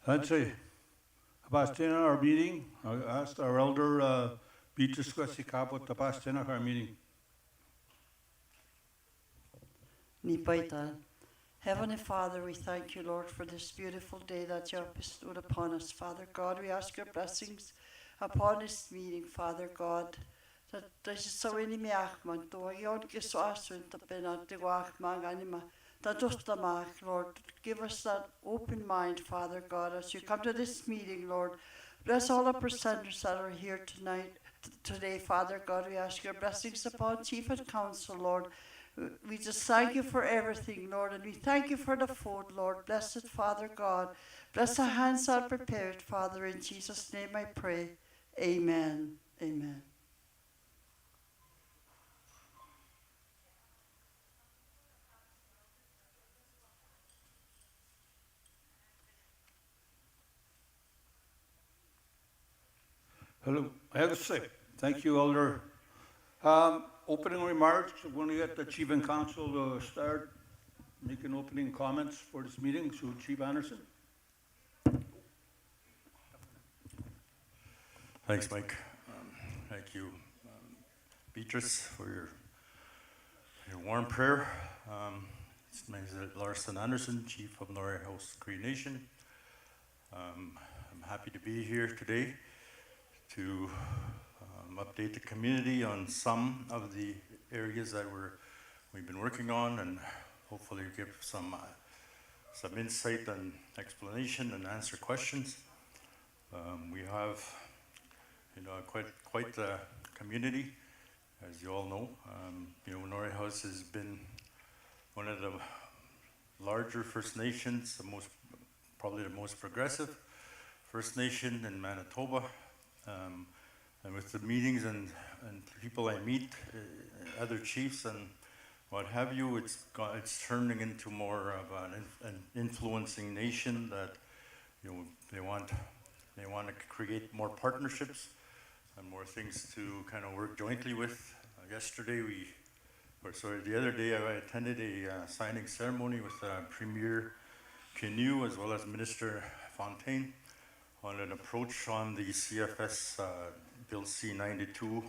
I'd say, Tabastina, our meeting. I asked our elder, Beatrice Kwesikapo, Tabastina, our meeting. Nipaita. Heavenly Father, we thank you, Lord, for this beautiful day that you have bestowed upon us. Father God, we ask your blessings upon this meeting, Father God. That this is so in me achman to yon kiswasun to penalty wachman anima. That just the mark, Lord. Give us that open mind, Father God, as you come to this meeting, Lord. Bless all the presenters that are here tonight, today, Father God. We ask your blessings upon Chief and Council, Lord. We just thank you for everything, Lord, and we thank you for the food, Lord. Blessed Father God. Bless the hands that are prepared, Father. In Jesus' name I pray. Amen. Amen. Hello. I have to say, thank you, Elder. Opening remarks, we're going to get the Chief and Council to start making opening comments for this meeting. So, Chief Anderson. Thanks, Mike. Thank you, Beatrice, for your warm prayer. My name is Larson Anderson, Chief of Norway House Cree Nation. I'm happy to be here today to update the community on some of the areas that we've been working on, and hopefully give some insight and explanation and answer questions. We have, quite a community, as you all know. Norway House has been one of the larger First Nations, probably the most progressive First Nation in Manitoba. And with the meetings and people I meet, other chiefs and what have you, it's turning into more of an influencing nation that they want to create more partnerships and more things to kind of work jointly with. The other day I attended a signing ceremony with Premier Canoe as well as Minister Fontaine on an approach on the CFS Bill C-92,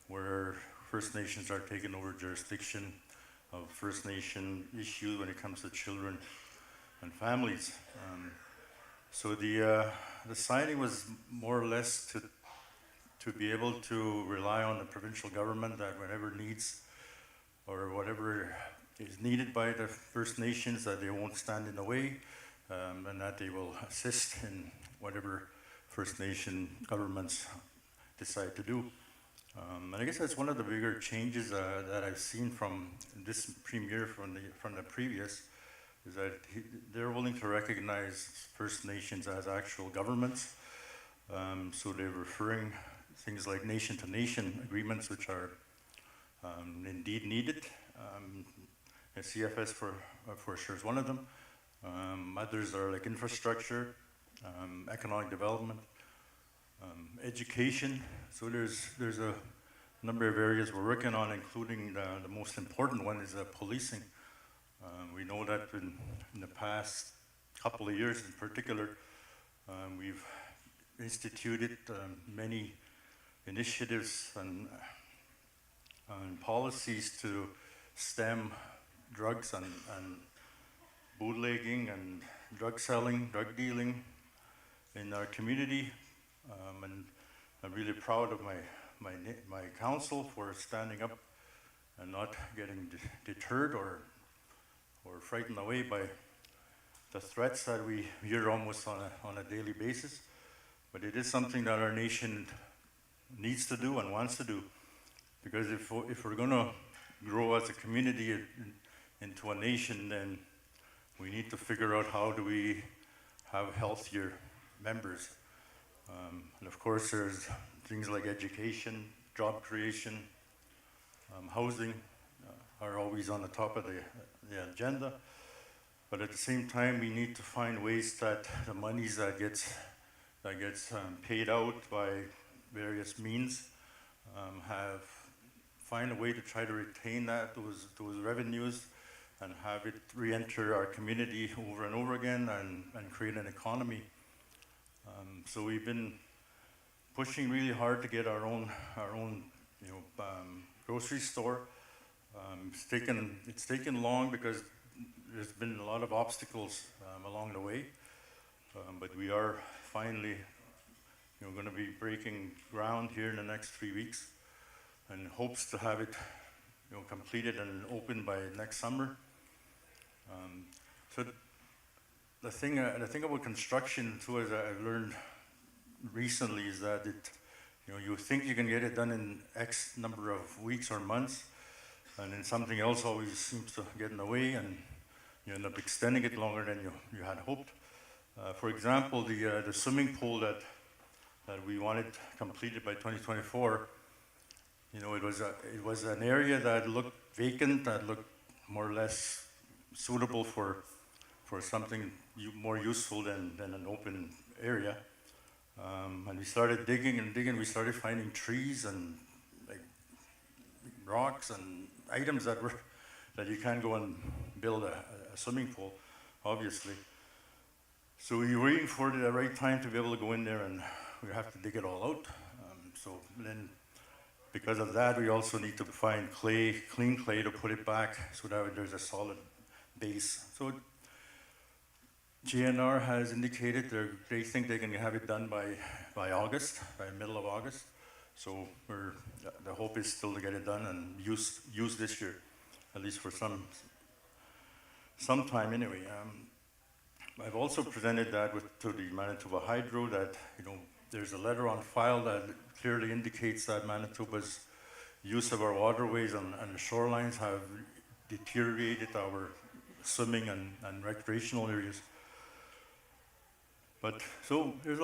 where First Nations are taking over jurisdiction of First Nation issues when it comes to children and families. So the signing was more or less to be able to rely on the provincial government that whatever needs or whatever is needed by the First Nations, that they won't stand in the way, and that they will assist in whatever First Nation governments decide to do. And I guess that's one of the bigger changes that I've seen from this premier from the previous, is that they're willing to recognize First Nations as actual governments. So they're referring things like nation-to-nation agreements, which are indeed needed. And CFS for sure is one of them. Others are like infrastructure, economic development, education. So there's a number of areas we're working on, including the most important one is policing. We know that in the past couple of years in particular, we've instituted many initiatives and policies to stem drugs and bootlegging and drug selling, drug dealing in our community. And I'm really proud of my council for standing up and not getting deterred or frightened away by the threats that we hear almost on a daily basis. But it is something that our nation needs to do and wants to do, because if we're going to grow as a community into a nation, then we need to figure out how do we have healthier members. And of course, there's things like education, job creation, housing are always on the top of the agenda. But at the same time, we need to find ways that the monies that gets paid out by various means find a way to try to retain those revenues and have it re-enter our community over and over again and create an economy. So we've been pushing really hard to get our own grocery store. It's taken long because there's been a lot of obstacles along the way, but we are finally going to be breaking ground here in the next 3 weeks, and hopes to have it completed and open by next summer. So the thing about construction too, as I've learned recently, is that you think you can get it done in X number of weeks or months, and then something else always seems to get in the way, and you end up extending it longer than you had hoped. For example, the swimming pool that we wanted completed by 2024, it was an area that looked vacant, that looked more or less suitable for something more useful than an open area. And we started digging and digging. We started finding trees and rocks and items that you can't go and build a swimming pool, obviously. So we were waiting for the right time to be able to go in there, and we have to dig it all out. So then, because of that, we also need to find clean clay to put it back so that there's a solid base. So GNR has indicated they think they can have it done by August, by middle of August. So the hope is still to get it done and use this year, at least for some time anyway. I've also presented that to the Manitoba Hydro that there's a letter on file that clearly indicates that Manitoba's use of our waterways and the shorelines have deteriorated our swimming and recreational areas. But so there's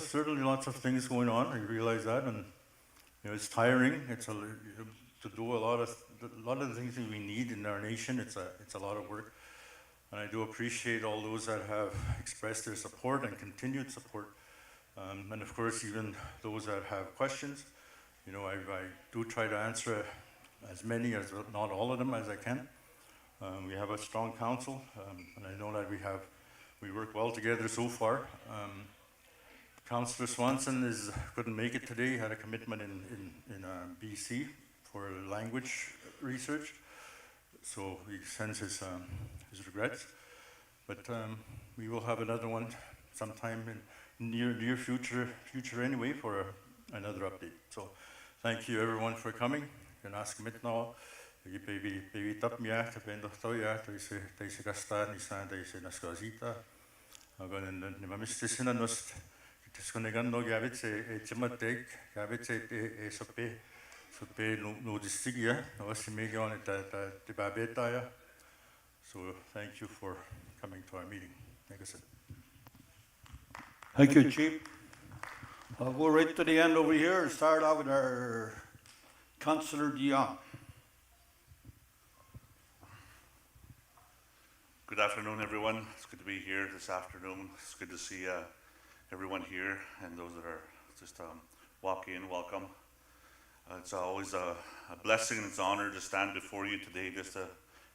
certainly lots of things going on. I realize that, and it's tiring. It's to do a lot of the things that we need in our nation. It's a lot of work, and I do appreciate all those that have expressed their support and continued support, and of course even those that have questions. I do try to answer as many as not all of them as I can. We have a strong council, and I know that we work well together so far. Councillor Swanson couldn't make it today. He had a commitment in BC for language research, so he sends his regrets. But we will have another one sometime in near future anyway for another update. So thank you everyone for coming. You can ask maintenant. Baby tap me out, depende toya, se gastar ni sa se nascosita. Again, the mamistis in a nost. It is going to go gavit a chimatek, gavit a sope no distigia, no similion at the babetaya. So thank you for coming to our meeting. Like I said. Thank you, Chief. I'll go right to the end over here and start out with our Councillor Dion. Good afternoon, everyone. It's good to be here this afternoon. It's good to see everyone here, and those that are just walk in, welcome. It's always a blessing and it's an honor to stand before you today just to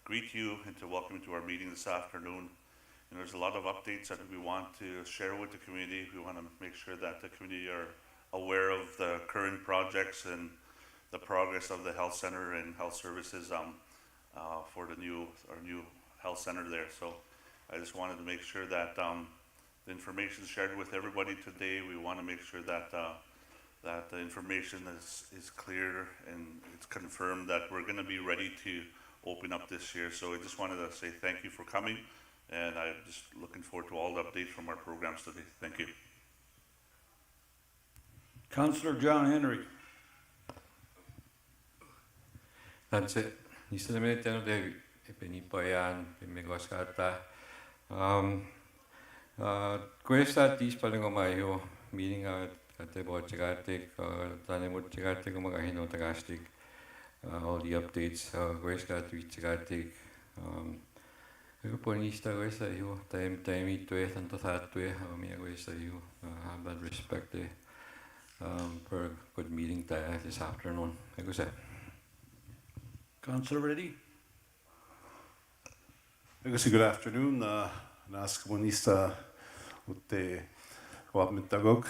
greet you and to welcome you to our meeting this afternoon. And there's a lot of updates that we want to share with the community. We want to make sure that the community are aware of the current projects and the progress of the health center and health services for our new health center there. So I just wanted to make sure that the information is shared with everybody today. We want to make sure that that the information is clear and it's confirmed that we're going to be ready to open up this year. So I just wanted to say thank you for coming, and I'm just looking forward to all the updates from our programs today. Thank you. Councillor John Henry. That's it. Niistä menetään te penipojan pemegosata. Questa dispallingo maio meeting te bochagatik tane mochagatik mga hinotagastik all the updates questa twitchagatik ponista questa io time to tanto fatto mia questa io have that respect for a good meeting this afternoon. Like I said. Councillor Reddy. Good afternoon. Nask Monista Ute Wapmitagok,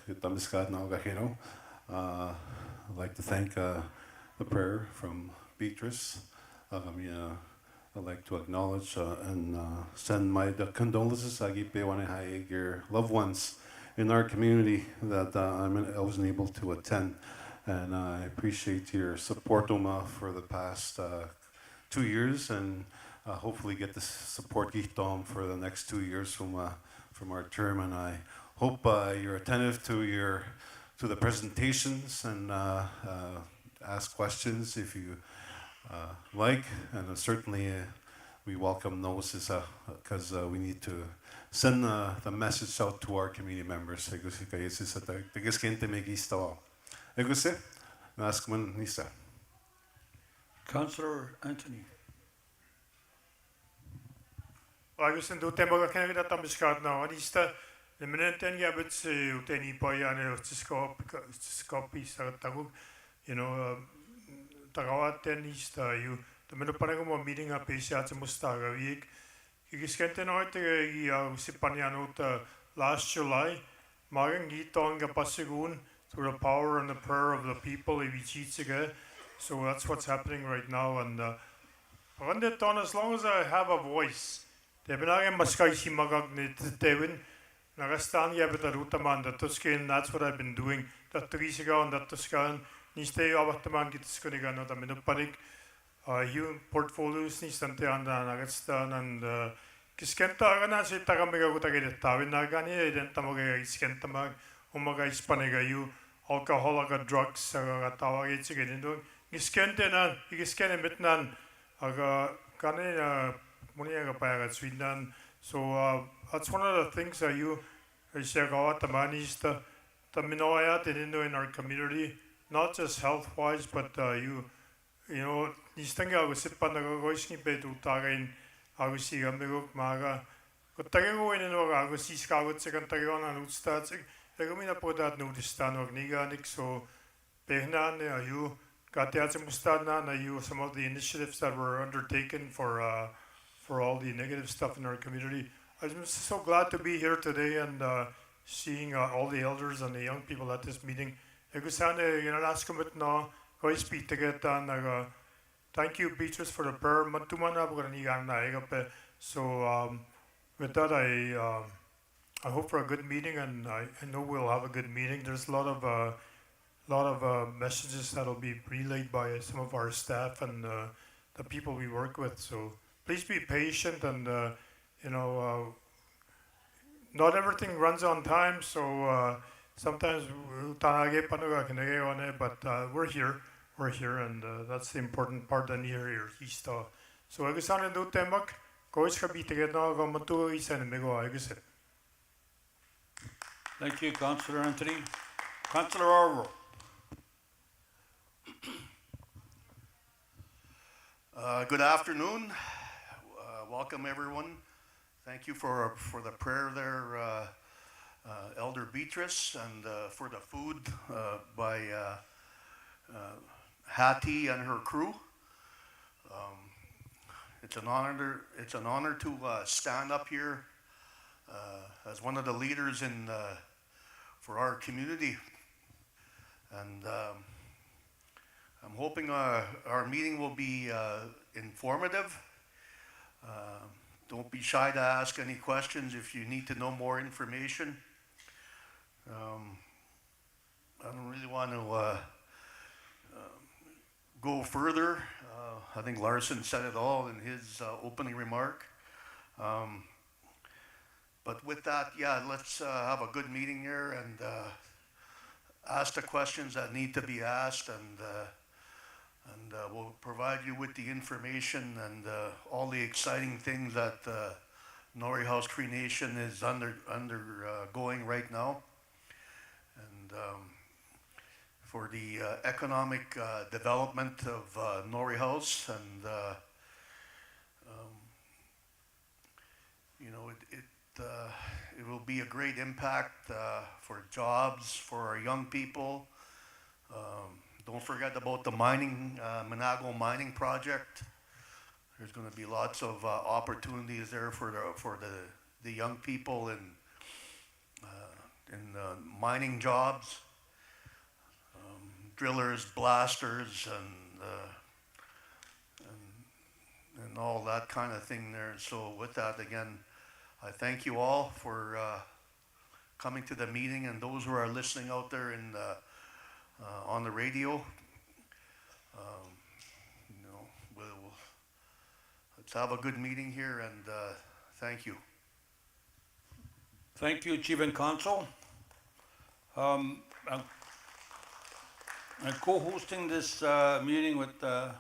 Utamiskat Naugahino. I'd like to thank the prayer from Beatrice. I'd like to acknowledge and send my condolences Agipe Wanehai, your loved ones in our community that I wasn't able to attend. And I appreciate your support, Oma, for the past 2 years, and hopefully get the support Gitom for the next 2 years from our term. And I hope you're attentive to the presentations and ask questions if you like. And certainly we welcome those because we need to send the message out to our community members. Councillor Anthony. Agus yn dod emog ac yn ydyn am ysgad na, ond ista, yn mynd yn gabit sy'n ydyn ni boi ane wrth ysgopi sa tagwg, tagawad den ista yw, dy mynd o pan ag meeting a peisiad sy'n mustaga fiig. Gysgentyn oed i sipan last July, magang gito ang kapasigun through the power and the prayer of the people if we so that's what's happening right now. And as long as I have a voice, that's what I've been doing. That 3 years ago and that Tuscan, Niste Avattaman gets going to the Minopanic, portfolios Nistante and Nagastan and Kiskenta and I say Tagamega Gutagate Tavinagani, then Tamoga Iskentama, Umaga Hispaniga, you alcoholic drugs, Tawagates again. Giskenten, Gisken Mitnan, Aga Kane. Sweden. So that's one of the things that you say about the Minoya didn't do in our community, not just health wise, but these things I was sit on the Goisni Betu Tagain, I was see Amigok Maga, but Tagago in I was see Scout second Tagon and Utstats. I go in put that notice stand of Niganik, so Behnan, you got the Mustana, and you some of the initiatives that were undertaken for all the negative stuff in our community. I'm so glad to be here today and seeing all the elders and the young people at this meeting. Thank you, Beatrice, for the prayer. So with that, I hope for a good meeting, and I know we'll have a good meeting. There's a lot of messages that'll be relayed by some of our staff and the people we work with. So please be patient, and not everything runs on time, so sometimes but we're here, and that's the important part and here. So I guess I'm do temak, Thank you, Councillor Anthony. Councillor Orville. Good afternoon. Welcome everyone. Thank you for the prayer there, Elder Beatrice, and for the food by Hattie and her crew. It's an honor to stand up here as one of the leaders for our community, and I'm hoping our meeting will be informative. Don't be shy to ask any questions if you need to know more information. I don't really want to go further. I think Larson said it all in his opening remark. But with that, yeah, let's have a good meeting here and ask the questions that need to be asked, and we'll provide you with the information and all the exciting things that Norway House Cree Nation is undergoing right now, and for the economic development of Norway House, and it will be a great impact for jobs for our young people. Don't forget about the mining, Manago mining project. there's going to be lots of opportunities there for the young people in mining jobs, drillers, blasters, and all that kind of thing there. So with that, again, I thank you all for coming to the meeting, and those who are listening out there on the radio. Let's have a good meeting here, and thank you. Thank you, Chief and Council. I'm co-hosting this meeting with a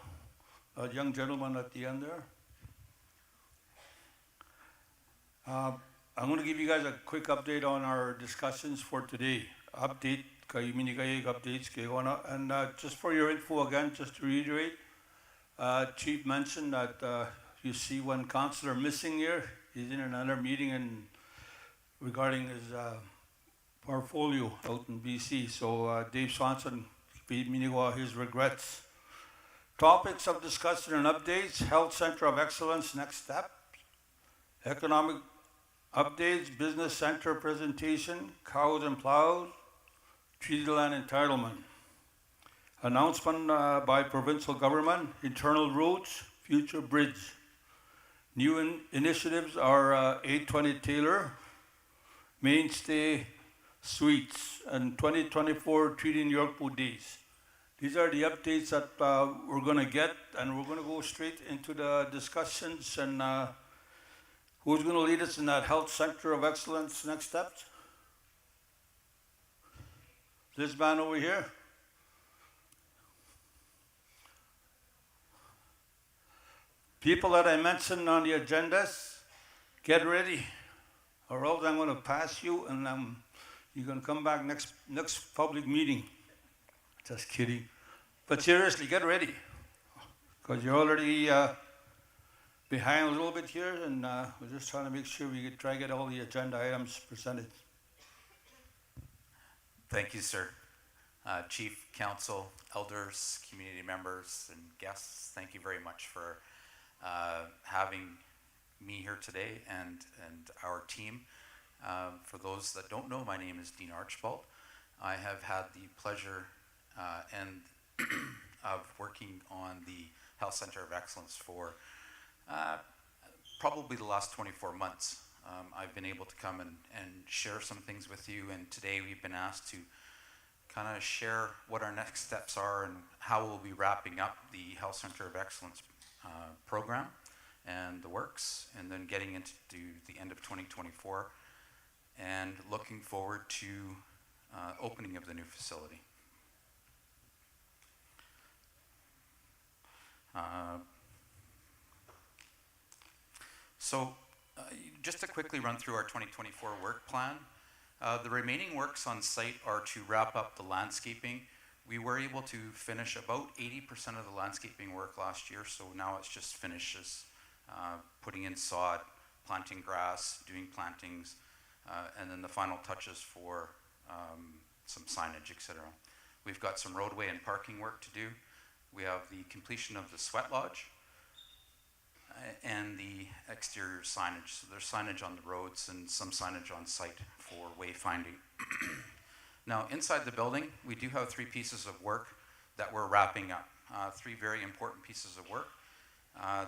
young gentleman at the end there. I'm going to give you guys a quick update on our discussions for today. Update, updates, and just for your info again, just to reiterate, Chief mentioned that you see one councillor missing here. He's in another meeting regarding his portfolio out in BC. So Dave Swanson, his regrets. Topics of discussion and updates: Health Center of Excellence, next step. Economic updates, business center presentation, cows and plows, treaty land entitlement. Announcement by provincial government, internal roads, future bridge. New initiatives are 820 Taylor, Mainstay Suites, and 2024 Treaty New York Boat Days. These are the updates that we're going to get, and we're going to go straight into the discussions. And who's going to lead us in that Health Center of Excellence next steps? This man over here. People that I mentioned on the agendas, get ready, or else I'm going to pass you, and you're going to come back next public meeting. Just kidding. But seriously, get ready, because you're already behind a little bit here, and we're just trying to make sure we try to get all the agenda items presented. Thank you, sir. Chief, council, elders, community members, and guests, thank you very much for having me here today and our team. For those that don't know, my name is Dean Archibald. I have had the pleasure of working on the Health Center of Excellence for probably the last 24 months. I've been able to come and share some things with you, and today we've been asked to kind of share what our next steps are and how we'll be wrapping up the Health Center of Excellence program and the works, and then getting into the end of 2024 and looking forward to opening of the new facility. Just to quickly run through our 2024 work plan, the remaining works on site are to wrap up the landscaping. We were able to finish about 80% of the landscaping work last year, so now it's just finishes, putting in sod, planting grass, doing plantings, and then the final touches for some signage, etc. We've got some roadway and parking work to do. We have the completion of the sweat lodge and the exterior signage. So there's signage on the roads and some signage on site for wayfinding. Now, inside the building, we do have 3 pieces of work that we're wrapping up. 3 very important pieces of work.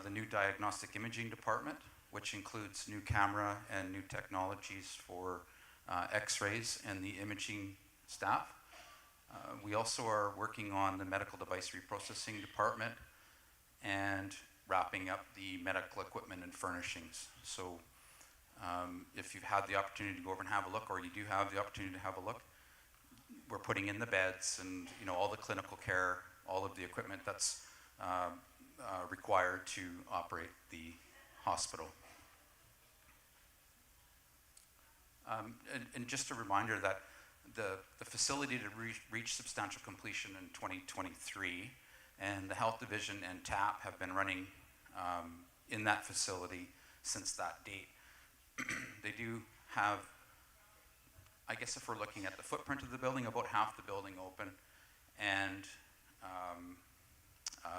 The new diagnostic imaging department, which includes new camera and new technologies for x-rays and the imaging staff. We also are working on the medical device reprocessing department and wrapping up the medical equipment and furnishings. So if you've had the opportunity to go over and have a look, or you do have the opportunity to have a look, we're putting in the beds and all the clinical care, all of the equipment that's required to operate the hospital. And just a reminder that the facility to reach substantial completion in 2023, and the Health Division and TAP have been running in that facility since that date. They do have, I guess if we're looking at the footprint of the building, about half the building open, and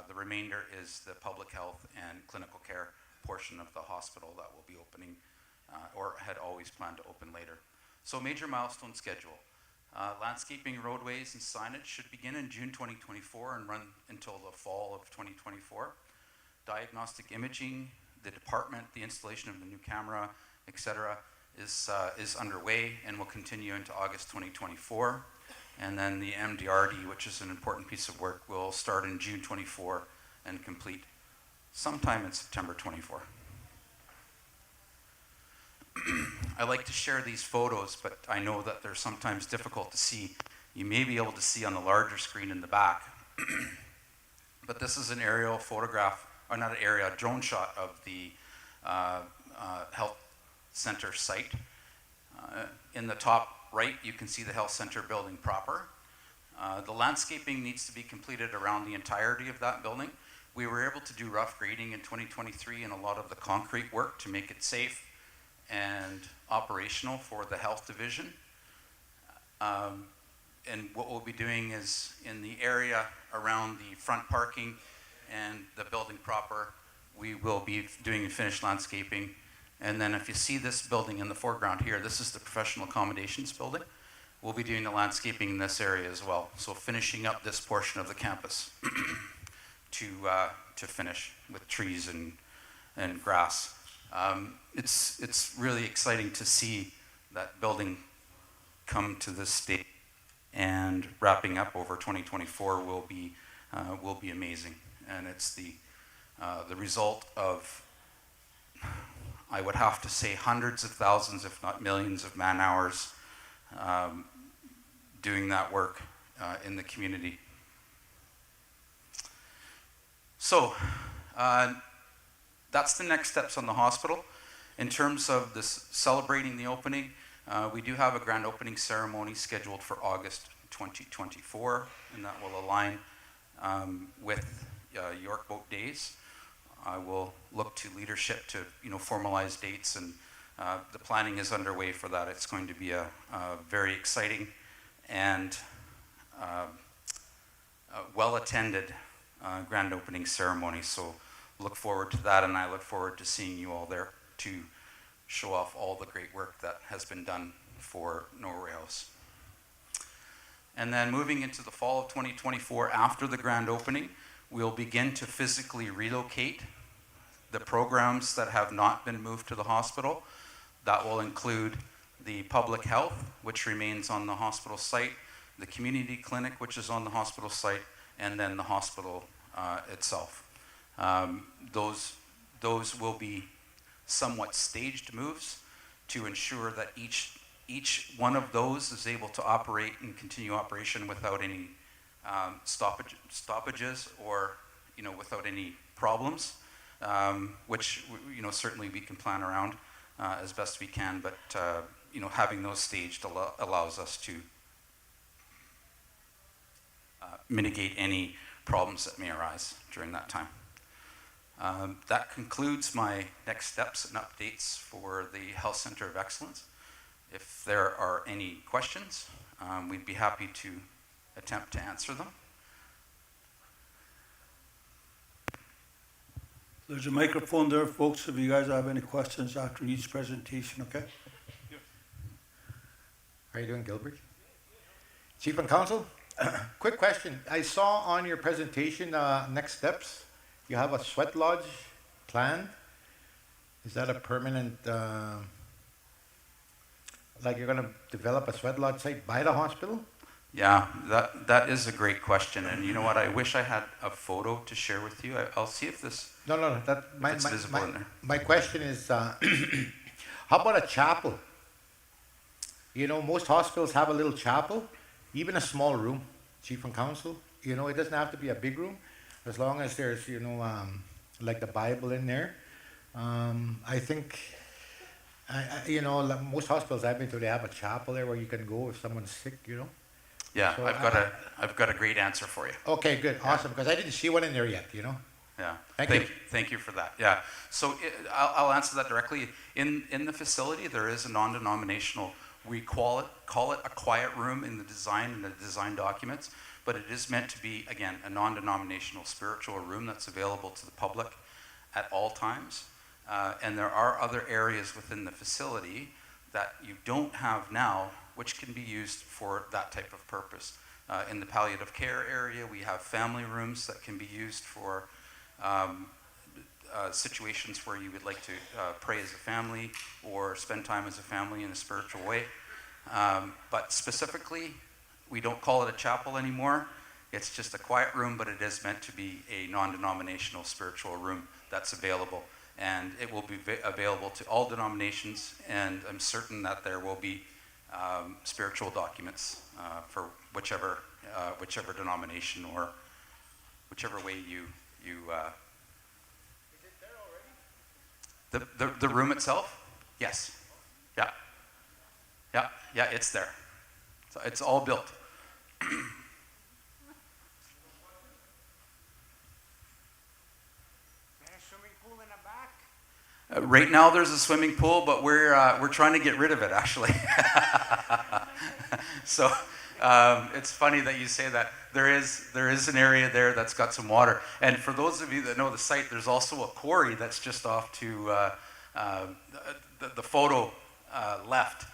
the remainder is the public health and clinical care portion of the hospital that will be opening, or had always planned to open later. So major milestone schedule. Landscaping, roadways, and signage should begin in June 2024 and run until the fall of 2024. Diagnostic imaging, the department, the installation of the new camera, etc., is underway and will continue into August 2024. And then the MDRD, which is an important piece of work, will start in June 24 and complete sometime in September 24. I like to share these photos, but I know that they're sometimes difficult to see. You may be able to see on the larger screen in the back. But this is an aerial photograph, or not an area, a drone shot of the health center site. In the top right, you can see the health center building proper. The landscaping needs to be completed around the entirety of that building. We were able to do rough grading in 2023 and a lot of the concrete work to make it safe and operational for the health division. And what we'll be doing is in the area around the front parking and the building proper, we will be doing finished landscaping. And then if you see this building in the foreground here, this is the professional accommodations building. We'll be doing the landscaping in this area as well. So finishing up this portion of the campus to finish with trees and grass. It's really exciting to see that building come to this state, and wrapping up over 2024 will be amazing. And it's the result of, I would have to say, hundreds of thousands, if not millions of man hours doing that work in the community. So that's the next steps on the hospital. In terms of this celebrating the opening, we do have a grand opening ceremony scheduled for August 2024, and that will align with York Boat Days. I will look to leadership to formalize dates, and the planning is underway for that. It's going to be a very exciting and well-attended grand opening ceremony. So look forward to that, and I look forward to seeing you all there to show off all the great work that has been done for Norway House. And then moving into the fall of 2024, after the grand opening, we'll begin to physically relocate the programs that have not been moved to the hospital. That will include the public health, which remains on the hospital site, the community clinic, which is on the hospital site, and then the hospital itself. Those will be somewhat staged moves to ensure that each one of those is able to operate and continue operation without any stoppages or without any problems, which certainly we can plan around as best we can, but having those staged allows us to mitigate any problems that may arise during that time. That concludes my next steps and updates for the Health Center of Excellence. If there are any questions, we'd be happy to attempt to answer them. There's a microphone there, folks, if you guys have any questions after each presentation, okay? How are you doing, Gilbert? Chief and Counsel, quick question. I saw on your presentation, next steps, you have a sweat lodge planned. Is that a permanent, like you're gonna develop a sweat lodge site by the hospital? Yeah, that is a great question, and you know what? I wish I had a photo to share with you. I'll see if this. No. It's visible in there. My question is, how about a chapel? Most hospitals have a little chapel, even a small room. Chief and Counsel, it doesn't have to be a big room, as long as there's like the Bible in there. I think. Most hospitals I've been to, they have a chapel there where you can go if someone's sick. Yeah, So I've got a great answer for you. Okay, good, awesome. Because I didn't see one in there yet. Yeah. Thank you for that. Yeah. So I'll answer that directly. In the facility, there is a non-denominational. We call it a quiet room in the design documents. but it is meant to be, again, a non-denominational spiritual room that's available to the public at all times. And there are other areas within the facility that you don't have now, which can be used for that type of purpose. In the palliative care area, we have family rooms that can be used for situations where you would like to pray as a family or spend time as a family in a spiritual way. But specifically, we don't call it a chapel anymore. It's just a quiet room, but it is meant to be a non-denominational spiritual room that's available. And it will be available to all denominations, and I'm certain that there will be spiritual documents for whichever denomination or whichever way you Is it there already? The room itself? Yes. Yeah. Yeah, it's there. So it's all built. Right now there's a swimming pool, but we're trying to get rid of it, actually. So it's funny that you say that. There is an area there that's got some water. And for those of you that know the site, there's also a quarry that's just off to the photo left.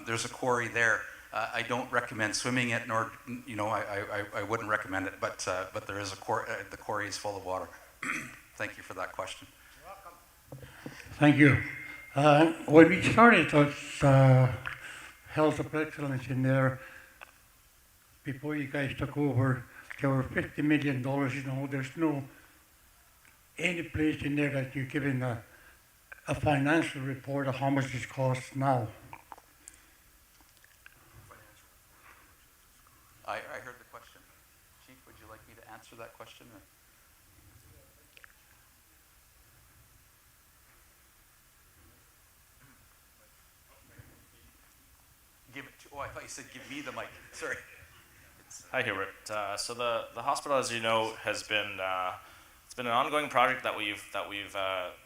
There's a quarry there. I don't recommend swimming it, nor I wouldn't recommend it. But there is a quarry. The quarry is full of water. Thank you for that question. Thank you. When we started Health of Excellence in there, before you guys took over, there were $50 million, there's no any place in there that you're giving a financial report of how much it costs now. I heard the question. Chief, would you like me to answer that question? Or? Give it to, I thought you said give me the mic. Sorry. Hi, Hubert. So the hospital, as you know, has been it's been an ongoing project that we've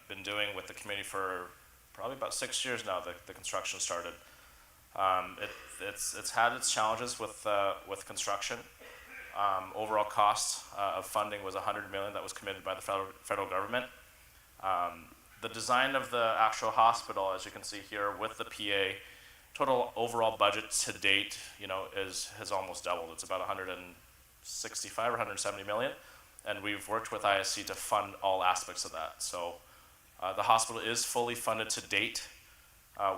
been doing with the community for probably about 6 years now. The construction started. It's had its challenges with construction. Overall cost of funding was $100 million that was committed by the federal government. The design of the actual hospital, as you can see here, with the PA. Total overall budget to date, has almost doubled. It's about 165 or 170 million, and we've worked with ISC to fund all aspects of that. So the hospital is fully funded to date.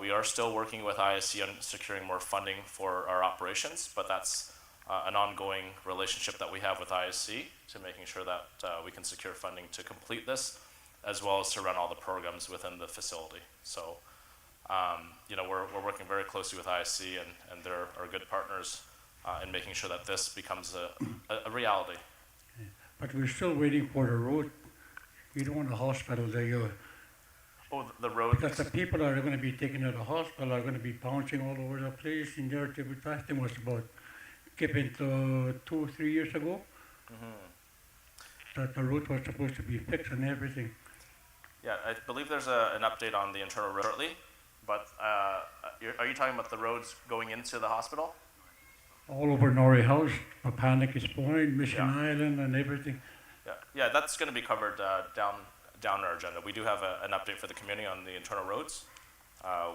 We are still working with ISC on securing more funding for our operations, but that's an ongoing relationship that we have with ISC to making sure that we can secure funding to complete this, as well as to run all the programs within the facility. So. We're working very closely with ISC, and they're our good partners in making sure that this becomes a reality. But we're still waiting for the road. You don't want a hospital there. Oh, the road? Because the people that are going to be taken to the hospital are going to be bouncing all over the place. And there, the last thing was about given to 2 or 3 years ago. That the road was supposed to be fixed and everything. Yeah, I believe there's an update on the internal road shortly. But are you talking about the roads going into the hospital? All over Norway House, Mechanics Point, Mission Island, and everything. Yeah, that's going to be covered down our agenda. We do have an update for the community on the internal roads,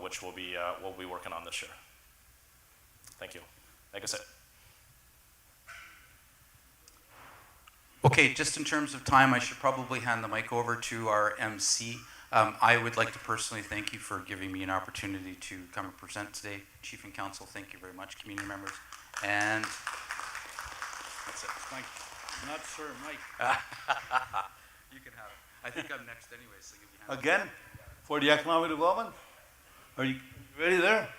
which we'll be working on this year. Thank you. Like I said. Okay, just in terms of time, I should probably hand the mic over to our MC. I would like to personally thank you for giving me an opportunity to come and present today. Chief and Council, thank you very much, community members. And that's it. Thank you. Not Sir Mike. You can have it. I think I'm next anyway, so you'll be Again, for the economic development? Are you ready there?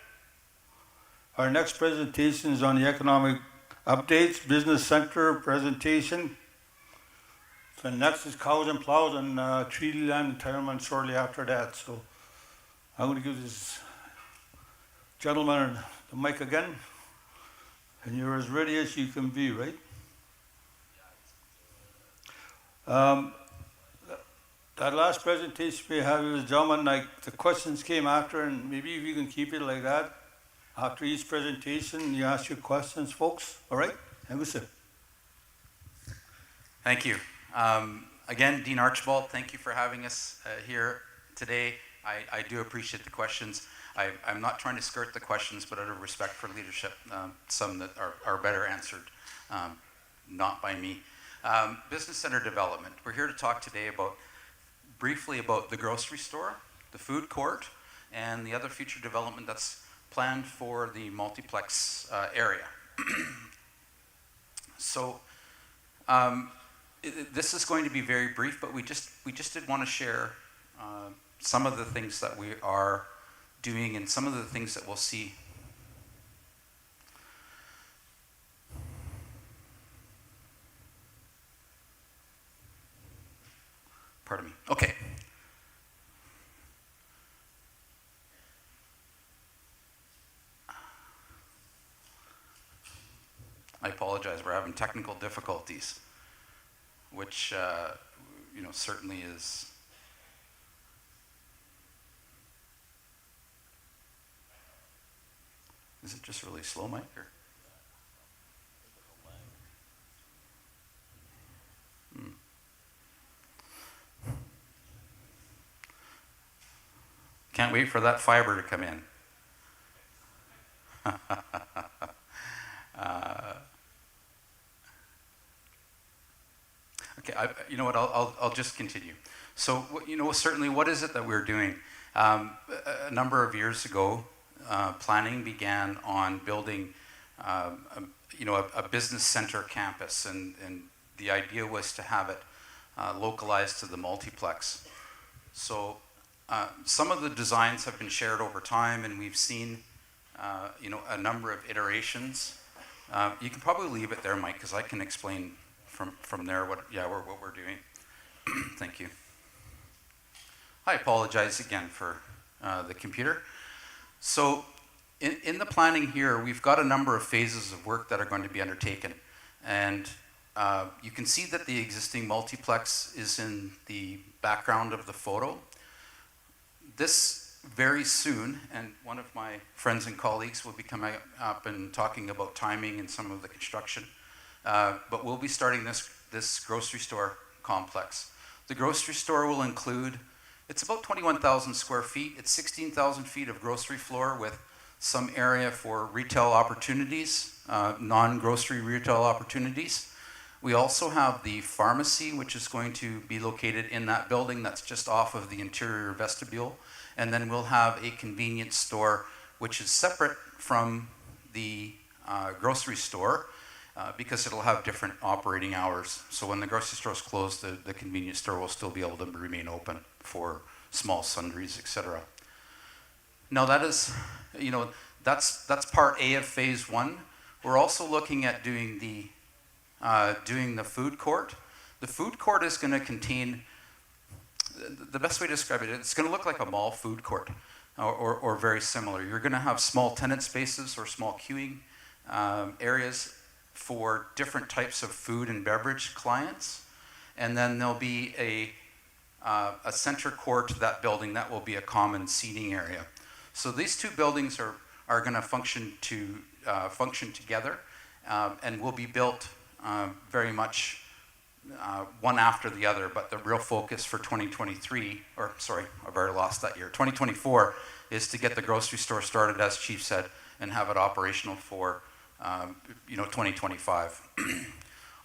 Our next presentation is on the economic updates, business center presentation. So next is cows and plows and treaty land entitlement shortly after that. So I'm going to give this gentleman the mic again. And you're as ready as you can be, right? That last presentation we had was, gentlemen, like the questions came after, and maybe if you can keep it like that, after each presentation, you ask your questions, folks. All right? Have a sip. Thank you. Again, Dean Archibald, thank you for having us here today. I do appreciate the questions. I'm not trying to skirt the questions, but out of respect for leadership, some that are better answered, not by me. Business center development. We're here to talk today briefly about the grocery store, the food court, and the other future development that's planned for the multiplex area. So this is going to be very brief, but we just did want to share some of the things that we are doing and some of the things that we'll see. Pardon me. Okay. I apologize, we're having technical difficulties, which certainly is. Is it just really slow, Mike? Or? Can't wait for that fiber to come in. Okay, you know what? I'll just continue. So, certainly, what is it that we're doing? A number of years ago, planning began on building, a business center campus, and the idea was to have it localized to the multiplex. So, some of the designs have been shared over time, and we've seen, a number of iterations. You can probably leave it there, Mike, because I can explain from there what we're doing. Thank you. I apologize again for the computer. So in the planning here, we've got a number of phases of work that are going to be undertaken. And you can see that the existing multiplex is in the background of the photo. This very soon, and one of my friends and colleagues will be coming up and talking about timing and some of the construction, but we'll be starting this grocery store complex. The grocery store will include, it's about 21,000 square feet. It's 16,000 feet of grocery floor with some area for retail opportunities, non-grocery retail opportunities. We also have the pharmacy, which is going to be located in that building that's just off of the interior vestibule. And then we'll have a convenience store, which is separate from the grocery store, because it'll have different operating hours. So when the grocery store is closed, the convenience store will still be able to remain open for small sundries, etc. Now that is, that's part A of phase one. We're also looking at doing the food court. The food court is going to contain, the best way to describe it, it's going to look like a mall food court, or very similar. You're going to have small tenant spaces or small queuing areas for different types of food and beverage clients, and then there'll be a center court to that building that will be a common seating area. So these two buildings are going to function together, and will be built very much one after the other. But the real focus for 2023, or sorry, I've already lost that year. 2024 is to get the grocery store started, as Chief said, and have it operational for 2025.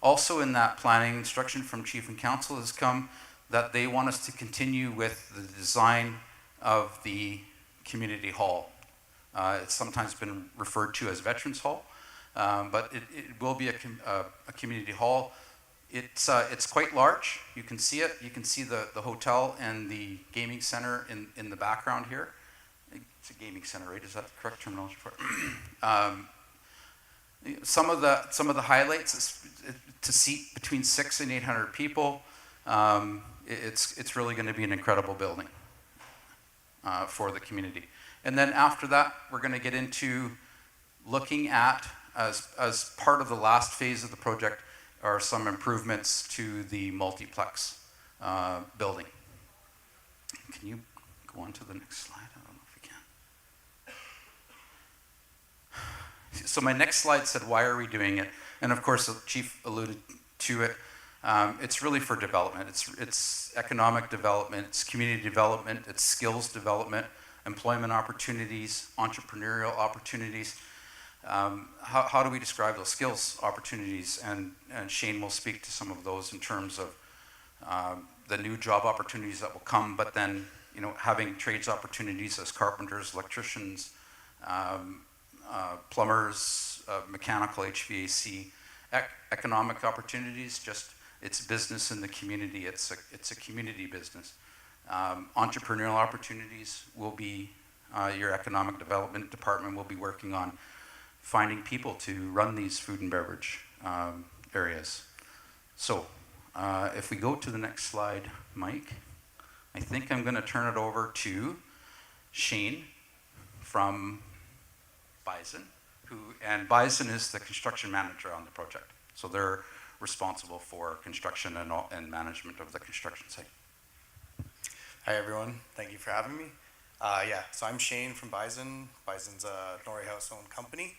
Also in that planning, instruction from Chief and Council has come that they want us to continue with the design of the community hall. It's sometimes been referred to as Veterans Hall, but it will be a community hall. It's quite large. You can see it. You can see the hotel and the gaming center in the background here. It's a gaming center, right? Is that the correct terminology for it? Some of the highlights is to seat between 600 and 800 people. It's really going to be an incredible building for the community. And then after that, we're going to get into looking at, as part of the last phase of the project, are some improvements to the multiplex building. Can you go on to the next slide? I don't know if we can. So my next slide said, why are we doing it? And of course, the Chief alluded to it. It's really for development. It's economic development, it's community development, it's skills development, employment opportunities, entrepreneurial opportunities. How do we describe those skills opportunities? And Shane will speak to some of those in terms of the new job opportunities that will come, but then, you know, having trades opportunities as carpenters, electricians, plumbers, mechanical HVAC, economic opportunities, just it's business in the community. It's a community business. Entrepreneurial opportunities will be your economic development department will be working on finding people to run these food and beverage areas. So if we go to the next slide, Mike, I think I'm going to turn it over to Shane from Bison, and Bison is the construction manager on the project. So they're responsible for construction and management of the construction site. Hi everyone, thank you for having me. So I'm Shane from Bison. Bison's a Norway House owned company,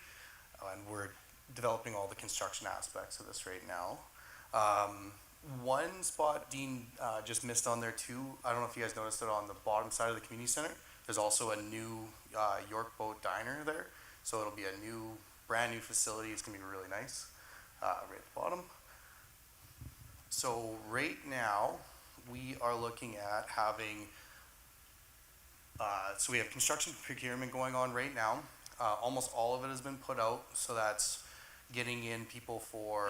and we're developing all the construction aspects of this right now. One spot Dean just missed on there too, I don't know if you guys noticed it on the bottom side of the community center, there's also a new York Boat Diner there. So it'll be a brand new facility. It's gonna be really nice, right at the bottom. So right now, we are looking at having, so we have construction procurement going on right now. Almost all of it has been put out, so that's getting in people for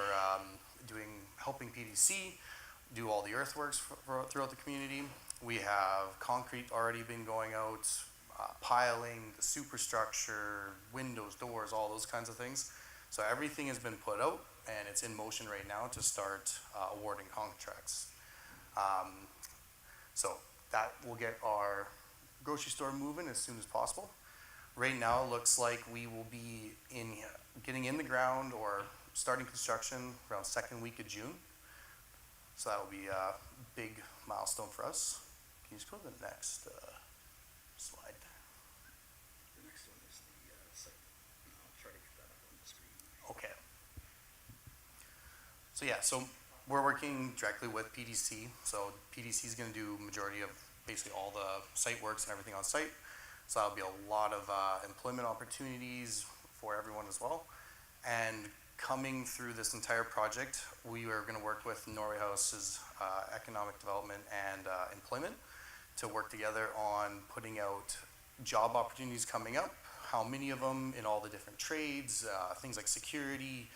helping PDC do all the earthworks throughout the community. We have concrete already been going out, piling, the superstructure, windows, doors, all those kinds of things. So everything has been put out and it's in motion right now to start awarding contracts. So that will get our grocery store moving as soon as possible. Right now it looks like we will be getting in the ground or starting construction around second week of June. So that will be a big milestone for us. Can you just go to the next slide? The next one is the site. I'll try to get that up on the screen. Okay. So we're working directly with PDC. So PDC is going to do majority of basically all the site works and everything on site. So that'll be a lot of employment opportunities for everyone as well. And coming through this entire project, we are going to work with Norway House's economic development and employment to work together on putting out job opportunities coming up, how many of them in all the different trades, things like security,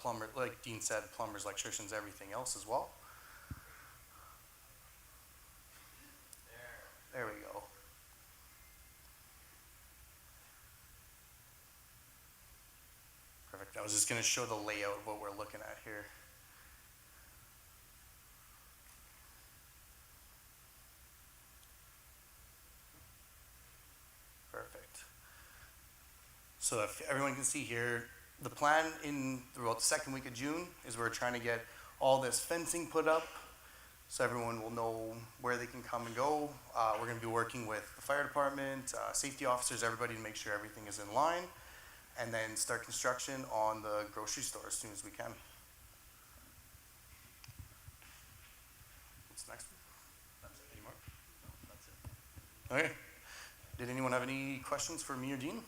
plumber, like Dean said, plumbers, electricians, everything else as well. There we go. Perfect. I was just going to show the layout of what we're looking at here. Perfect. So if everyone can see here, the plan throughout the second week of June is we're trying to get all this fencing put up so everyone will know where they can come and go. We're going to be working with the fire department, safety officers, everybody to make sure everything is in line, and then start construction on the grocery store as soon as we can. What's next? That's it. Any more? No, that's it. Okay. Did anyone have any questions for me or Dean?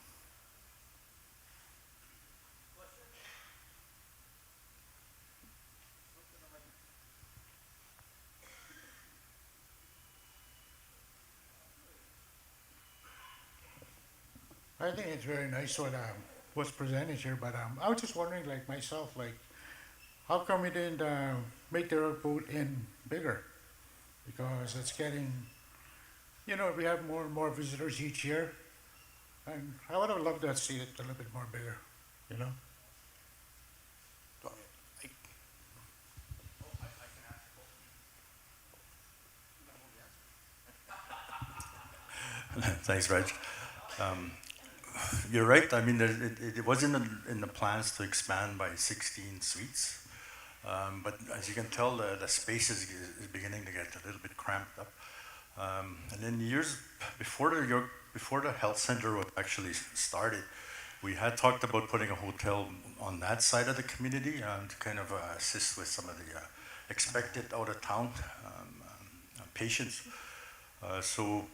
I think it's very nice what was presented here, but I was just wondering, like myself, like how come we didn't make the airport in bigger? Because it's getting, we have more and more visitors each year, and I would have loved to see it a little bit more bigger, Thanks, Reg. You're right. I mean, it was in the plans to expand by 16 suites, but as you can tell, the space is beginning to get a little bit cramped up. And then years before the health center actually started, we had talked about putting a hotel on that side of the community to kind of assist with some of the expected out of town patients. So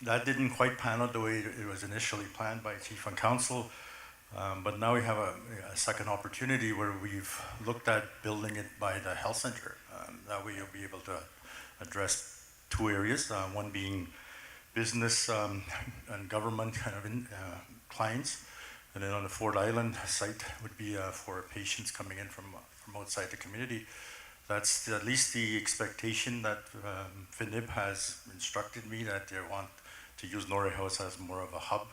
that didn't quite pan out the way it was initially planned by Chief and Council. But now we have a second opportunity where we've looked at building it by the health center. That way you'll be able to address two areas, one being business and government kind of clients. And then on the Fort Island site would be for patients coming in from outside the community. That's at least the expectation that FINIB has instructed me, that they want to use Norway House as more of a hub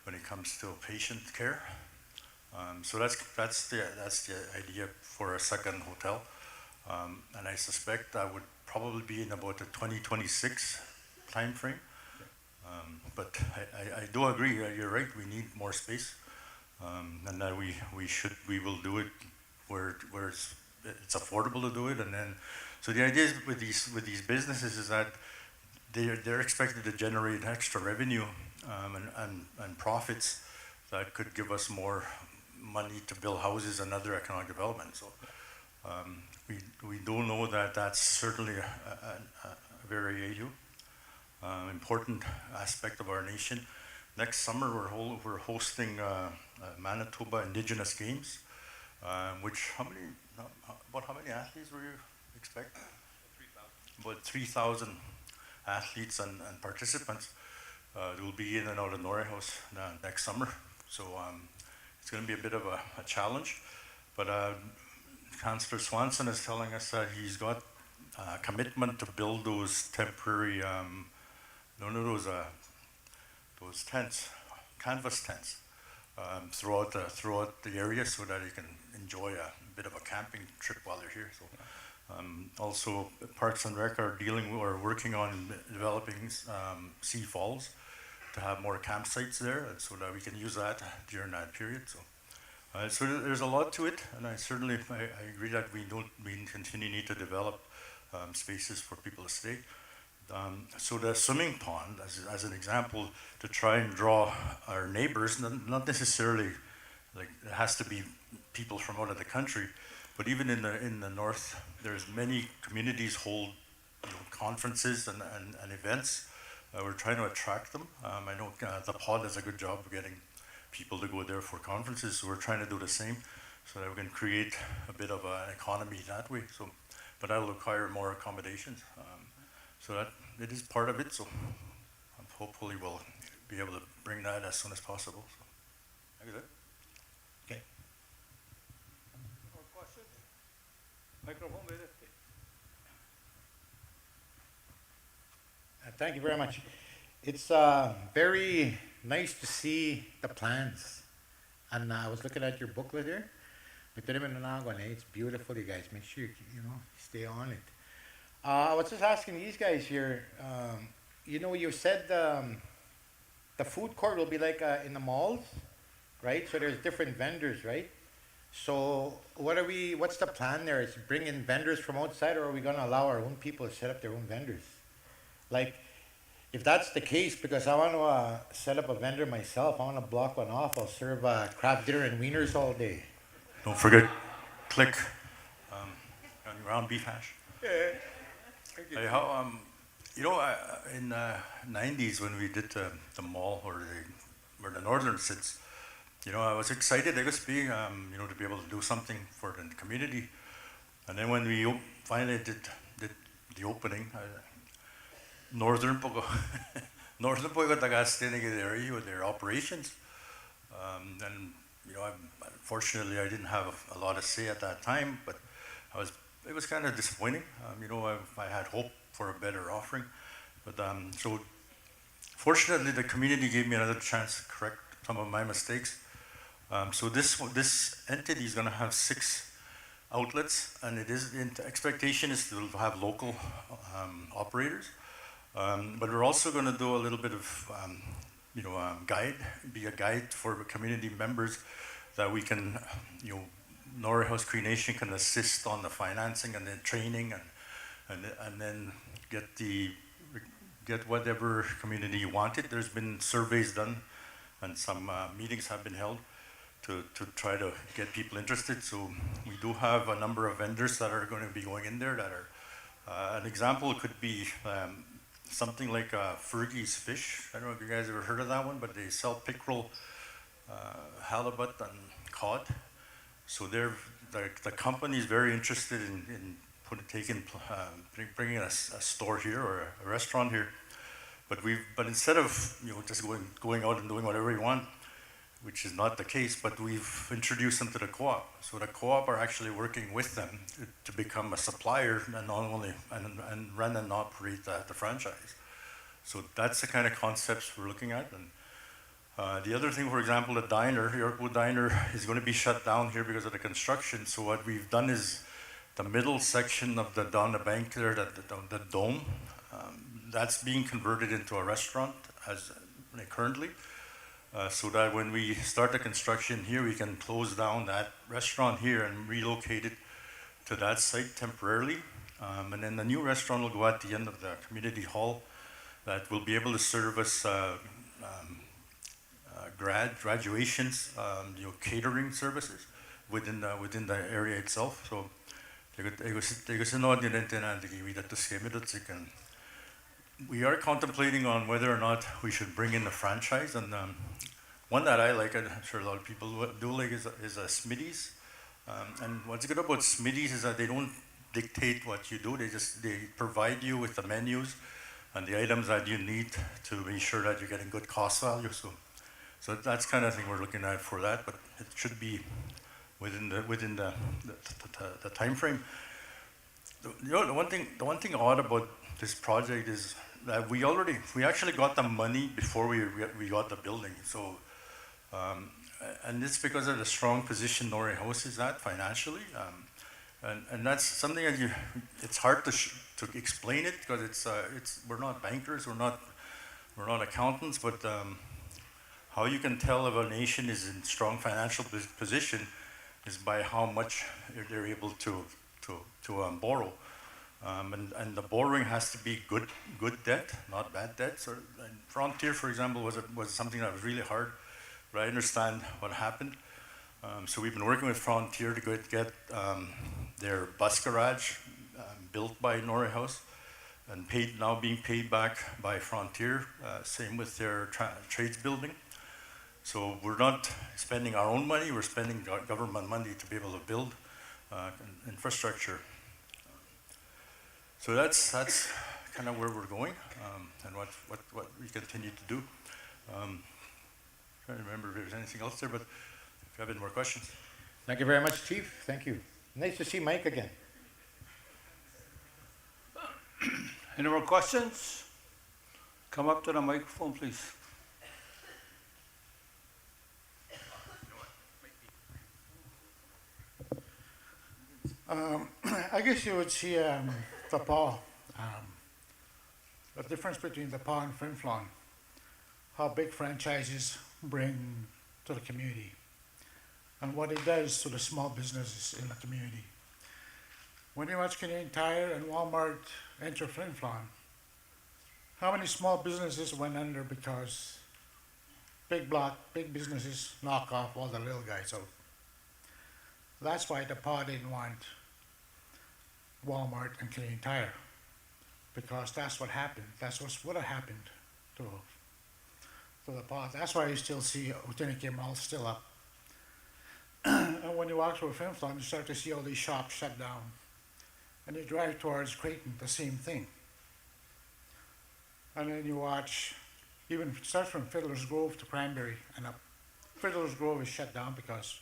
when it comes to patient care. So that's the idea for a second hotel. And I suspect that would probably be in about the 2026 time frame. But I do agree, you're right, we need more space. And that we will do it where it's affordable to do it. And then, so the idea is with these businesses is that they're expected to generate extra revenue and profits that could give us more money to build houses and other economic development. So we do know that that's certainly a very important aspect of our nation. Next summer we're hosting Manitoba Indigenous Games, which how many athletes were you expect? 3,000. About 3,000 athletes and participants will be in and out of Norway House next summer. So it's going to be a bit of a challenge. But Councillor Swanson is telling us that he's got a commitment to build those temporary, those tents, canvas tents, throughout the area, so that you can enjoy a bit of a camping trip while they're here. So, also Parks and Rec are working on developing Sea Falls to have more campsites there, so that we can use that during that period. So there's a lot to it, and I agree that we need to develop spaces for people to stay. So the swimming pond, as an example, to try and draw our neighbors, not necessarily like it has to be people from out of the country, but even in the north, there's many communities hold conferences and events. We're trying to attract them. I know the pod does a good job of getting people to go there for conferences, so we're trying to do the same, so that we can create a bit of an economy that way. So, but that'll require more accommodations. So that it is part of it. So hopefully we'll be able to bring that as soon as possible. So, that is it. Okay. More questions? Microphone, please. Thank you very much. It's very nice to see the plans. And I was looking at your booklet here. It's beautiful, you guys. Make sure you stay on it. I was just asking these guys here. You said the food court will be like in the malls, right? So there's different vendors, right? So what's the plan there? Is bring in vendors from outside, or are we going to allow our own people to set up their own vendors? Like, if that's the case, because I want to set up a vendor myself, I want to block one off. I'll serve crab dinner and wieners all day. Don't forget, click ground beef hash. Yeah. Hey, in the 90s when we did the mall where the northern sits, I was excited, I guess, to be able to do something for the community. And then when we finally did the opening, northern Pogo area with their operations. And unfortunately I didn't have a lot to say at that time, but it was kind of disappointing. I had hope for a better offering, but so fortunately the community gave me another chance to correct some of my mistakes. So this entity is going to have 6 outlets, and the expectation is to have local operators. But we're also going to do a little bit of be a guide for community members, that we can, Norway House Cree Nation can assist on the financing and the training, and then get whatever community you wanted. There's been surveys done, and some meetings have been held. to try to get people interested. So we do have a number of vendors that are going to be going in there that are, an example could be something like Fergie's Fish. I don't know if you guys ever heard of that one, but they sell pickerel, halibut, and cod. So the company is very interested in bringing a store here or a restaurant here. But instead of just going out and doing whatever we want, which is not the case, but we've introduced them to the co-op. So the co-op are actually working with them to become a supplier and not only and run and operate the franchise. So that's the kind of concepts we're looking at. And the other thing, for example, the diner, Yorkwood Diner, is going to be shut down here because of the construction. So what we've done is the middle section of down the bank there, the dome, that's being converted into a restaurant as currently. So that when we start the construction here, we can close down that restaurant here and relocate it to that site temporarily. And then the new restaurant will go at the end of the community hall that will be able to service graduations, catering services within the area itself. So we are contemplating on whether or not we should bring in the franchise, and one that I like, I'm sure a lot of people do like, is Smitty's. And what's good about Smitty's is that they don't dictate what you do. They provide you with the menus and the items that you need to be sure that you're getting good cost value. So that's kind of thing we're looking at for that, but it should be within the time frame. The one thing odd about this project is that we actually got the money before we got the building. So, and it's because of the strong position Norway House is at financially, and that's something that it's hard to explain it because we're not bankers, we're not accountants, but how you can tell if a nation is in strong financial position is by how much they're able to borrow. And the borrowing has to be good debt, not bad debt. So Frontier, for example, was something that was really hard, but I understand what happened. So we've been working with Frontier to get their bus garage built by Norway House and being paid back by Frontier. Same with their trades building. So we're not spending our own money; we're spending government money to be able to build infrastructure. So that's kind of where we're going, and what we continue to do. Trying to remember if there's anything else there, but if you have any more questions. Thank you very much, Chief. Thank you. Nice to see Mike again. Any more questions? Come up to the microphone, please. I guess you would see the PAW, the difference between the PAW and Flin Flon, how big franchises bring to the community, and what it does to the small businesses in the community. When you watch Canadian Tire and Walmart enter Flin Flon, how many small businesses went under because big businesses knock off all the little guys out? That's why the PAW didn't want Walmart and Canadian Tire, because that's what happened. That's what would have happened to the PAW. That's why you still see Otinike Mall still up. And when you walk through Flin Flon, you start to see all these shops shut down. And you drive towards Creighton, the same thing. And then you watch, even start from Fiddler's Grove to Cranberry and up. Fiddler's Grove is shut down because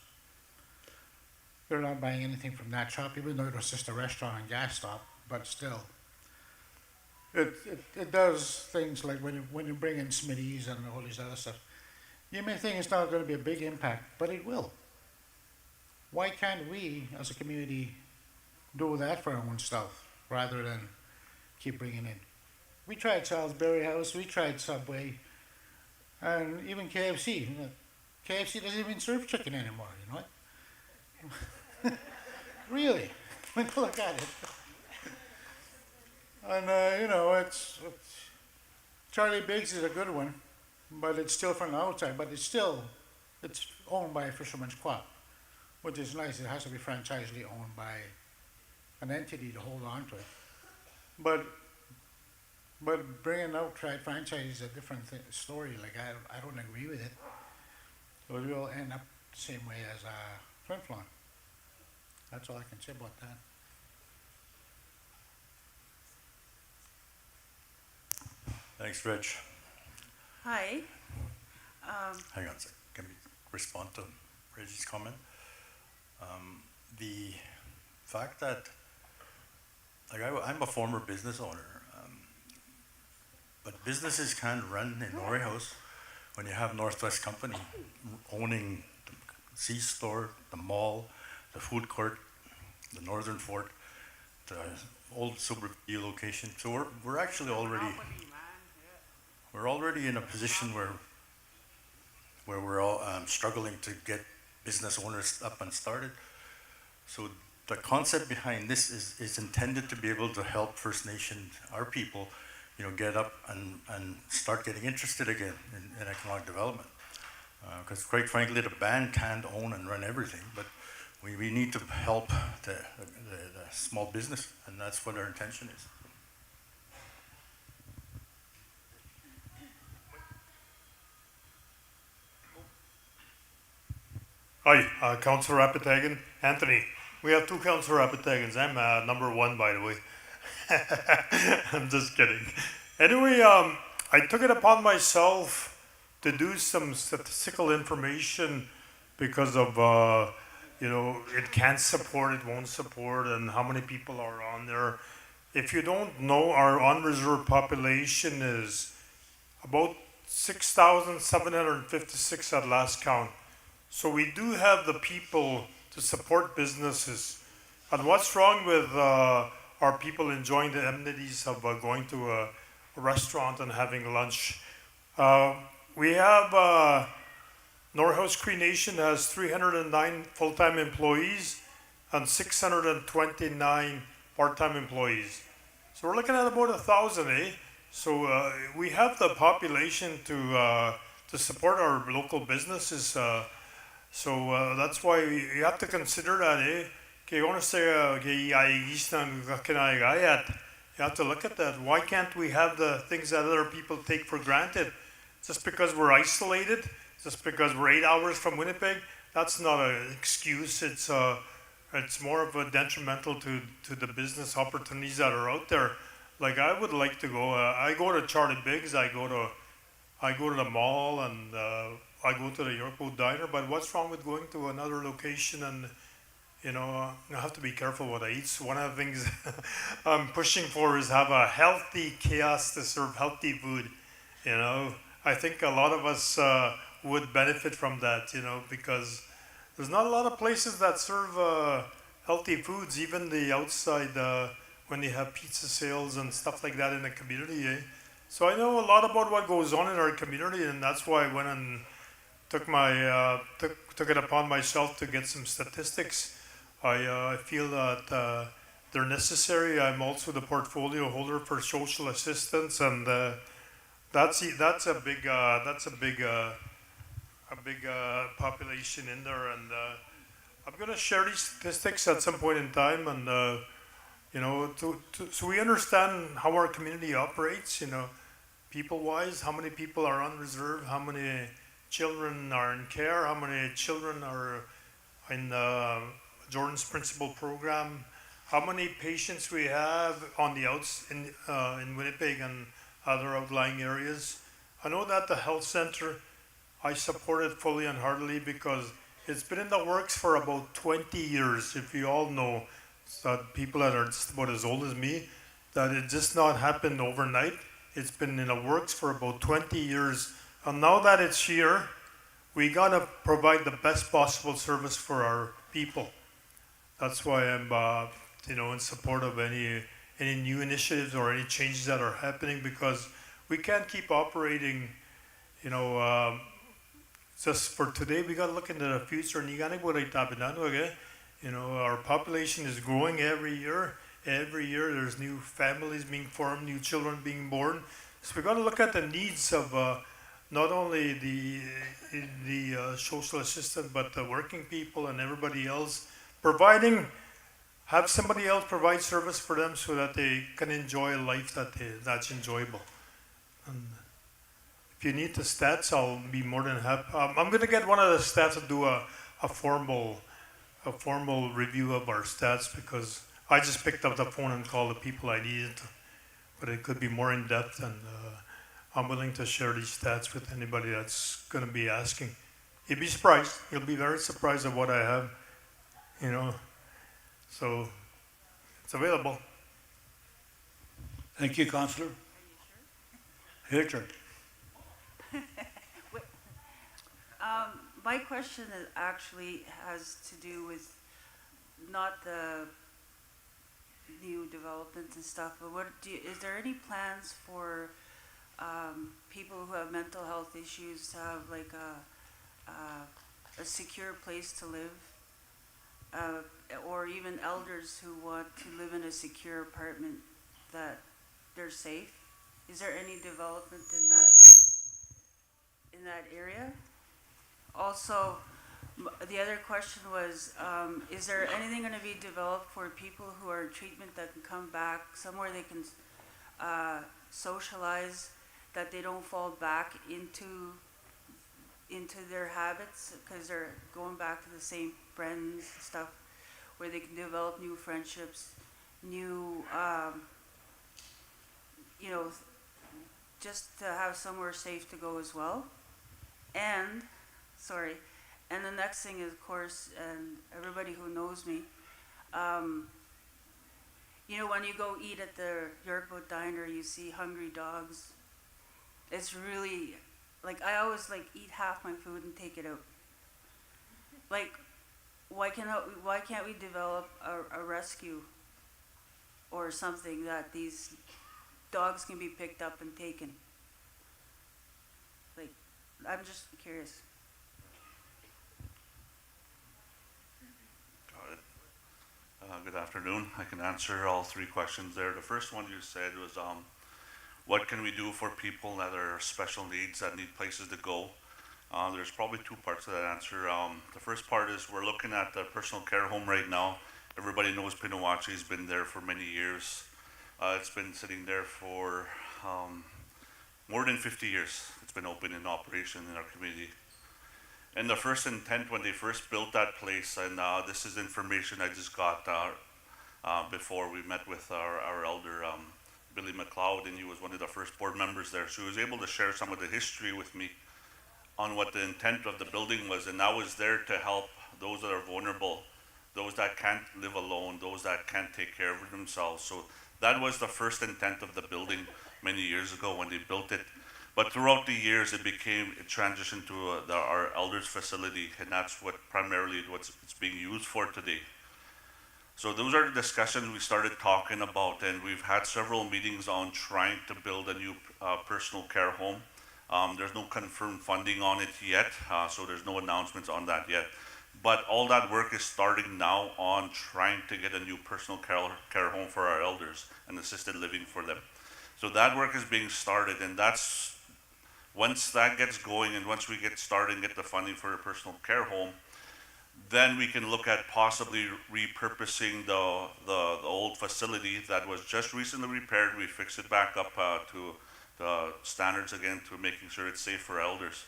they're not buying anything from that shop, even though it was just a restaurant and gas stop, but still. It does things like when you bring in Smitty's and all this other stuff. You may think it's not going to be a big impact, but it will. Why can't we, as a community, do that for our own stuff rather than keep bringing in? We tried Salisbury House, we tried Subway, and even KFC. KFC doesn't even serve chicken anymore, you know what? Really, look at it. And it's Charlie Biggs is a good one, but it's still from the outside. But it's still it's owned by Fisherman's Co-op, which is nice. It has to be franchisely owned by an entity to hold on to it. But bringing out franchise is a different story. Like I don't agree with it. So it will end up the same way as Twin Flon. That's all I can say about that. Thanks, Rich. Hi. Hang on a sec. Can we respond to Reggie's comment? The fact that, like, I'm a former business owner, but businesses can't run in Norway House when you have Northwest Company owning the C-store, the mall, the food court, the Northern Fort, the old Super B location. So we're actually already in a position where we're all struggling to get business owners up and started. So the concept behind this is intended to be able to help First Nation, our people, get up and start getting interested again in economic development. Because quite frankly, the band can't own and run everything, but we need to help the small business, and that's what our intention is. Hi, Councillor Apatagan. Anthony, we have two Councillor Apatagans. I'm number one, by the way. I'm just kidding. Anyway, I took it upon myself to do some statistical information because of, it can't support, it won't support, and how many people are on there. If you don't know, our unreserved population is about 6,756 at last count. So we do have the people to support businesses. And what's wrong with our people enjoying the amenities of going to a restaurant and having lunch? We have Norhouse Cree Nation has 309 full-time employees and 629 part-time employees. So we're looking at about 1,000, eh? So we have the population to support our local businesses. So that's why you have to consider that, eh? You have to look at that. Why can't we have the things that other people take for granted? Just because we're isolated, just because we're 8 hours from Winnipeg, that's not an excuse. It's more of a detrimental to the business opportunities that are out there. Like I would like to go. I go to Charlie Biggs. I go to the mall, and I go to the Yorkville Diner. But what's wrong with going to another location and I have to be careful what I eat. So one of the things I'm pushing for is have a healthy kiosk to serve healthy food. I think a lot of us would benefit from that, because there's not a lot of places that serve healthy foods, even the outside when they have pizza sales and stuff like that in the community. Eh? So I know a lot about what goes on in our community, and that's why I went and took it upon myself to get some statistics. I feel that they're necessary. I'm also the portfolio holder for social assistance, and that's a big population in there. And I'm going to share these statistics at some point in time, and so we understand how our community operates. People-wise, how many people are unreserved, how many children are in care, how many children are in Jordan's principal program, how many patients we have on the outs in Winnipeg and other outlying areas. I know that the health center, I support it fully and heartily because it's been in the works for about 20 years. If you all know, that people that are just about as old as me, that it just not happened overnight. It's been in the works for about 20 years. And now that it's here, we gotta provide the best possible service for our people. That's why I'm, in support of any new initiatives or any changes that are happening, because we can't keep operating, just for today. We gotta look into the future. Our population is growing every year. Every year there's new families being formed, new children being born. So we gotta look at the needs of not only the social assistant, but the working people and everybody else, have somebody else provide service for them so that they can enjoy a life that's enjoyable. And if you need the stats, I'll be more than happy. I'm going to get one of the stats and do a formal review of our stats, because I just picked up the phone and called the people I needed, but it could be more in depth, and I'm willing to share these stats with anybody that's going to be asking. You'll be surprised. You'll be very surprised at what I have, you know. So it's available. Thank you, Councillor. Your turn. My question actually has to do with not the new developments and stuff, but is there any plans for people who have mental health issues to have like a secure place to live, or even elders who want to live in a secure apartment that they're safe? Is there any development in that area? Also, the other question was, is there anything going to be developed for people who are in treatment that can come back, somewhere they can socialize, that they don't fall back into their habits because they're going back to the same friends and stuff, where they can develop new friendships, new, just to have somewhere safe to go as well. And the next thing is, of course, and everybody who knows me, when you go eat at the Yorkboat Diner, you see hungry dogs. It's really, like, I always eat half my food and take it out. Like, why can't we develop a rescue or something that these dogs can be picked up and taken? Like, I'm just curious. Got it. Good afternoon. I can answer all three questions there. The first one you said was, what can we do for people that are special needs that need places to go? There's probably two parts to that answer. The first part is we're looking at the personal care home right now. Everybody knows Pinawachi's been there for many years. It's been sitting there for more than 50 years. It's been open in operation in our community. And the first intent when they first built that place, and this is information I just got before we met with our elder, Billy McLeod, and he was one of the first board members there. So he was able to share some of the history with me on what the intent of the building was, and that was there to help those that are vulnerable, those that can't live alone, those that can't take care of themselves. So that was the first intent of the building many years ago when they built it. But throughout the years, it transitioned to our elders facility, and that's what primarily it's being used for today. So those are the discussions we started talking about, and we've had several meetings on trying to build a new personal care home. There's no confirmed funding on it yet, so there's no announcements on that yet. But all that work is starting now on trying to get a new personal care home for our elders and assisted living for them. So that work is being started, and once that gets going and once we get started and get the funding for a personal care home, then we can look at possibly repurposing the old facility that was just recently repaired. We fixed it back up to the standards again, to making sure it's safe for elders.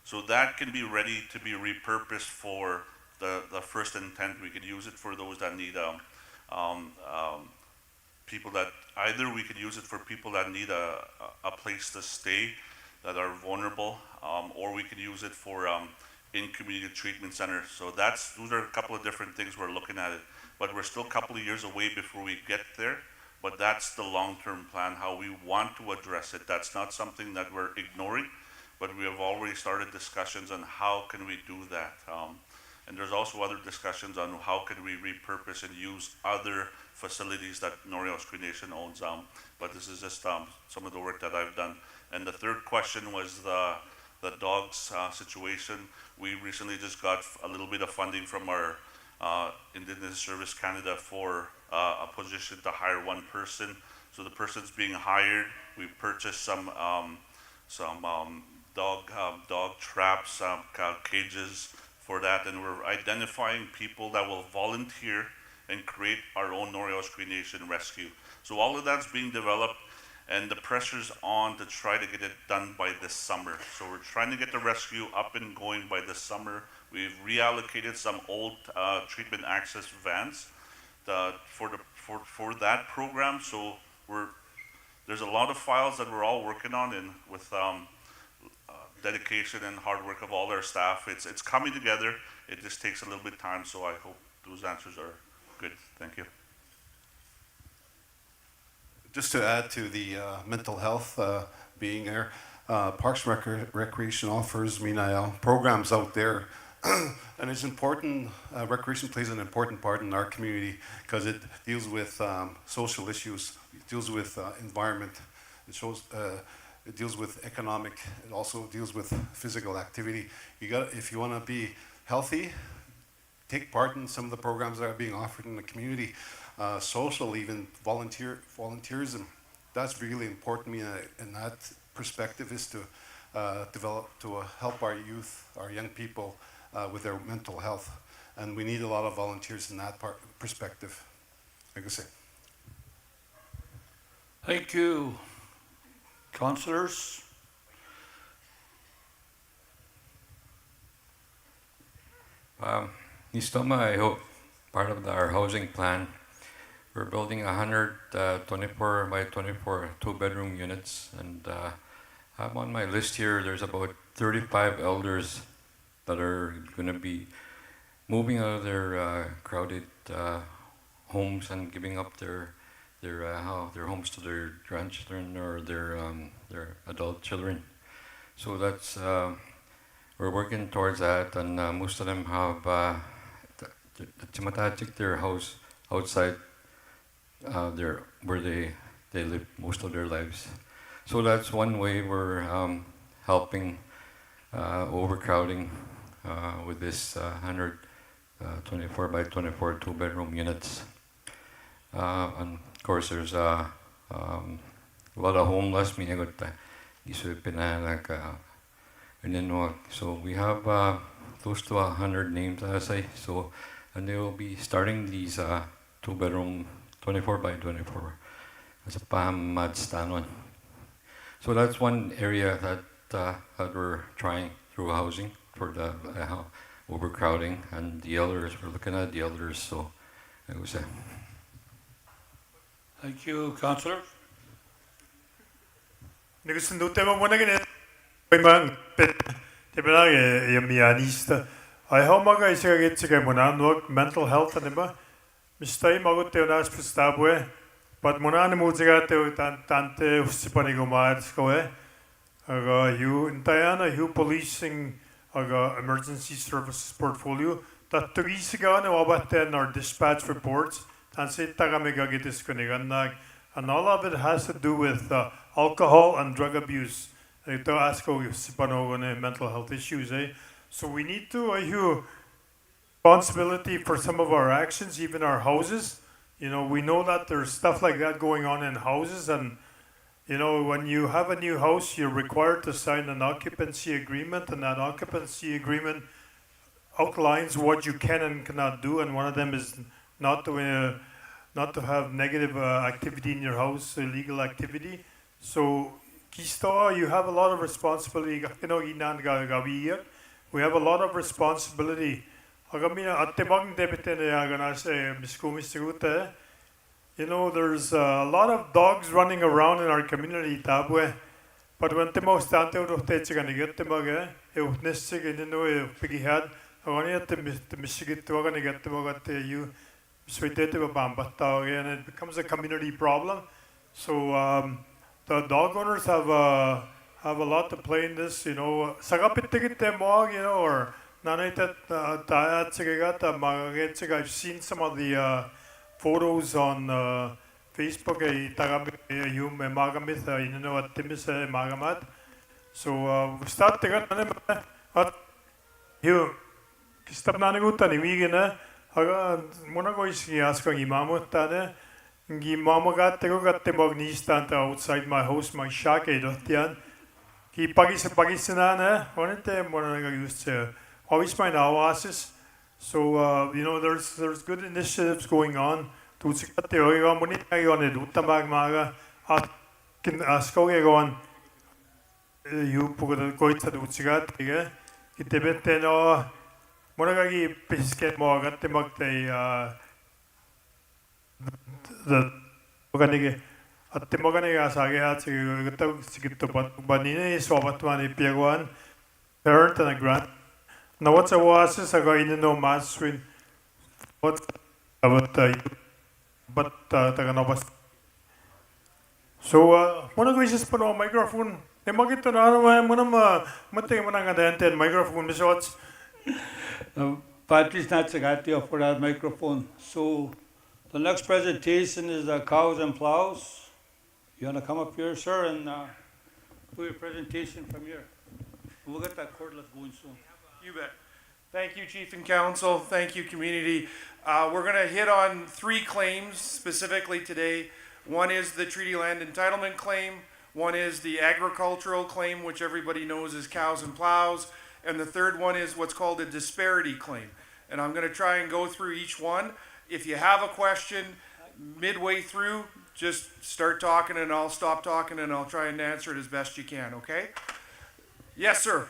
So that can be ready to be repurposed for the first intent. We can use it for those that need people that either we could use it for people that need a place to stay that are vulnerable, or we could use it for in community treatment centers. So those are a couple of different things we're looking at it, but we're still a couple of years away before we get there. But that's the long-term plan, how we want to address it. That's not something that we're ignoring, but we have already started discussions on how can we do that. And there's also other discussions on how can we repurpose and use other facilities that Norway Nation owns. But this is just some of the work that I've done. And the third question was the dogs situation. We recently just got a little bit of funding from our Indigenous Service Canada for a position to hire one person. So the person's being hired. We purchased some dog traps, cages for that, and we're identifying people that will volunteer and create our own Norway Cree Nation rescue. So all of that's being developed, and the pressure's on to try to get it done by this summer. So we're trying to get the rescue up and going by this summer. We've reallocated some old treatment access vans for that program. So there's a lot of files that we're all working on, and with dedication and hard work of all our staff, it's coming together. It just takes a little bit of time. So I hope those answers are good. Thank you. Just to add to the mental health being there, Parks and Recreation offers programs out there, and it's important. Recreation plays an important part in our community because it deals with social issues, it deals with environment, it deals with economic, it also deals with physical activity. If you want to be healthy, take part in some of the programs that are being offered in the community. Social, even volunteerism, that's really important to me, and that perspective is to help our youth, our young people with their mental health, and we need a lot of volunteers in that perspective, like I say. Thank you, councillors. Nistoma, I hope part of our housing plan, we're building 124 by 24 two-bedroom units, and I'm on my list here. There's about 35 elders that are going to be moving out of their crowded homes and giving up their homes to their grandchildren or their adult children. So that's we're working towards that, and most of them have their house outside where they live most of their lives. So that's one way we're helping overcrowding with this 124 by 24 two-bedroom units. And of course, there's a lot of homeless. So we have close to 100 names, I say. So, and they will be starting these two-bedroom 24 by 24 as a pamad. So that's one area that we're trying through housing for the overcrowding, and the elders, we're looking at the elders, so I would say. Thank you, councillor. I hope my get mental health and Mistay magutte unas pustabwe, but monane muziga te tante usipanigo maatskoe. You Diana, you policing emergency services portfolio. That tugisiga no abaten our dispatch reports. And say tagamega get disconnected. And all of it has to do with alcohol and drug abuse. To ask usipano mental health issues. So we need to responsibility for some of our actions, even our houses. You know, we know that there's stuff like that going on in houses, and you know, when you have a new house, you're required to sign an occupancy agreement, and that occupancy agreement outlines what you can and cannot do, and one of them is not to have negative activity in your house, illegal activity. So, Kisto, you have a lot of responsibility. We have a lot of responsibility. You know, there's a lot of dogs running around in our community, Tabwe. But when the most tante of Tetsigani get the mug, if Nissig in the piggy had, I want to Michigan to organize get the mug at you, sweeted of Bambata, and it becomes a community problem. So the dog owners have a lot to play in this, you know. Sagapit them mog, you know, or I've seen some of the photos on Facebook. So start to you stop nanigutan imigina. Monagoisi ask Imamutane. Gimamagat got the Magnistanta outside my house, my shake. ki pagis na onete mona nga used to always find oasis. So you know there's good initiatives going on. Tu sikate o ga moni ai on edu tamag maga at kin askoge gon you pugo ko itsa du sigat ige kitebete no mona ga gi piske mo gatte magte the organige atte magane ga sage ha sigata sigito banine sobatwani piaguan earth and grant. Now what's a oasis ago in no mass win what about but taganobas. So mona ga is pano microphone e magito na ano mona mate mona ga dente microphone bishots. Patrice Natsagati for that microphone. So the next presentation is the cows and plows. You want to come up here, sir, and do your presentation from here. We'll get that cordless going soon. You bet. Thank you, Chief and Council. Thank you, community. We're going to hit on 3 claims specifically today. One is the treaty land entitlement claim. One is the agricultural claim, which everybody knows is cows and plows. And the third one is what's called a disparity claim. And I'm going to try and go through each one. If you have a question midway through, just start talking and I'll stop talking and I'll try and answer it as best you can, okay? Yes, sir.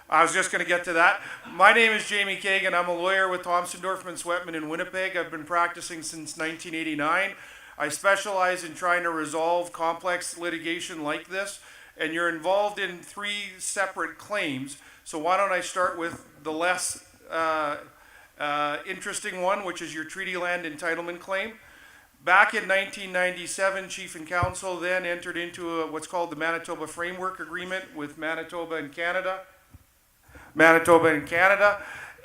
I was just going to get to that. My name is Jamie Kagan. I'm a lawyer with Thompson, Dorfman, Sweatman in Winnipeg. I've been practicing since 1989. I specialize in trying to resolve complex litigation like this, and you're involved in 3 separate claims. So why don't I start with the less interesting one, which is your treaty land entitlement claim. Back in 1997, Chief and Council then entered into what's called the Manitoba Framework Agreement with Manitoba and Canada.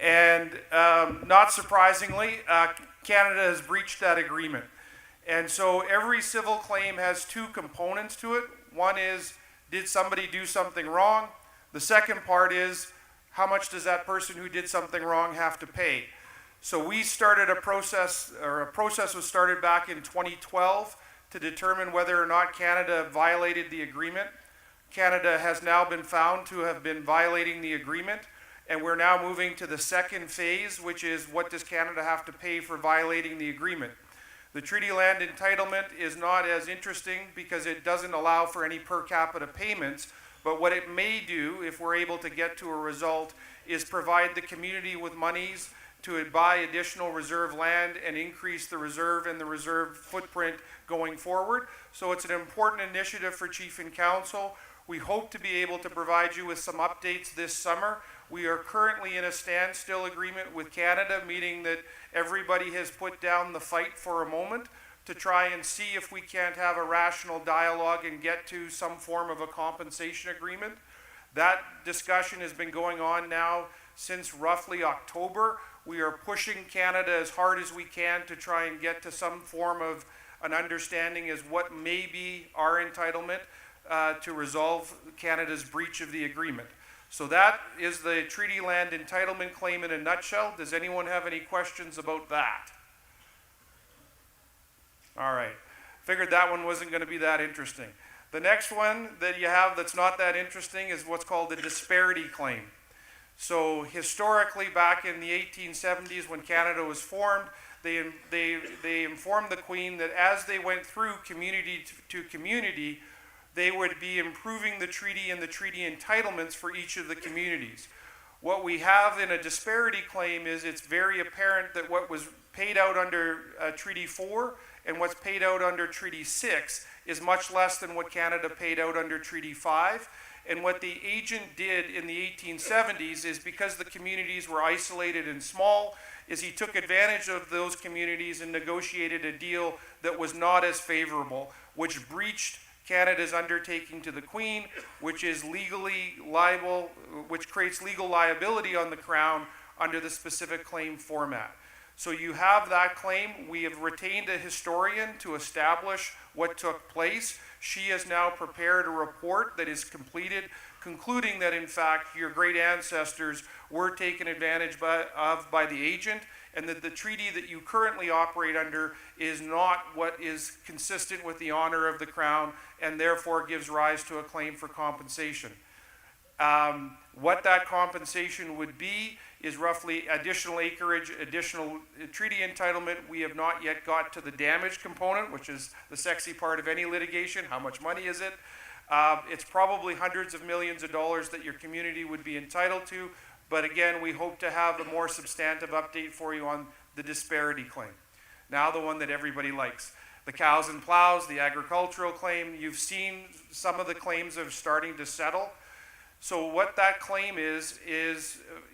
And not surprisingly, Canada has breached that agreement. And so every civil claim has 2 components to it. One is, did somebody do something wrong? The second part is, how much does that person who did something wrong have to pay? So we started a process was started back in 2012 to determine whether or not Canada violated the agreement. Canada has now been found to have been violating the agreement, and we're now moving to the second phase, which is what does Canada have to pay for violating the agreement. The treaty land entitlement is not as interesting because it doesn't allow for any per capita payments, but what it may do, if we're able to get to a result, is provide the community with monies to buy additional reserve land and increase the reserve and the reserve footprint going forward. So it's an important initiative for Chief and Council. We hope to be able to provide you with some updates this summer. We are currently in a standstill agreement with Canada, meaning that everybody has put down the fight for a moment to try and see if we can't have a rational dialogue and get to some form of a compensation agreement. That discussion has been going on now since roughly October. We are pushing Canada as hard as we can to try and get to some form of an understanding as what may be our entitlement to resolve Canada's breach of the agreement. So that is the treaty land entitlement claim in a nutshell. Does anyone have any questions about that? All right. Figured that one wasn't going to be that interesting. The next one that you have that's not that interesting is what's called a disparity claim. So historically, back in the 1870s when Canada was formed, they informed the Queen that as they went through community to community, they would be improving the treaty and the treaty entitlements for each of the communities. What we have in a disparity claim is it's very apparent that what was paid out under Treaty 4 and what's paid out under Treaty 6 is much less than what Canada paid out under Treaty 5. And what the agent did in the 1870s is, because the communities were isolated and small, is he took advantage of those communities and negotiated a deal that was not as favorable, which breached Canada's undertaking to the Queen, which is legally liable, which creates legal liability on the Crown under the specific claim format. So you have that claim. We have retained a historian to establish what took place. She has now prepared a report that is completed, concluding that in fact your great ancestors were taken advantage of by the agent, and that the treaty that you currently operate under is not what is consistent with the honor of the Crown, and therefore gives rise to a claim for compensation. What that compensation would be is roughly additional acreage, additional treaty entitlement. We have not yet got to the damage component, which is the sexy part of any litigation. How much money is it? It's probably hundreds of millions of dollars that your community would be entitled to. But again, we hope to have a more substantive update for you on the disparity claim. Now the one that everybody likes. The cows and plows, the agricultural claim. You've seen some of the claims are starting to settle. So what that claim is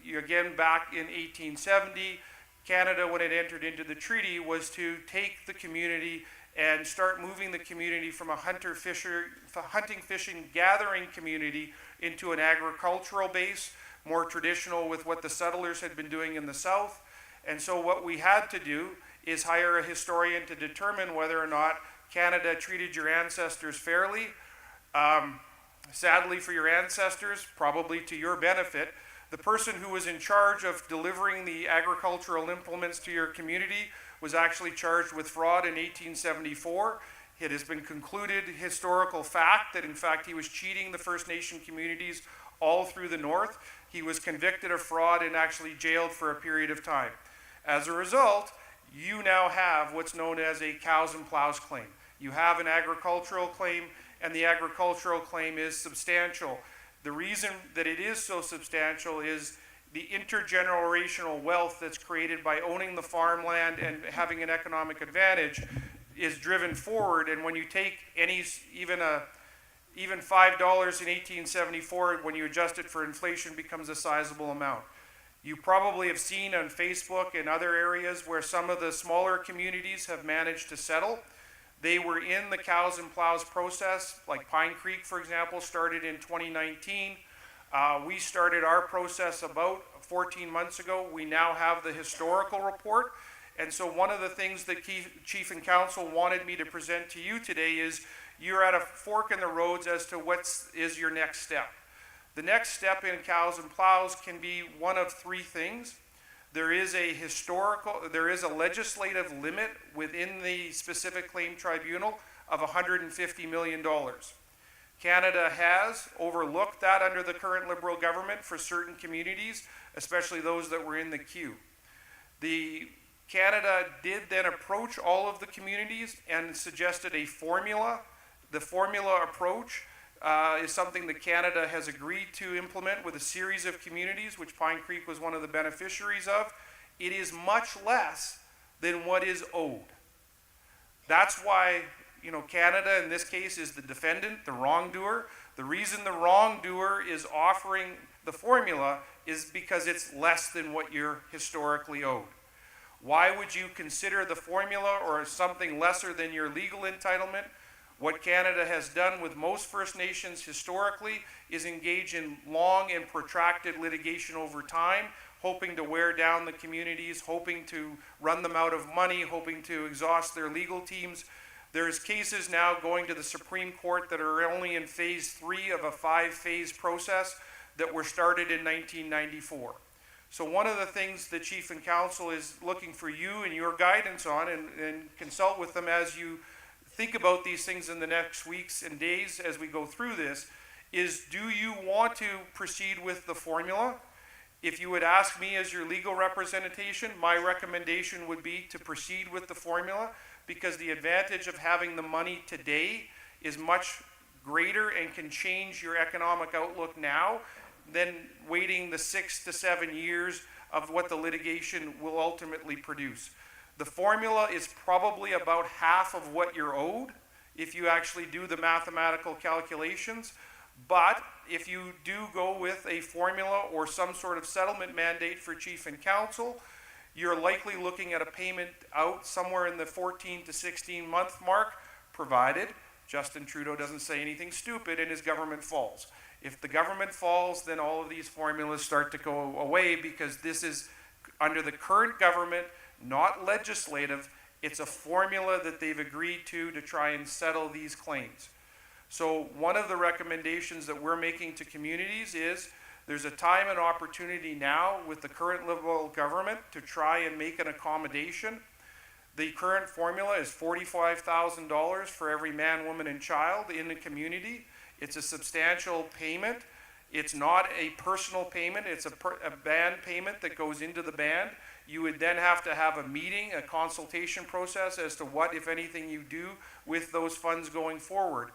again, back in 1870, Canada, when it entered into the treaty, was to take the community and start moving the community from a hunting, fishing, gathering community into an agricultural base, more traditional with what the settlers had been doing in the South. And so what we had to do is hire a historian to determine whether or not Canada treated your ancestors fairly. Sadly for your ancestors, probably to your benefit, the person who was in charge of delivering the agricultural implements to your community was actually charged with fraud in 1874. It has been concluded historical fact that in fact he was cheating the First Nation communities all through the North. He was convicted of fraud and actually jailed for a period of time. As a result, you now have what's known as a cows and plows claim. You have an agricultural claim, and the agricultural claim is substantial. The reason that it is so substantial is the intergenerational wealth that's created by owning the farmland and having an economic advantage is driven forward. And when you take even $5 in 1874, when you adjust it for inflation, becomes a sizable amount. You probably have seen on Facebook and other areas where some of the smaller communities have managed to settle. They were in the cows and plows process, like Pine Creek, for example, started in 2019. We started our process about 14 months ago. We now have the historical report. And so one of the things that Chief and Counsel wanted me to present to you today is you're at a fork in the roads as to what is your next step. The next step in cows and plows can be one of three things. There is a legislative limit within the specific claim tribunal of $150 million. Canada has overlooked that under the current Liberal government for certain communities, especially those that were in the queue. Canada did then approach all of the communities and suggested a formula. The formula approach is something that Canada has agreed to implement with a series of communities, which Pine Creek was one of the beneficiaries of. It is much less than what is owed. That's why, Canada in this case is the defendant, the wrongdoer. The reason the wrongdoer is offering the formula is because it's less than what you're historically owed. Why would you consider the formula or something lesser than your legal entitlement? What Canada has done with most First Nations historically is engage in long and protracted litigation over time, hoping to wear down the communities, hoping to run them out of money, hoping to exhaust their legal teams. There's cases now going to the Supreme Court that are only in phase 3 of a 5-phase process that were started in 1994. So one of the things the Chief and Counsel is looking for you and your guidance on, and consult with them as you think about these things in the next weeks and days as we go through this, is do you want to proceed with the formula? If you would ask me as your legal representation, my recommendation would be to proceed with the formula, because the advantage of having the money today is much greater and can change your economic outlook now than waiting the 6 to 7 years of what the litigation will ultimately produce. The formula is probably about half of what you're owed if you actually do the mathematical calculations. But if you do go with a formula or some sort of settlement mandate for Chief and Counsel, you're likely looking at a payment out somewhere in the 14 to 16 month mark, provided Justin Trudeau doesn't say anything stupid and his government falls. If the government falls, then all of these formulas start to go away, because this is under the current government, not legislative. It's a formula that they've agreed to try and settle these claims. So one of the recommendations that we're making to communities is there's a time and opportunity now with the current Liberal government to try and make an accommodation. The current formula is $45,000 for every man, woman, and child in the community. It's a substantial payment. It's not a personal payment. It's a band payment that goes into the band. You would then have to have a meeting, a consultation process as to what, if anything, you do with those funds going forward.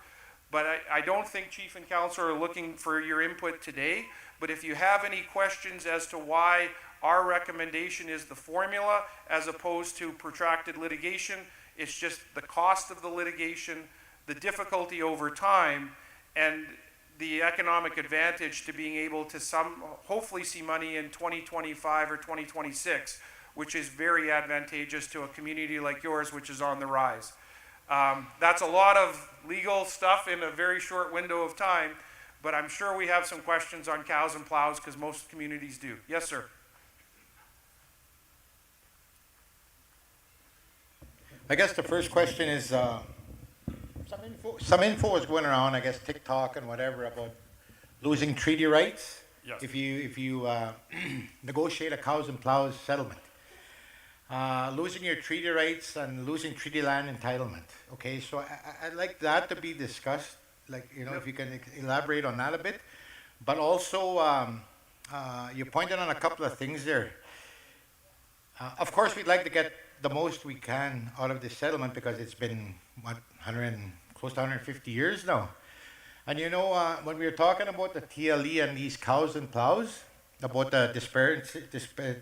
But I don't think Chief and Council are looking for your input today. But if you have any questions as to why our recommendation is the formula as opposed to protracted litigation, it's just the cost of the litigation, the difficulty over time, and the economic advantage to being able to hopefully see money in 2025 or 2026, which is very advantageous to a community like yours, which is on the rise. That's a lot of legal stuff in a very short window of time, but I'm sure we have some questions on cows and plows because most communities do. Yes, sir. I guess the first question is, some info was going around, I guess TikTok and whatever, about losing treaty rights. Yes. If you negotiate a cows and plows settlement. Losing your treaty rights and losing treaty land entitlement. Okay, so I'd like that to be discussed. Like, if you can elaborate on that a bit. But also, you pointed on a couple of things there. Of course, we'd like to get the most we can out of this settlement because it's been, close to 150 years now. And when we were talking about the TLE and these cows and plows, about the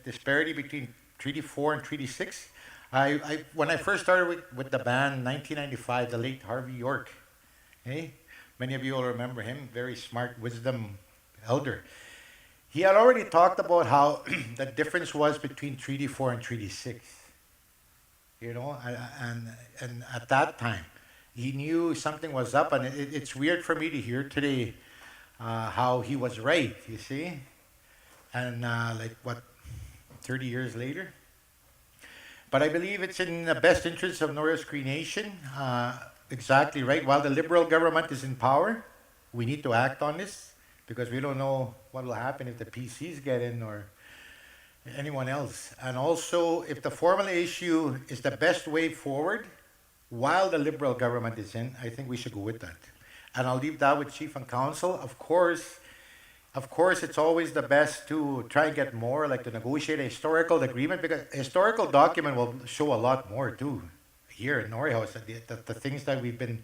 disparity between Treaty 4 and Treaty 6, when I first started with the band in 1995, the late Harvey York, many of you will remember him, very smart, wisdom elder. He had already talked about how the difference was between Treaty 4 and Treaty 6. And at that time, he knew something was up, and it's weird for me to hear today how he was right, you see? And 30 years later? But I believe it's in the best interest of Norway's Cree Nation. Exactly right. While the Liberal government is in power, we need to act on this because we don't know what will happen if the PCs get in or anyone else. And also, if the formula issue is the best way forward while the Liberal government is in, I think we should go with that. And I'll leave that with Chief and Council. Of course, it's always the best to try and get more, like to negotiate a historical agreement, because a historical document will show a lot more too. Here in Norway House, the things that we've been,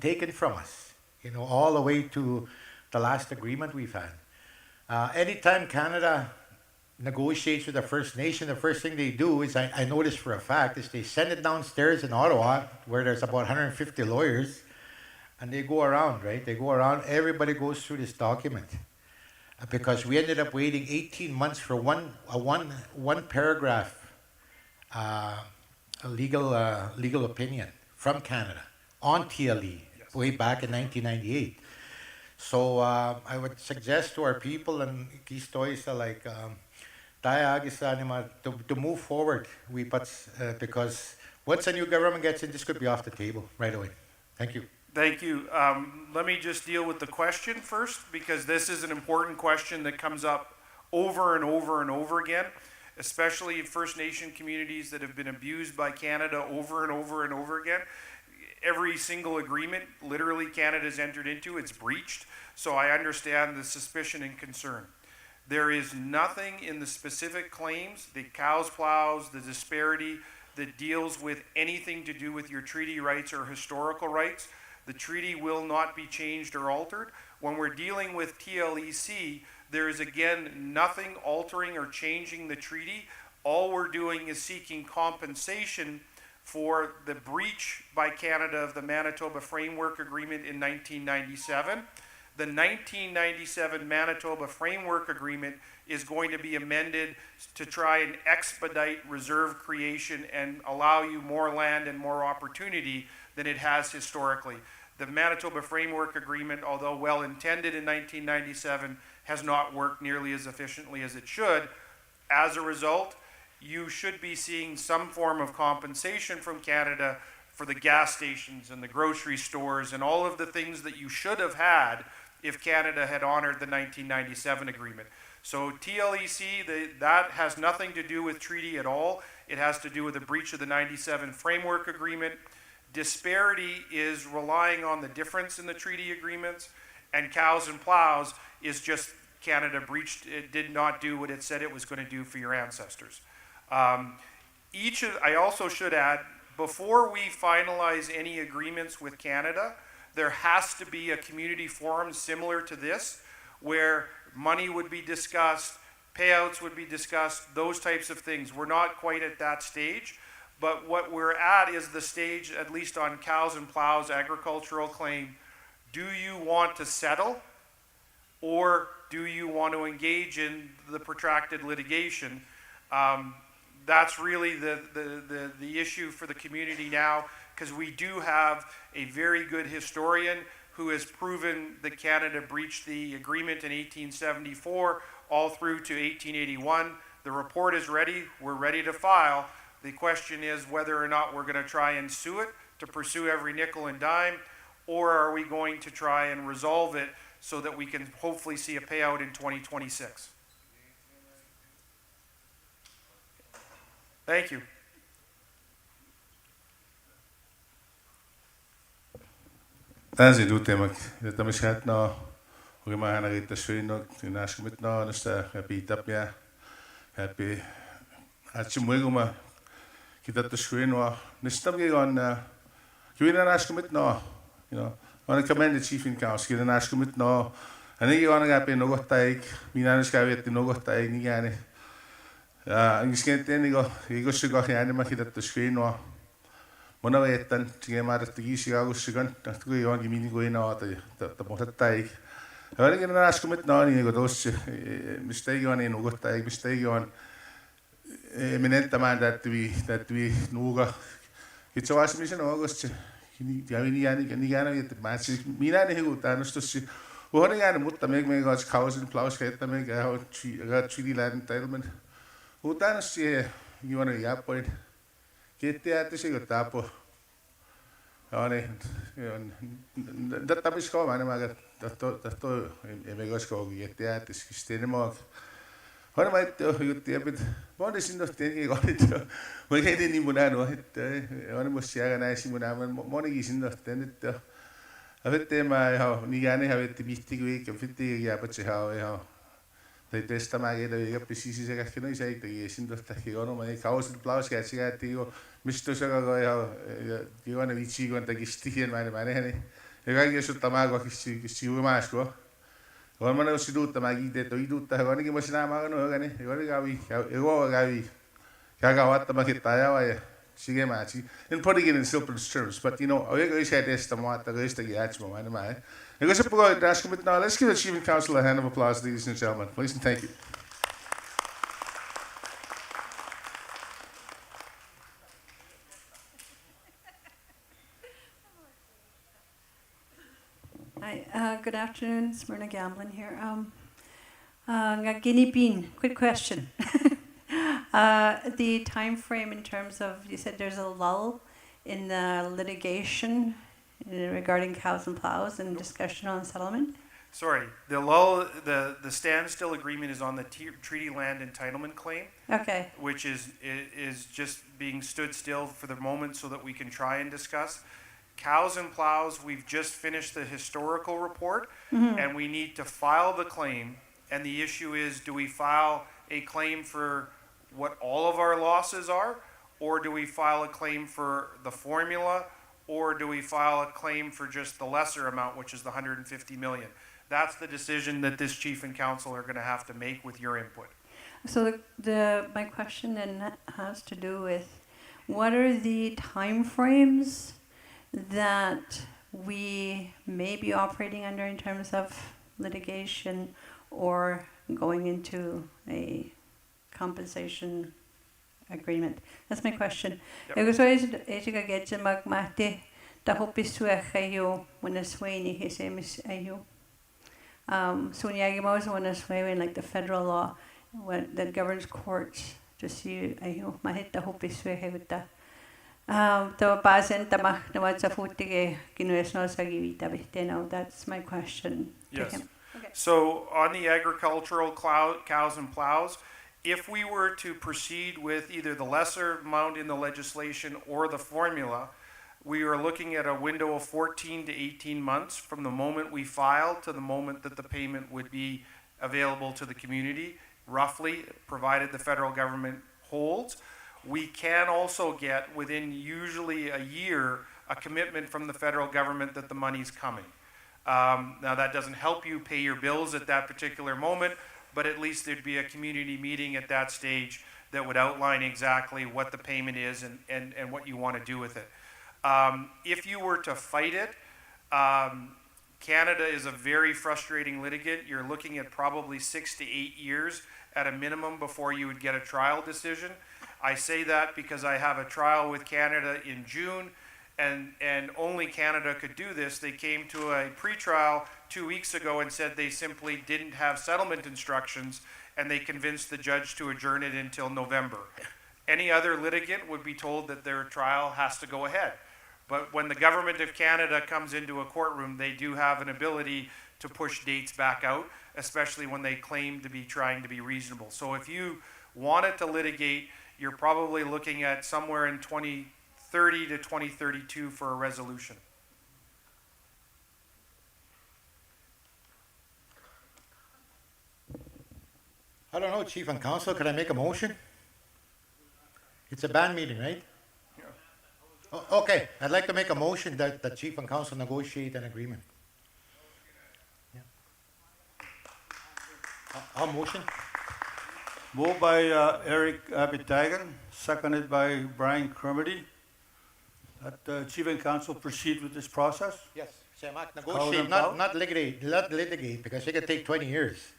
taken from us, all the way to the last agreement we've had. Anytime Canada negotiates with the First Nation, the first thing they do is, I noticed for a fact, is they send it downstairs in Ottawa, where there's about 150 lawyers, and they go around, right? They go around, everybody goes through this document. Because we ended up waiting 18 months for one paragraph a legal opinion from Canada on TLE way back in 1998. So I would suggest to our people and to move forward because once a new government gets in, this could be off the table right away. Thank you. Thank you. Let me just deal with the question first, because this is an important question that comes up over and over and over again, especially in First Nation communities that have been abused by Canada over and over and over again. Every single agreement, literally, Canada's entered into, it's breached. So I understand the suspicion and concern. There is nothing in the specific claims, the cows, plows, the disparity, that deals with anything to do with your treaty rights or historical rights. The treaty will not be changed or altered. When we're dealing with TLEC, there is again nothing altering or changing the treaty. All we're doing is seeking compensation for the breach by Canada of the Manitoba Framework Agreement in 1997. The 1997 Manitoba Framework Agreement is going to be amended to try and expedite reserve creation and allow you more land and more opportunity than it has historically. The Manitoba Framework Agreement, although well intended in 1997, has not worked nearly as efficiently as it should. As a result, you should be seeing some form of compensation from Canada for the gas stations and the grocery stores and all of the things that you should have had if Canada had honored the 1997 agreement. So TLEC, that has nothing to do with treaty at all. It has to do with a breach of the 97 framework agreement. Disparity is relying on the difference in the treaty agreements, and cows and plows is just Canada breached, it did not do what it said it was going to do for your ancestors. I also should add, before we finalize any agreements with Canada, there has to be a community forum similar to this, where money would be discussed, payouts would be discussed, those types of things. We're not quite at that stage, but what we're at is the stage, at least on cows and plows agricultural claim. Do you want to settle, or do you want to engage in the protracted litigation? That's really the issue for the community now, because we do have a very good historian who has proven that Canada breached the agreement in 1874 all through to 1881. The report is ready. We're ready to file. The question is whether or not we're going to try and sue it to pursue every nickel and dime, or are we going to try and resolve it so that we can hopefully see a payout in 2026. Thank you. Täysin tutemak, että me skätnaa, kun mä hän riittää syynut, niin äsken mitään näistä piitap ja häpi. Ätsi muigun mä kitattu syynua, näistä on kyllä äsken mitään, on commend the chief in council, kyllä äsken mitään. Ainakin on käpi nokohtaik, minä nyt kävietti nokohtaik niin jääni. Ja ingiskenteen niin sykä jääni mä kitattu syynua. Mona veetän, siihen määrättä kiisi augustsikan, tahto kui onkin mini kui naata ja pohtatta ei. Ja ainakin on äsken mitään niin kuin tossi, mistä ei ole niin nukohtaik, mistä ei ole menettämään täytyy nuuka. Itse vaisemisen augustsi. Ja niin jäänyt, että mä siis minä niin kuin tännostussi. Uhonen jäänyt, mutta me kanssa kausin plaus heittää, me käy chili-läinen entitlement. Mutta tännossi juonen jääpoin. Kiitti, että se on tapo. Ja niin, tätä pitäisi kovaa enemmän, että emme koskaan kiitti, että se sitten enemmän. Olen että jutti, että mä olen sinne tietenkin kohdittu. Mä en niin mun äänu, että olen musta jäädä näissä mun äänu. Monikin sinne, että jag vet inte, men ni gärna har vet viktigt och för det jag på sig har det testa mig det jag precis så jag kan inte säga det sin då att jag har men kaos det plows ska jag att jag mister så jag har en vici con det stigen men henne jag kan så tamago que más ko och man också då tamagi det då idutta har ni måste na maga no gane jag gavi jag gav att man hitta jag sige machi in putting it in simple terms, but you know I always had this tomat the rest of the hatch moment am I guess if we go to ask him now let's give the chief and council a hand of applause, ladies and gentlemen, please and thank you. Hi, good afternoon, Smyrna Gamblin here. Guinea bean, quick question. The time frame in terms of, you said there's a lull in the litigation regarding cows and plows and discussion on settlement? Sorry, the lull, the standstill agreement is on the treaty land entitlement claim. Okay. Which is just being stood still for the moment so that we can try and discuss. Cows and plows, we've just finished the historical report, and we need to file the claim. And the issue is, do we file a claim for what all of our losses are, or do we file a claim for the formula, or do we file a claim for just the lesser amount, which is the 150 million? That's the decision that this chief and council are going to have to make with your input. So my question then has to do with, what are the time frames that we may be operating under in terms of litigation or going into a compensation agreement? That's my question. Yep. So is it get to magmate the hope is to a hayo when a swaying his aim is ayo. So Yagimos when a swaying like the federal law that governs courts to see ayo my hit the hope is with the Tawapasan tamak naman sa futige kinuesno sa givita bihteno. That's my question to Yes. him. Okay. So on the agricultural cows and plows, if we were to proceed with either the lesser amount in the legislation or the formula, we are looking at a window of 14 to 18 months from the moment we file to the moment that the payment would be available to the community, roughly, provided the federal government holds. We can also get, within usually a year, a commitment from the federal government that the money's coming. Now, that doesn't help you pay your bills at that particular moment, but at least there'd be a community meeting at that stage that would outline exactly what the payment is and what you want to do with it. If you were to fight it, Canada is a very frustrating litigant. You're looking at probably 6 to 8 years at a minimum before you would get a trial decision. I say that because I have a trial with Canada in June, and only Canada could do this. They came to a pretrial 2 weeks ago and said they simply didn't have settlement instructions, and they convinced the judge to adjourn it until November. Any other litigant would be told that their trial has to go ahead. But when the government of Canada comes into a courtroom, they do have an ability to push dates back out, especially when they claim to be trying to be reasonable. So if you wanted to litigate, you're probably looking at somewhere in 2030 to 2032 for a resolution. I don't know, Chief and Council, could I make a motion? It's a band meeting, right? Okay, I'd like to make a motion that the Chief and Council negotiate an agreement. Yeah. I'll motion. Moved by Eric Abitagan, seconded by Brian Kermody. That the Chief and Council proceed with this process? Yes, negotiate, not litigate, because it could take 20 years.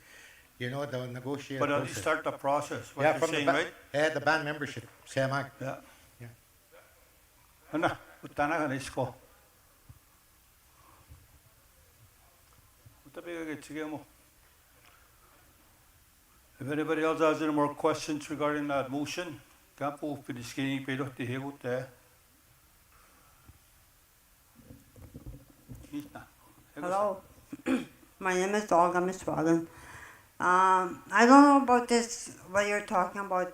You know, the negotiate. But at least start the process, what Yeah, you're from saying, the right? the band membership, Samak. Yeah. Yeah. Ano, utana ka na isko. Utabi ka sige mo. If anybody else has any more questions regarding that motion, kapo piniskini pero tihigot eh. Hello, my name is Olga Miswagan. I don't know about this, what you're talking about,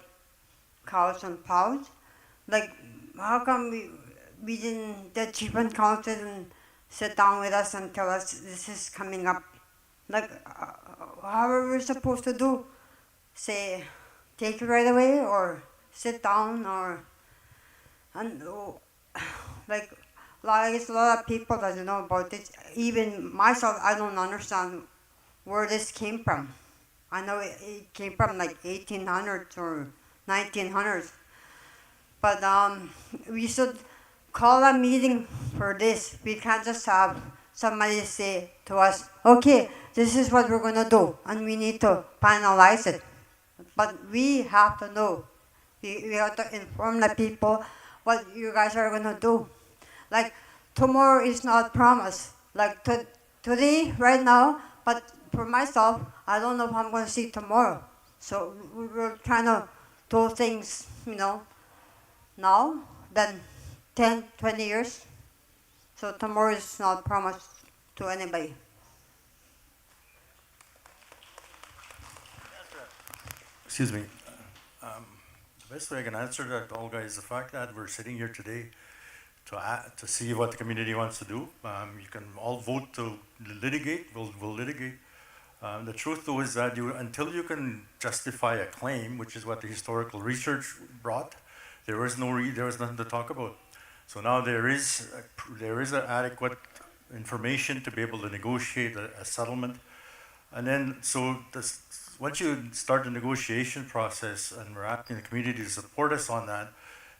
cows and plows. Like, how come we didn't, the Chief and Council didn't sit down with us and tell us this is coming up? Like, how are we supposed to do? Say, take it right away, or sit down, or, and like, a lot of people doesn't know about this. Even myself, I don't understand where this came from. I know it came from like 1800s or 1900s. But we should call a meeting for this. We can't just have somebody say to us, okay, this is what we're going to do, and we need to finalize it. But we have to know. We have to inform the people what you guys are going to do. Like, tomorrow is not promised. Like, today, right now, but for myself, I don't know if I'm going to see tomorrow. So we're trying to do things, you know, now, than 10, 20 years. So tomorrow is not promised to anybody. Excuse me. The best way I can answer that, Olga, is the fact that we're sitting here today to see what the community wants to do. You can all vote to litigate. We'll litigate. The truth, though, is that until you can justify a claim, which is what the historical research brought, there was nothing to talk about. So now there is adequate information to be able to negotiate a settlement, and then once you start the negotiation process, and we're asking the community to support us on that,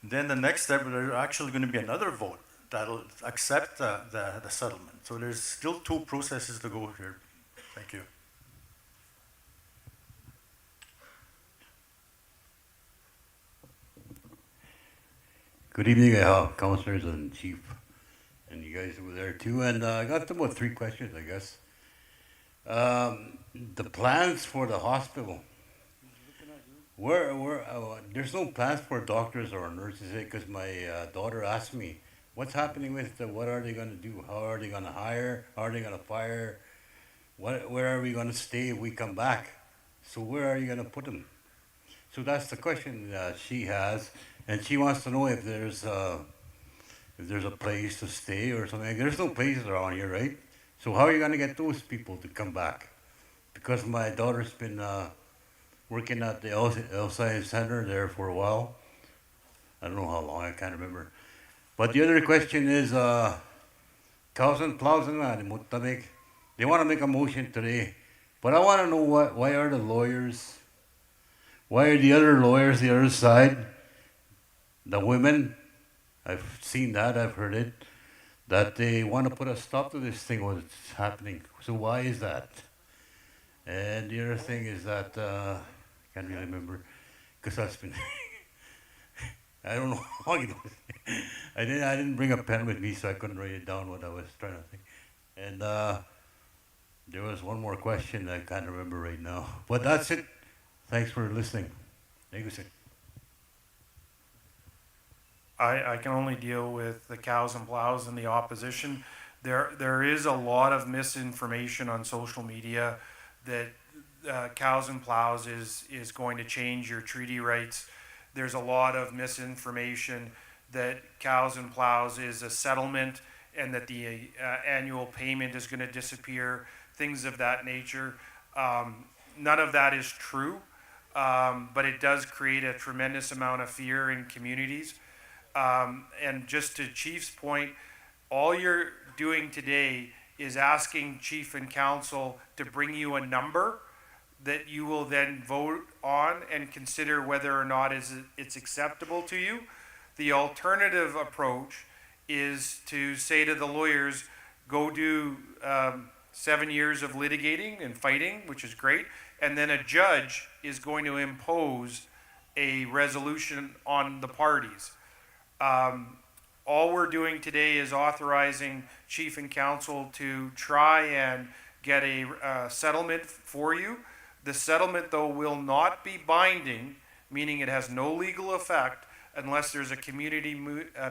then the next step, there's actually going to be another vote that'll accept the settlement. So there's still two processes to go here. Thank you. Good evening, councillors and chief, and you guys over there too. And I got about 3 questions, I guess. The plans for the hospital, there's no plans for doctors or nurses because my daughter asked me, what's happening with what are they going to do? How are they going to hire? How are they going to fire? Where are we going to stay if we come back? So where are you going to put them? So that's the question she has, and she wants to know if there's a place to stay or something. There's no places around here, right? So how are you going to get those people to come back? Because my daughter's been working at the Health Science Center there for a while. I don't know how long, I can't remember. But the other question is, cows and plows and that, they want to make a motion today. But I want to know why are the lawyers, why are the other lawyers, the other side, the women, I've seen that, I've heard it, that they want to put a stop to this thing, what's happening. So why is that? And the other thing is that, I can't really remember, because that's been, I don't know how long it was. I didn't bring a pen with me, so I couldn't write it down what I was trying to think. And there was one more question I can't remember right now. But that's it. Thanks for listening. Thank you, sir. I can only deal with the cows and plows and the opposition. There is a lot of misinformation on social media that cows and plows is going to change your treaty rights. There's a lot of misinformation that cows and plows is a settlement and that the annual payment is going to disappear, things of that nature. None of that is true, but it does create a tremendous amount of fear in communities. And just to Chief's point, all you're doing today is asking Chief and Council to bring you a number that you will then vote on and consider whether or not it's acceptable to you. The alternative approach is to say to the lawyers, go do 7 years of litigating and fighting, which is great, and then a judge is going to impose a resolution on the parties. All we're doing today is authorizing Chief and Council to try and get a settlement for you. The settlement, though, will not be binding, meaning it has no legal effect unless there's a community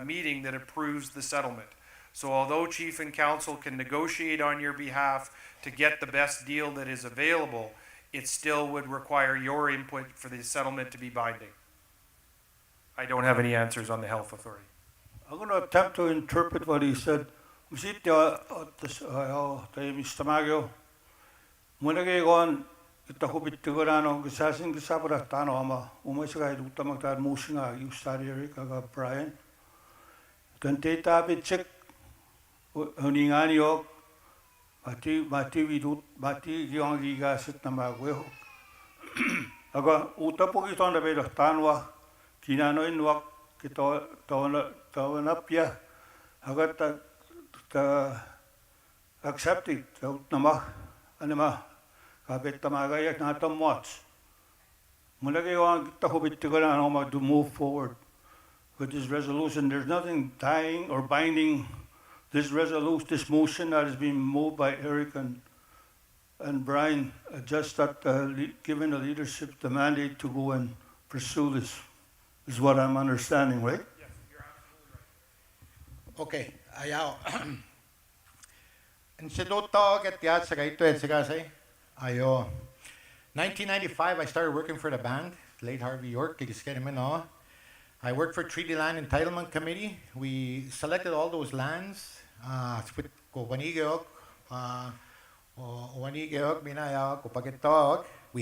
meeting that approves the settlement. So although Chief and Council can negotiate on your behalf to get the best deal that is available, it still would require your input for the settlement to be binding. I don't have any answers on the health authority. I'm going to attempt to interpret what he said. Mr. Magio, Munagagon, Itahubitigarano, Gassassin Gassabra Tanoma, Umasaka, Utamakar Musinga, you study Erica Brian. Cantata Bichik, Uninganio, Mati Vidut, Mati Yongi Gasset Namago. I got Utapukit on the bed of Tanwa, Kinano in Wak, Tawanapia. I got the accepted, Nama, Anima. Kabetamaga natam watch. Mulagayon Tahubitigarano to move forward with this resolution. There's nothing tying or binding this resolution, this motion that is being moved by Eric and Brian, just that given the leadership the mandate to go and pursue this, is what I'm understanding, right? Yes, you're absolutely right. Okay, ayaw. And si Dota get yat sa kaito et sa Ayo. 1995, I started working for the band, late Harvey York. I worked for Treaty Land Entitlement Committee. We selected all those lands. We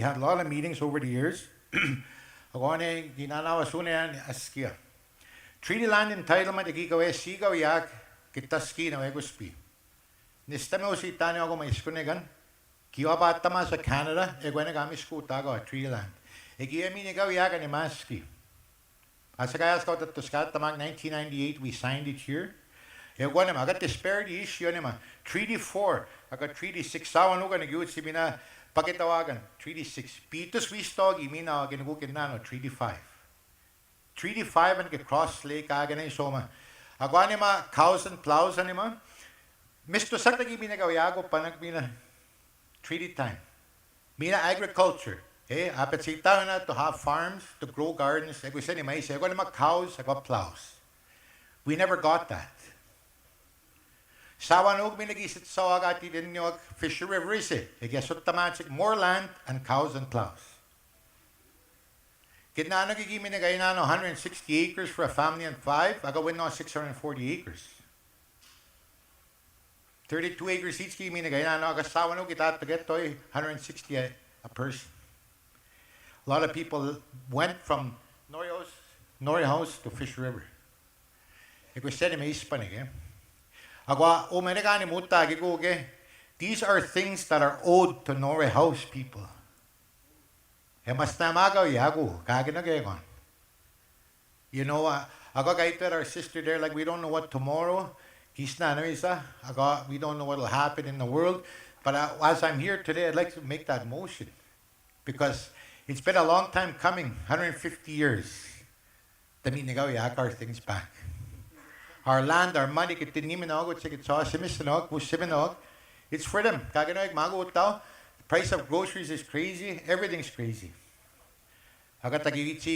had a lot of meetings over the years. Treaty Land Entitlement, sigaw yak, kitaski na weguspi. Nistame usitani ako may skunegan. Kiwa batama sa Canada, egwena kami skutago Treaty Land. Egiya minigaw yaga ni Maski. Asakaya scout at Tuscat tamang 1998, we signed it here. Egwena ma, agat disparity issue ni ma. Treaty 4, agat Treaty 6, sawan nuka nagyut si mina pakitawagan. Treaty 6, pitos wistog imina ginugukin na no, Treaty 5. Treaty 5 and get cross lake aga na soma. Agwa ma, cows and plows anima. Mr. Saktagi binagaw yago panag bina. Treaty time. Mina agriculture. Hey, apat si tao na to have farms, to grow gardens. Ego sa ni mais, ego na cows, ego plows. We never got that. Sawanog minagisit sa agati din nyo Fisher River isi. Igesot tamansik more land and cows and plows. Kidna nagigimi na gaya na 160 acres for a family and 5. Agawin no 640 acres. 32 acres each kimi na gaya na agasawanog itataget toy 160 a person. A lot of people went from Norway House to Fish River. Iko sedi may ispanig eh. Agwa umenegani muta giguge. These are things that are owed to Norway House people. Mas namagaw yago kaginagayon. You know, aga gaiter our sister there like we don't know what tomorrow. He's not isa. Aga we don't know what will happen in the world. But as I'm here today, I'd like to make that motion because it's been a long time coming, 150 years. Taminagaw yak our things back. Our land, our money, it's for them. The price of groceries is crazy. Everything's crazy. Tawanita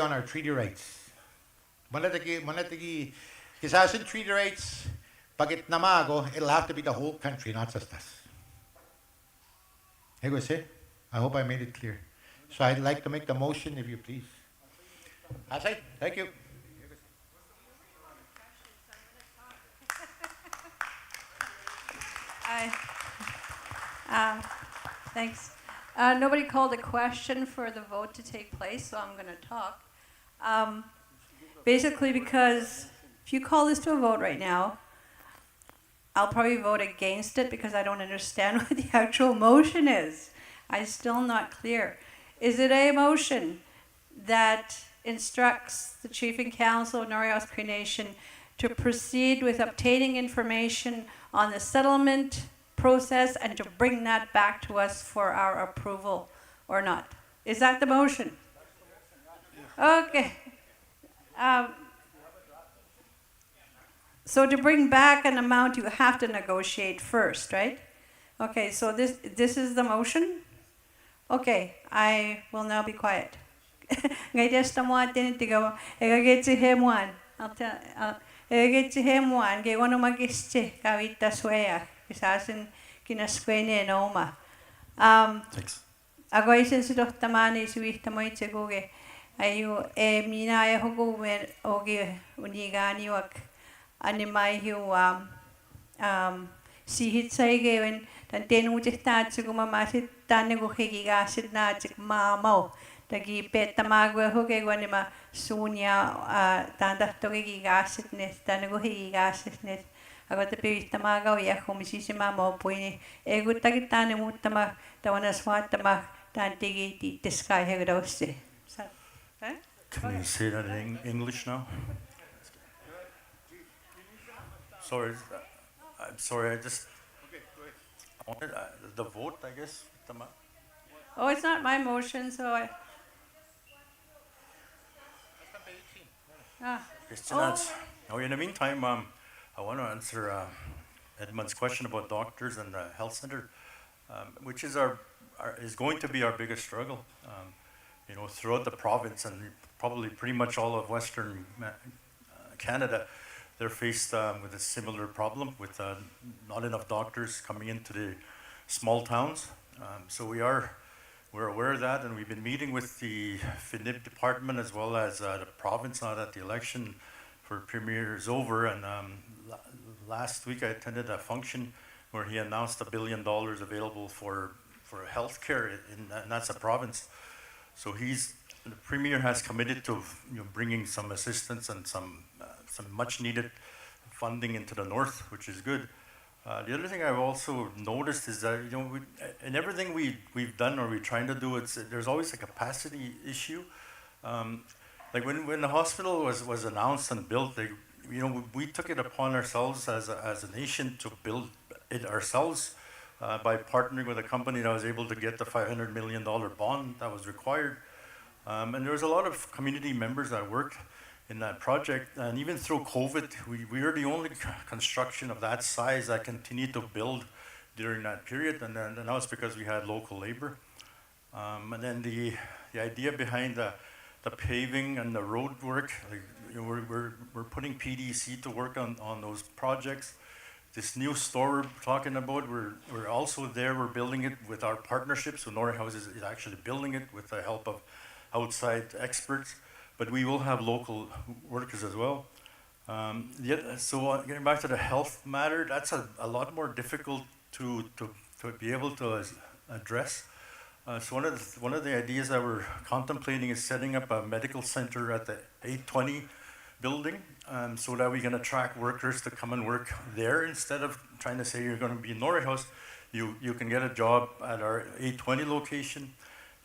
on our treaty rights. Kisasin treaty rights, pag it namago, it'll have to be the whole country, not just us. I hope I made it clear. So I'd like to make the motion, if you please. Asay, thank you. Thanks. Nobody called a question for the vote to take place, so I'm going to talk. Basically, because if you call this to a vote right now, I'll probably vote against it because I don't understand what the actual motion is. I'm still not clear. Is it a motion that instructs the Chief and Council of Norway House Cree Nation to proceed with obtaining information on the settlement process and to bring that back to us for our approval or not? Is that the motion? Okay. So to bring back an amount, you have to negotiate first, right? Okay, so this is the motion? Okay, I will now be quiet. Ngay just mo atin tigaw. Get to him one. I'll tell. Get to him one. Gay one magiste kawita swaya. Isasin kinaskwene noma. Thanks. Agoy sin si Dr. Mani si wihta mo itseguge. Ayu mina ay hugo wen ogi unigani wak animai hiu sihit say gawin tan tenujit na tsuguma masit tanigo higigasit na tsik mamaw. Tagi pet tamagwe huge wanima sunya tanda toge gigasit nes tanigo higigasit nes. Ago te pis tamagaw ya komisisi mamaw puini ego tagi tani mutama tawana swat tama tantigi ti tiskai hegdose. Can you say that in English now? Sorry, I'm sorry. I just wanted the vote, I guess. Oh, it's not my motion, so I. Now, in the meantime, I want to answer Edmund's question about doctors and the health center, which is is going to be our biggest struggle. You know, throughout the province and probably pretty much all of Western Canada, they're faced with a similar problem with not enough doctors coming into the small towns. So we're aware of that, and we've been meeting with the FINIB department as well as the province now that the election for Premier is over. And last week I attended a function where he announced $1 billion available for healthcare, and that's a province. So the Premier has committed to bringing some assistance and some much needed funding into the north, which is good. The other thing I've also noticed is that in everything we've done or we're trying to do, there's always a capacity issue. Like when the hospital was announced and built, we took it upon ourselves as a nation to build it ourselves by partnering with a company that was able to get the $500 million bond that was required. And there was a lot of community members that worked in that project. And even through COVID, we are the only construction of that size that continued to build during that period. And then now it's because we had local labor. And then the idea behind the paving and the road work, like, you know, we're putting PDC to work on those projects. This new store we're talking about, we're also there, we're building it with our partnerships. So Norway House is actually building it with the help of outside experts, but we will have local workers as well. So getting back to the health matter, that's a lot more difficult to be able to address. So one of the ideas that we're contemplating is setting up a medical center at the 820 building, so that we can attract workers to come and work there instead of trying to say you're going to be in Norway House. You can get a job at our 820 location,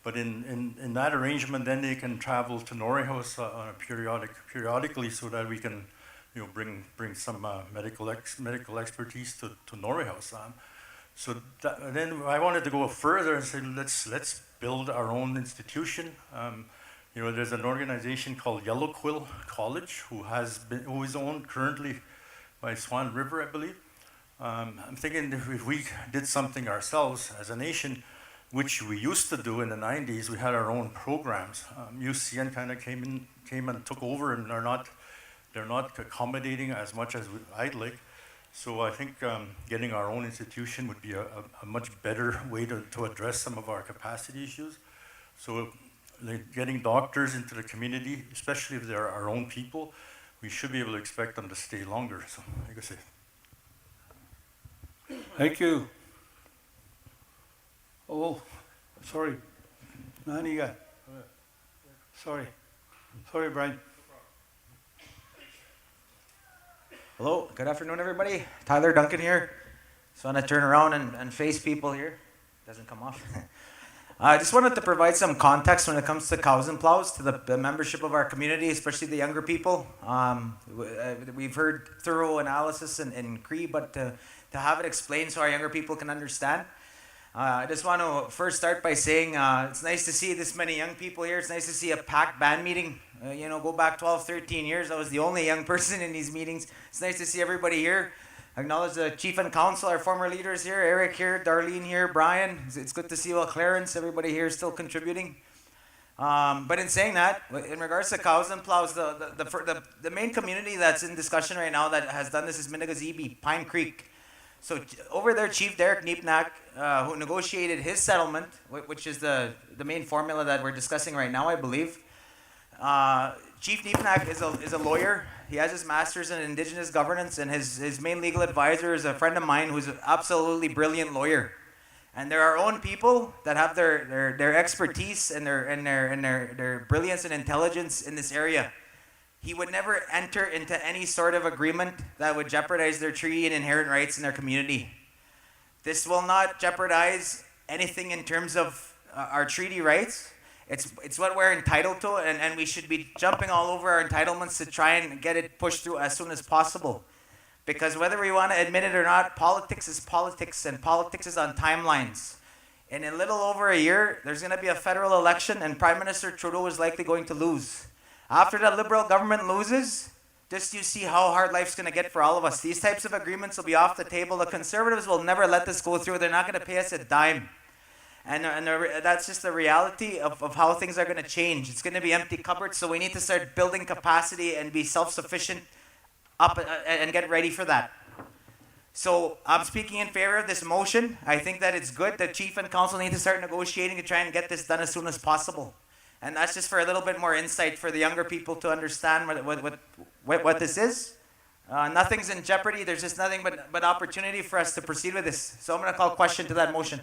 but in that arrangement, then they can travel to Norway House on a periodically, so that we can, you know, bring some medical expertise to Norway House. So then I wanted to go further and say, let's build our own institution. You know, there's an organization called Yellow Quill College who is owned currently by Swan River, I believe. I'm thinking if we did something ourselves as a nation, which we used to do in the 90s, we had our own programs. NHCN kind of came and took over, and they're not accommodating as much as I'd like. So I think getting our own institution would be a much better way to address some of our capacity issues. So like getting doctors into the community, especially if they're our own people, we should be able to expect them to stay longer. So I guess Thank you. Oh, sorry. Nani got? Sorry, Brian. Hello, good afternoon, everybody. Tyler Duncan here. Just want to turn around and face people here. Doesn't come off. I just wanted to provide some context when it comes to cows and plows to the membership of our community, especially the younger people. We've heard thorough analysis in Cree, but to have it explained so our younger people can understand. I just want to first start by saying it's nice to see this many young people here. It's nice to see a packed band meeting. Go back 12, 13 years. I was the only young person in these meetings. It's nice to see everybody here. Acknowledge the chief and council, our former leaders here, Eric here, Darlene here, Brian. It's good to see Clarence, everybody here still contributing. But in saying that, in regards to cows and plows, the main community that's in discussion right now that has done this is Minagazibi, Pine Creek. So over there, Chief Derek Neepnak, who negotiated his settlement, which is the main formula that we're discussing right now, I believe. Chief Neepnak is a lawyer. He has his master's in indigenous governance, and his main legal advisor is a friend of mine who's an absolutely brilliant lawyer. And there are our own people that have their expertise and their brilliance and intelligence in this area. He would never enter into any sort of agreement that would jeopardize their treaty and inherent rights in their community. This will not jeopardize anything in terms of our treaty rights. It's what we're entitled to, and we should be jumping all over our entitlements to try and get it pushed through as soon as possible. Because whether we want to admit it or not, politics is politics, and politics is on timelines. In a little over a year, there's going to be a federal election, and Prime Minister Trudeau is likely going to lose. After the Liberal government loses, just you see how hard life's going to get for all of us. These types of agreements will be off the table. The Conservatives will never let this go through. They're not going to pay us a dime. And that's just the reality of how things are going to change. It's going to be empty cupboards, so we need to start building capacity and be self-sufficient up and get ready for that. So I'm speaking in favor of this motion. I think that it's good that Chief and Council need to start negotiating to try and get this done as soon as possible. And that's just for a little bit more insight for the younger people to understand what this is. Nothing's in jeopardy. There's just nothing but opportunity for us to proceed with this. So I'm going to call question to that motion.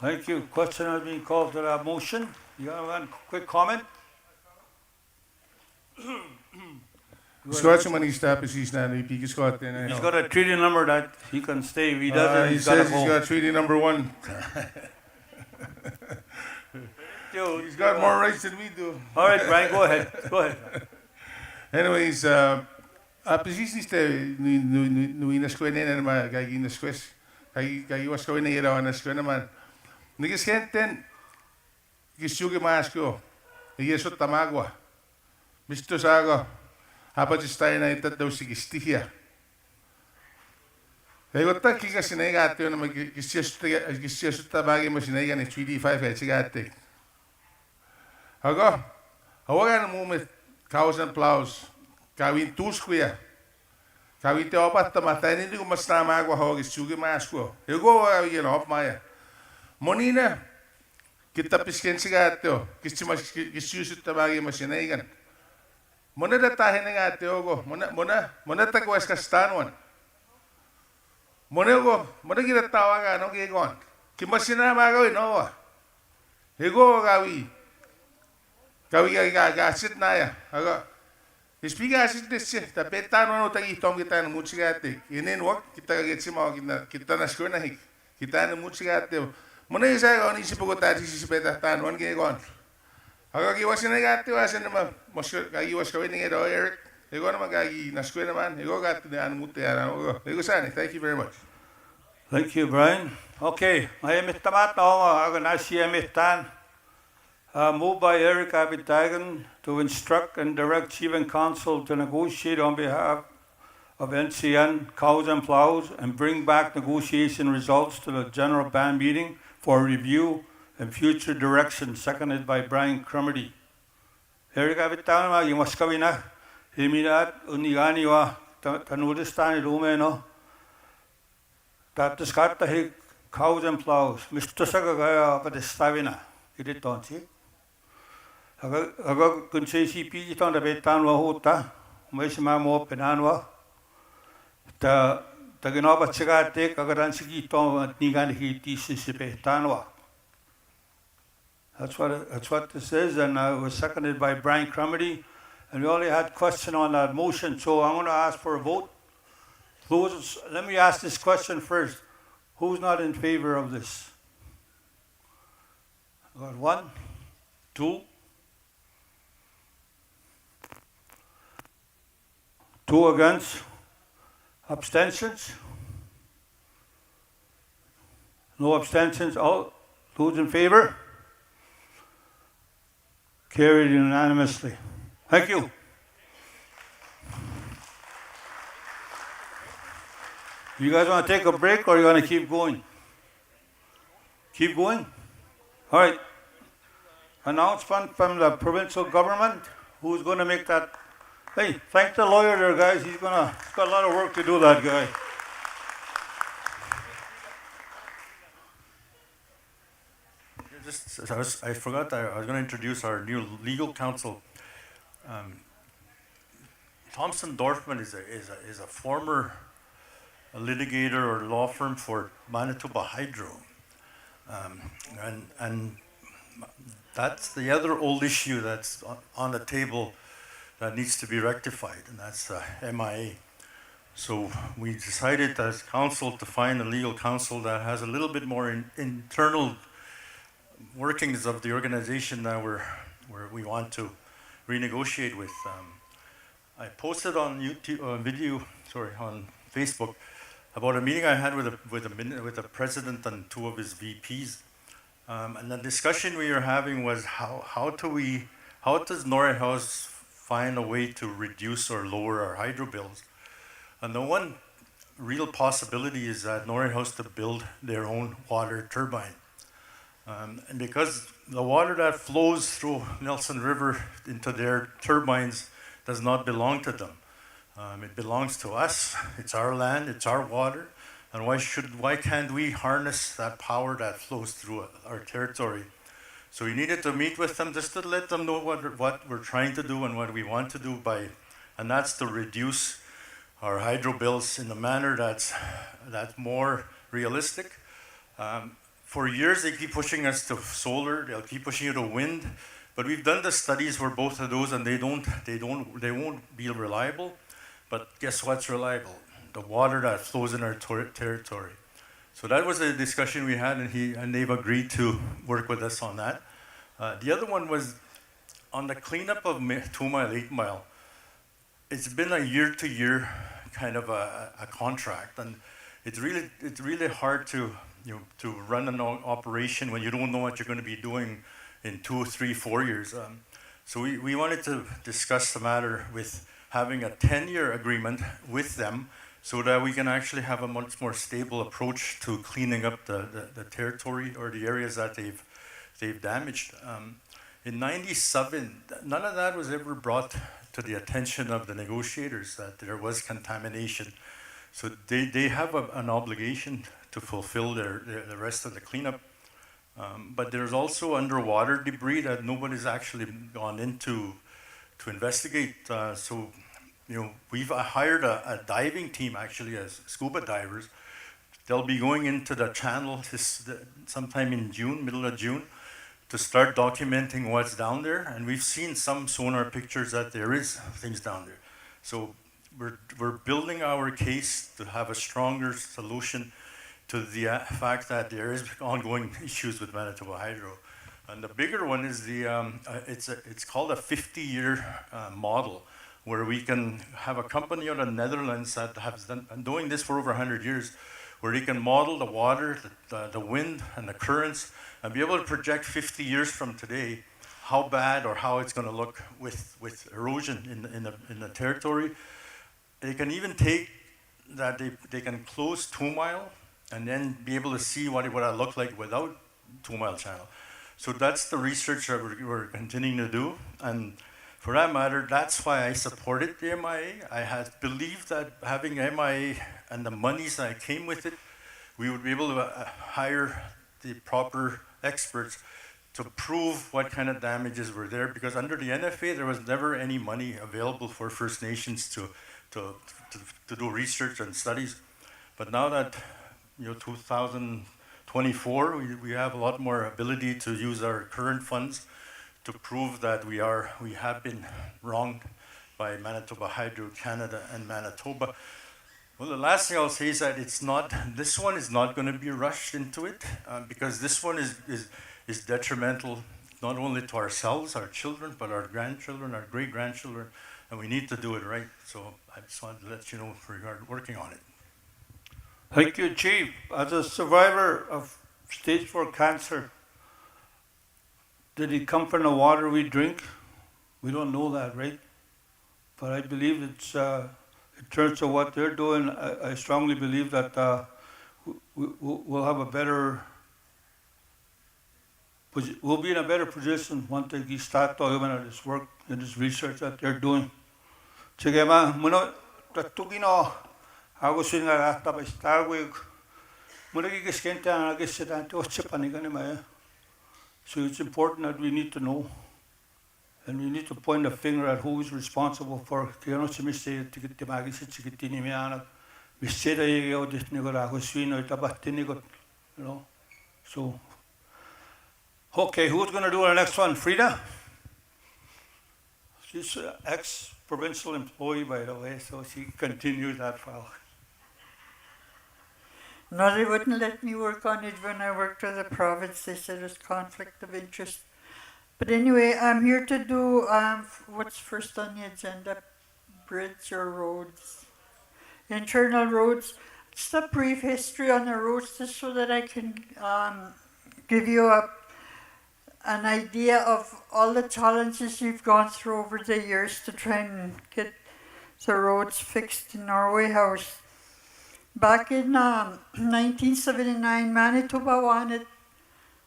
Thank you. Question has been called to that motion. You have one quick comment? Scott, money stop is he's not Scott. He's got a treaty number that he can stay. If he doesn't, he says he's got treaty number 1. Dude, he's got more rights than we do. All right, Brian, go ahead. Anyways, precies is de nu in eskwene en maar kijk in de skwes. Kijk was gewoon hier aan eskwene man. Nigeskenten gisuge masko. Yeso tamagwa. Mr. Sago, hapatistayna itat daw sigistihia. Egotta kika sinegate on gisiyasuta bagi mo sinega ni 3D5 etsigate. Hago, hawagan mo mit cows and plows. Kawin tuskuya. Kawin te opat tamata ni ko mas tama ko hawag sugi masko. Ego you know maya. Monina kita pisken sigate o gisiyasuta bagi mo sinegan. Mona datahin nga ate ogo. Mona takwas kastanwan. Mona ginatawa ka, no, gigon. Kimasina magawin, no? Ego gawi. Gawi gasit na ya. Aga. Ispiga asit desi. Tapi tano no tagi tom kita na mutsigate. Inin wak kita kagetsi mo kita na skor na hik. Kita na mutsigate. Mona isa ko ni sipugotati si peta tanuan gigon. Aga giwasin na gati wasin naman. Moskor gagiwas kawin ni Edo Eric. Ego naman gagi naskwe naman. Ego gati na anmuti aran. Ego sani. Thank you very much. Thank you, Brian. Okay, I am Tamat now. NHCN. Moved by Eric Abitagan to instruct and direct Chief and Council to negotiate on behalf of NCN, cows and plows, and bring back negotiation results to the general band meeting for review and future direction. Seconded by Brian Cromarty. Eric Abitagan, you must come in. Himirat unigani wa tanudistan rumeno. That the scatta he cows and plows. Mr. Sagagaya of the Stavina. It did don't see. Aga kunse si pi on the betanwa hota. Meshima mo penanwa. The Ganova Chagate, Agaransiki Tom Nigan he teaches betanwa. That's what this is, and it was seconded by Brian Cromarty. And we only had question on that motion, so I'm going to ask for a vote. Let me ask this question first. Who's not in favor of this? Got 1, 2. 2 against. Abstentions? No abstentions. All those in favor? Carried unanimously. Thank you. You guys want to take a break or you want to keep going? Keep going? All right. Announcement from the provincial government. Who's going to make that? Hey, thank the lawyer there, guys. He's got a lot of work to do, that guy. I forgot I was going to introduce our new legal counsel. Thompson Dorfman is a former litigator or law firm for Manitoba Hydro, and that's the other old issue that's on the table that needs to be rectified, and that's MIA. So we decided as council to find a legal counsel that has a little bit more internal workings of the organization that we want to renegotiate with. I posted on YouTube on Facebook about a meeting I had with the president and 2 of his VPs, and the discussion we were having was how does Norway House find a way to reduce or lower our hydro bills? And the one real possibility is that Norway House to build their own water turbine. And because the water that flows through Nelson River into their turbines does not belong to them. It belongs to us. It's our land, it's our water. And why can't we harness that power that flows through our territory? So we needed to meet with them just to let them know what we're trying to do and what we want to do and that's to reduce our hydro bills in a manner that's more realistic. For years they keep pushing us to solar, they'll keep pushing you to wind, but we've done the studies for both of those and they won't be reliable. But guess what's reliable? The water that flows in our territory. So that was a discussion we had, and they've agreed to work with us on that. The other one was on the cleanup of 2 Mile, 8 Mile. It's been a year-to-year kind of a contract, and it's really hard to run an operation when you don't know what you're going to be doing in 2, 3, 4 years. So we wanted to discuss the matter with having a 10-year agreement with them so that we can actually have a much more stable approach to cleaning up the territory or the areas that they've damaged. In '97, none of that was ever brought to the attention of the negotiators, that there was contamination. So they have an obligation to fulfill the rest of the cleanup. But there's also underwater debris that nobody's actually gone into to investigate. So, you know, we've hired a diving team actually as scuba divers. They'll be going into the channel sometime in June, middle of June, to start documenting what's down there. And we've seen some sonar pictures that there is things down there. So we're building our case to have a stronger solution to the fact that there is ongoing issues with Manitoba Hydro. And the bigger one is it's called a 50-year model, where we can have a company out of the Netherlands that has been doing this for over 100 years, where they can model the water, the wind, and the currents, and be able to project 50 years from today how bad or how it's going to look with erosion in the territory. They can even take that, they can close 2 Mile and then be able to see what it would have looked like without 2 Mile Channel. So that's the research that we're continuing to do. And for that matter, that's why I supported the MIA. I had believed that having MIA and the monies that came with it, we would be able to hire the proper experts to prove what kind of damages were there, because under the NFA, there was never any money available for First Nations to do research and studies. But now that, you know, 2024, we have a lot more ability to use our current funds to prove that we have been wronged by Manitoba Hydro Canada and Manitoba. Well, the last thing I'll say is that this one is not going to be rushed into it, because this one is detrimental not only to ourselves, our children, but our grandchildren, our great-grandchildren, and we need to do it right. So I just wanted to let you know regarding working on it. Thank you, Chief. As a survivor of stage 4 cancer, did it come from the water we drink? We don't know that, right? But I believe in terms of what they're doing, I strongly believe that we'll have a better, we'll be in a better position once they start talking about this work and this research that they're doing. Sige ma, muna tatugino, ako singa rata ba starwig, muna gigiskente ang nagisidante o chipanigan ma. So it's important that we need to know, and we need to point a finger at who is responsible for. Kaya si Mr. Tikitimagi si Tikitini Miana, Mr. Yeo Disnigora, Husino, Tabatinigot, you know. So, okay, who's going to do the next one? Frida? She's an ex-provincial employee, by the way, so she continues that file. No, they wouldn't let me work on it when I worked for the province. They said it was conflict of interest. But anyway, I'm here to do what's first on the agenda, bridge or roads. Internal roads. Just a brief history on the roads, just so that I can give you an idea of all the challenges we've gone through over the years to try and get the roads fixed in Norway House. Back in 1979, Manitoba wanted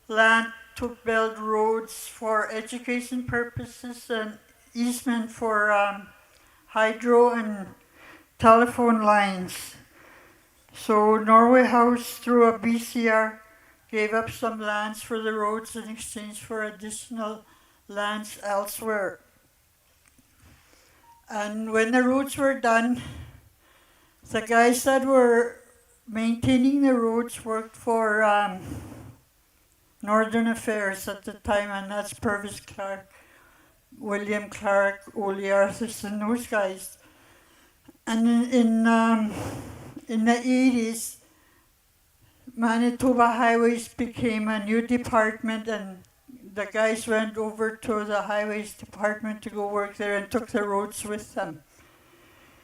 land to build roads for education purposes and easement for hydro and telephone lines. So Norway House, through a BCR, gave up some lands for the roads in exchange for additional lands elsewhere. And when the roads were done, the guys that were maintaining the roads worked for Northern Affairs at the time, and that's Purvis Clark, William Clark, Ole Arthurson, those guys. And in the 80s, Manitoba Highways became a new department, and the guys went over to the Highways Department to go work there and took the roads with them.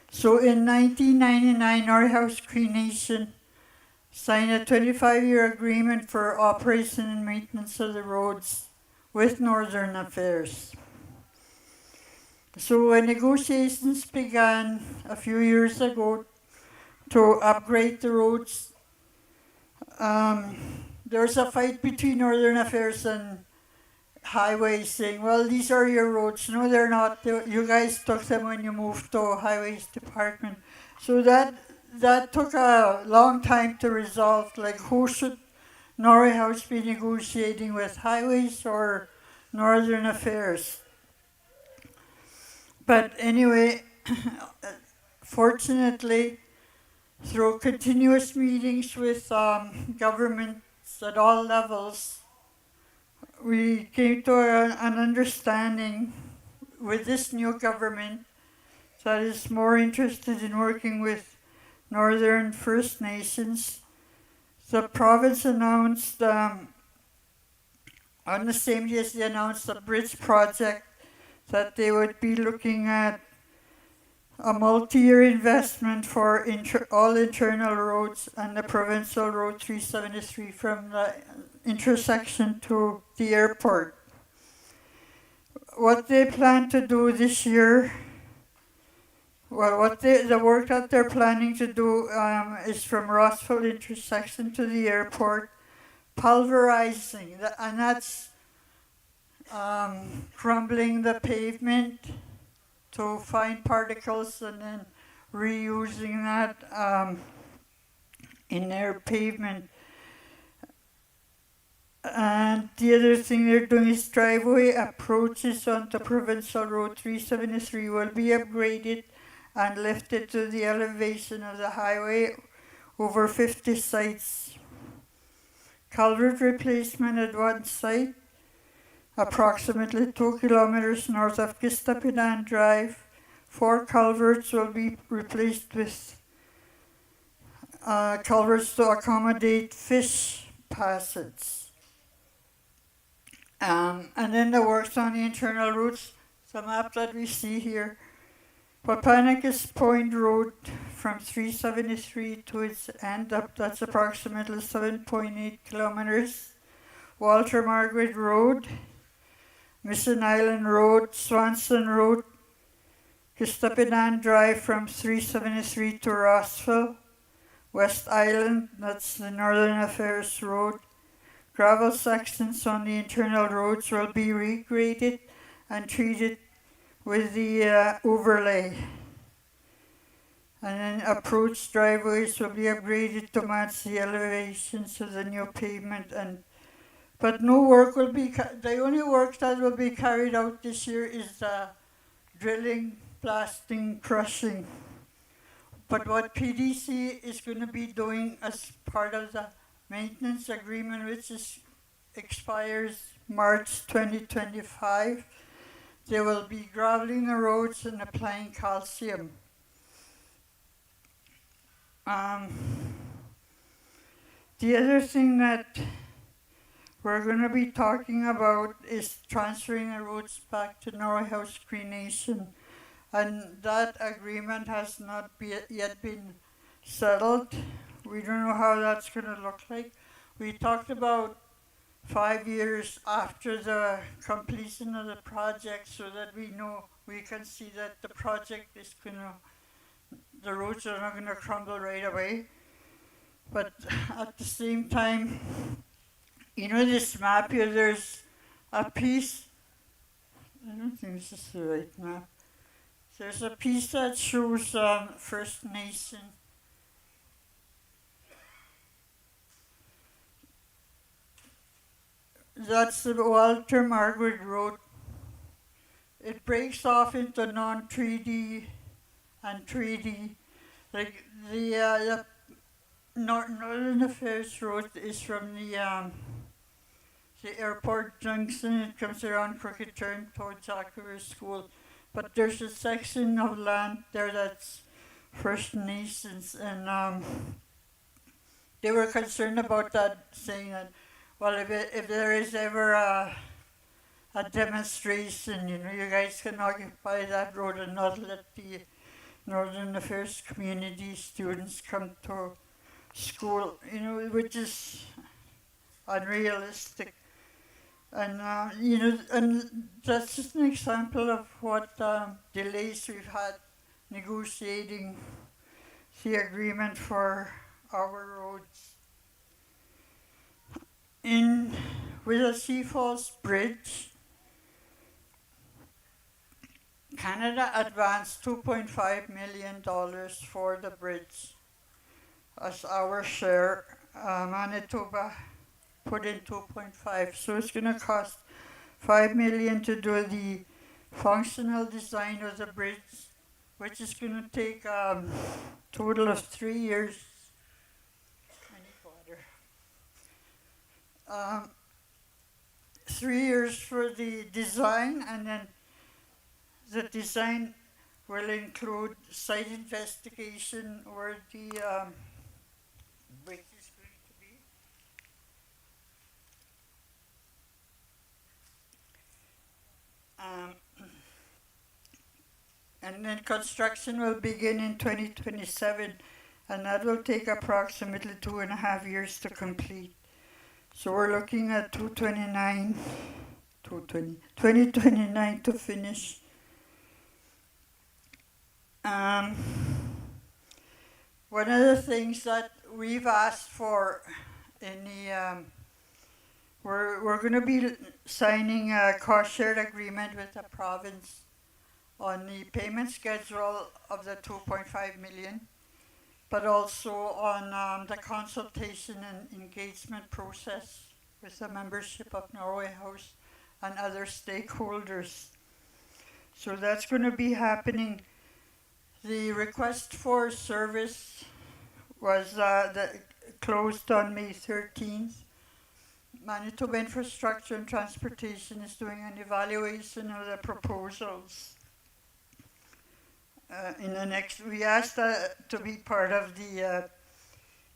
So in 1999, Norway House Cree Nation signed a 25-year agreement for operation and maintenance of the roads with Northern Affairs. So when negotiations began a few years ago to upgrade the roads, there was a fight between Northern Affairs and Highways saying, well, these are your roads. No, they're not. You guys took them when you moved to Highways Department. So that took a long time to resolve. Like, who should Norway House be negotiating with, Highways or Northern Affairs? But anyway, fortunately, through continuous meetings with governments at all levels, we came to an understanding with this new government that is more interested in working with Northern First Nations. The province announced on the same day as they announced the bridge project that they would be looking at a multi-year investment for all internal roads and the provincial road 373 from the intersection to the airport. What they plan to do this year, well, the work that they're planning to do is from Rossville intersection to the airport, pulverizing, and that's crumbling the pavement to fine particles and then reusing that in their pavement. And the other thing they're doing is driveway approaches onto Provincial Road 373 will be upgraded and lifted to the elevation of the highway over 50 sites. Culvert replacement at one site, approximately 2 kilometers north of Kistapinan Drive. 4 culverts will be replaced with culverts to accommodate fish passage. And then the works on the internal routes, the map that we see here. Papanicus Point Road from 373 to its end up, that's approximately 7.8 kilometers. Walter Margaret Road, Mission Island Road, Swanson Road, Kistapinan Drive from 373 to Rossville, West Island, that's the Northern Affairs Road. Gravel sections on the internal roads will be regraded and treated with the overlay. And then approach driveways will be upgraded to match the elevations of the new pavement. But no work will be, the only work that will be carried out this year is drilling, blasting, crushing. But what PDC is going to be doing as part of the maintenance agreement, which expires March 2025, they will be graveling the roads and applying calcium. The other thing that we're going to be talking about is transferring the roads back to Norway House Cree Nation. And that agreement has not yet been settled. We don't know how that's going to look like. We talked about 5 years after the completion of the project so that we can see that the project is the roads are not going to crumble right away. But at the same time, this map here, there's a piece, I don't think this is the right map. There's a piece that shows First Nation. That's the Walter Margaret Road. It breaks off into non-3D and 3D. Like the Northern Affairs Road is from the airport junction. It comes around Crooked Turn towards Jackriver School. But there's a section of land there that's First Nations, and they were concerned about that, saying that, well, if there is ever a demonstration, you guys can occupy that road and not let the Northern Affairs community students come to school, which is unrealistic. And, and that's just an example of what delays we've had negotiating the agreement for our roads. With the Sea Falls Bridge, Canada advanced $2.5 million for the bridge as our share. Manitoba put in 2.5, so it's going to cost $5 million to do the functional design of the bridge, which is going to take a total of 3 years. I need water. 3 years for the design, and then the design will include site investigation where the bridge is going to be. And then construction will begin in 2027, and that will take approximately 2.5 years to complete. So we're looking at 2029 to finish. One of the things that we've asked for in the we're going to be signing a cost share agreement with the province on the payment schedule of the 2.5 million, but also on the consultation and engagement process with the membership of Norway House and other stakeholders. So that's going to be happening. The request for service was closed on May 13th. Manitoba Infrastructure and Transportation is doing an evaluation of the proposals. We asked to be part of the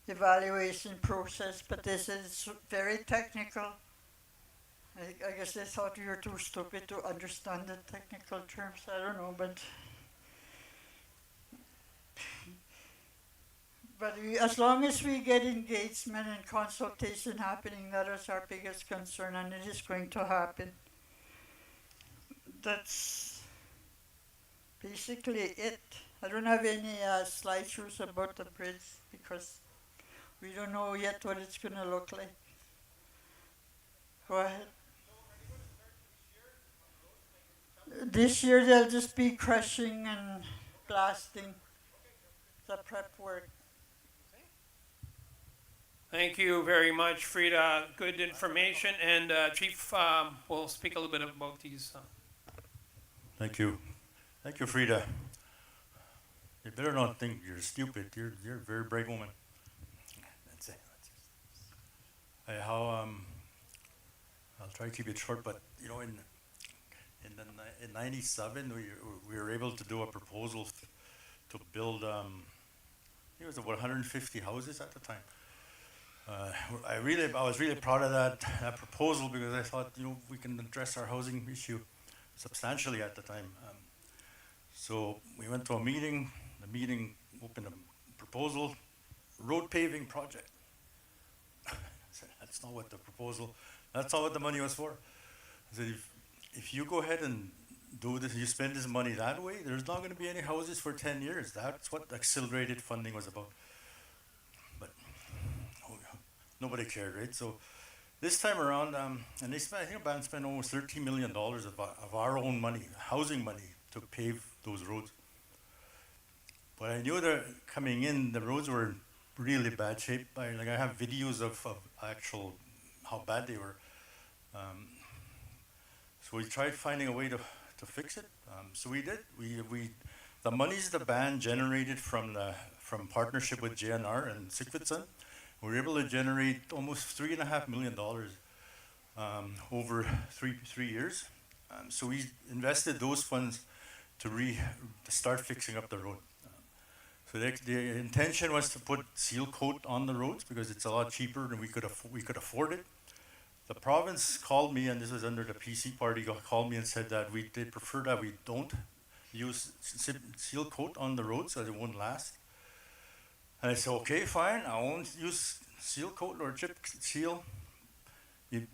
evaluation process, but this is very technical. I guess they thought we were too stupid to understand the technical terms. I don't know, but as long as we get engagement and consultation happening, that is our biggest concern, and it is going to happen. That's basically it. I don't have any slideshows about the bridge because we don't know yet what it's going to look like. Go ahead. This year they'll just be crushing and blasting the prep work. Thank you very much, Frida. Good information. And Chief will speak a little bit about these. Thank you. Thank you, Frida. You better not think you're stupid. You're a very bright woman. That's it. I'll try to keep it short, but you know, in '97 we were able to do a proposal to build. I think it was about 150 houses at the time. I was really proud of that proposal because I thought, you know, we can address our housing issue substantially at the time. So we went to a meeting. The meeting opened a proposal, road paving project. I said, that's not what the proposal. That's not what the money was for. I said, if you go ahead and do this, you spend this money that way, there's not going to be any houses for 10 years. That's what accelerated funding was about. Nobody cared, right? So this time around, and I think Ban spent almost $13 million of our own money, housing money, to pave those roads. But I knew that coming in, the roads were in really bad shape. I have videos of actual how bad they were. So we tried finding a way to fix it. So we did. The monies the band generated from partnership with JNR and Sigfridson, we were able to generate almost $3.5 million over three years. So we invested those funds to start fixing up the road. So the intention was to put seal coat on the roads because it's a lot cheaper and we could afford it. The province called me, and this was under the PC party, called me and said that they prefer that we don't use seal coat on the roads so they won't last. And I said, okay, fine, I won't use seal coat or chip seal.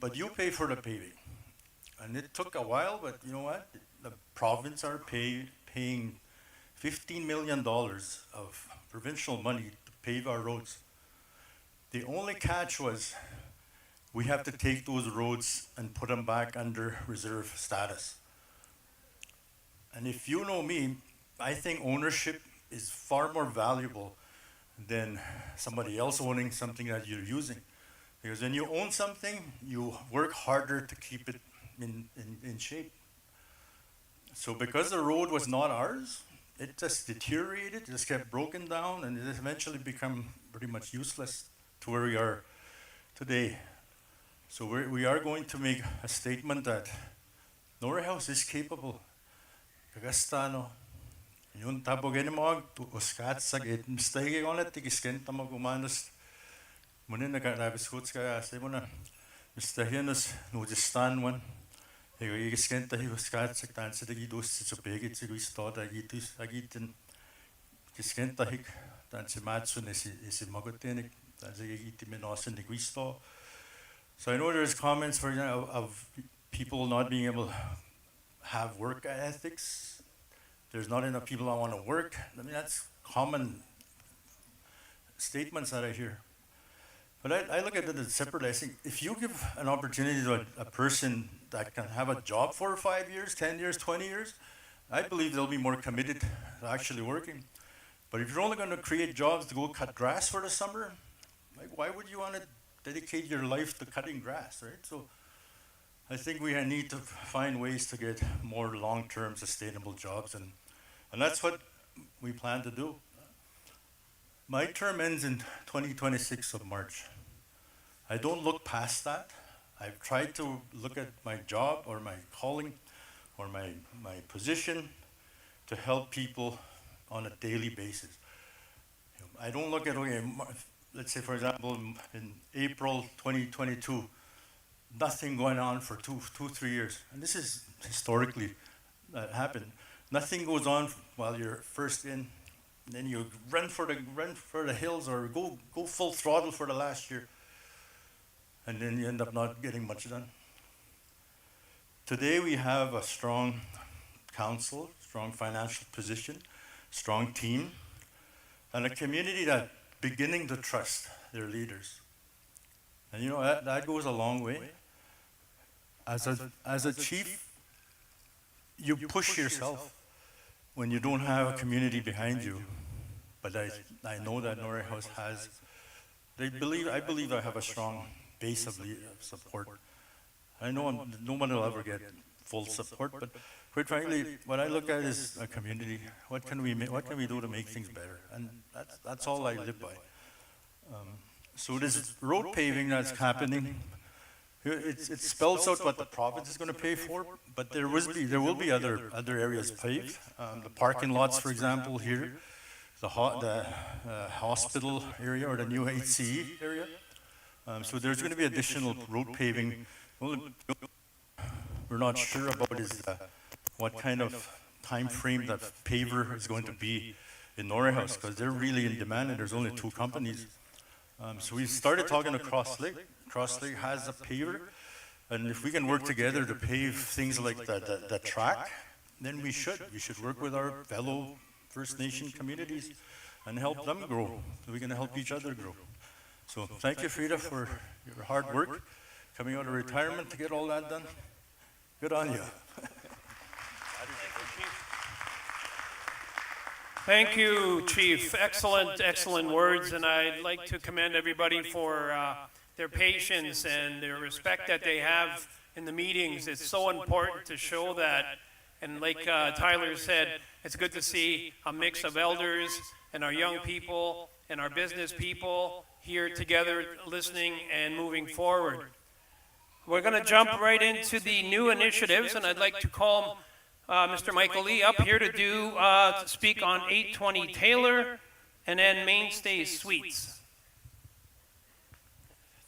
But you pay for the paving. And it took a while, but you know what? The province are paying $15 million of provincial money to pave our roads. The only catch was we have to take those roads and put them back under reserve status. And if you know me, I think ownership is far more valuable than somebody else owning something that you're using. Because when you own something, you work harder to keep it in shape. So because the road was not ours, it just deteriorated, just kept broken down, and it eventually become pretty much useless to where we are today. So we are going to make a statement that Norway House is capable. Kagastano, yun tabogin mo to uskat sa gate mistake on it tigiskenta mo gumanos munin na karabis huts kaya say mo na Mr. Hinos no distan one ego igiskenta hi uskat sa tan sa tigi dos sa pegi sa gusto da gitis agitin giskenta hik tan sa matsu nesi isi magotenik tan sa giti menosen di gusto. So I know there's comments for example of people not being able to have work ethics. There's not enough people that want to work. I mean, that's common statements that I hear. But I look at it as separately. I think if you give an opportunity to a person that can have a job for 5 years, 10 years, 20 years, I believe they'll be more committed to actually working. But if you're only going to create jobs to go cut grass for the summer, like why would you want to dedicate your life to cutting grass, right? So I think we need to find ways to get more long-term sustainable jobs, and that's what we plan to do. My term ends in 2026 of March. I don't look past that. I've tried to look at my job or my calling or my position to help people on a daily basis. I don't look at, okay, let's say for example in April 2022, nothing going on for two, 3 years. And this is historically that happened. Nothing goes on while you're first in, then you run for the hills or go full throttle for the last year. And then you end up not getting much done. Today we have a strong council, strong financial position, strong team, and a community that's beginning to trust their leaders. And you know, that goes a long way. As a chief, you push yourself when you don't have a community behind you. But I know that Norway House has, I believe I have a strong base of support. I know no one will ever get full support, but quite frankly, what I look at is a community. What can we do to make things better? And that's all I live by. So this road paving that's happening, it spells out what the province is going to pay for, but there will be other areas paved. The parking lots, for example, here, the hospital area or the new HCE area. So there's going to be additional road paving. Well, we're not sure about what kind of time frame that paver is going to be in Norway House, because they're really in demand and there's only 2 companies. So we started talking to Cross Lake. Cross Lake has a paver, and if we can work together to pave things like the track, then we should work with our fellow First Nation communities and help them grow. So we can help each other grow. So thank you, Frida, for your hard work, coming out of retirement to get all that done. Good on you. Thank you, Chief. Excellent words, and I'd like to commend everybody for their patience and their respect that they have in the meetings. It's so important to show that, and like Tyler said, it's good to see a mix of elders and our young people and our business people here together listening and moving forward. We're going to jump right into the new initiatives, and I'd like to call Mr. Michael Lee up here to speak on 820 Taylor and then Mainstay Suites.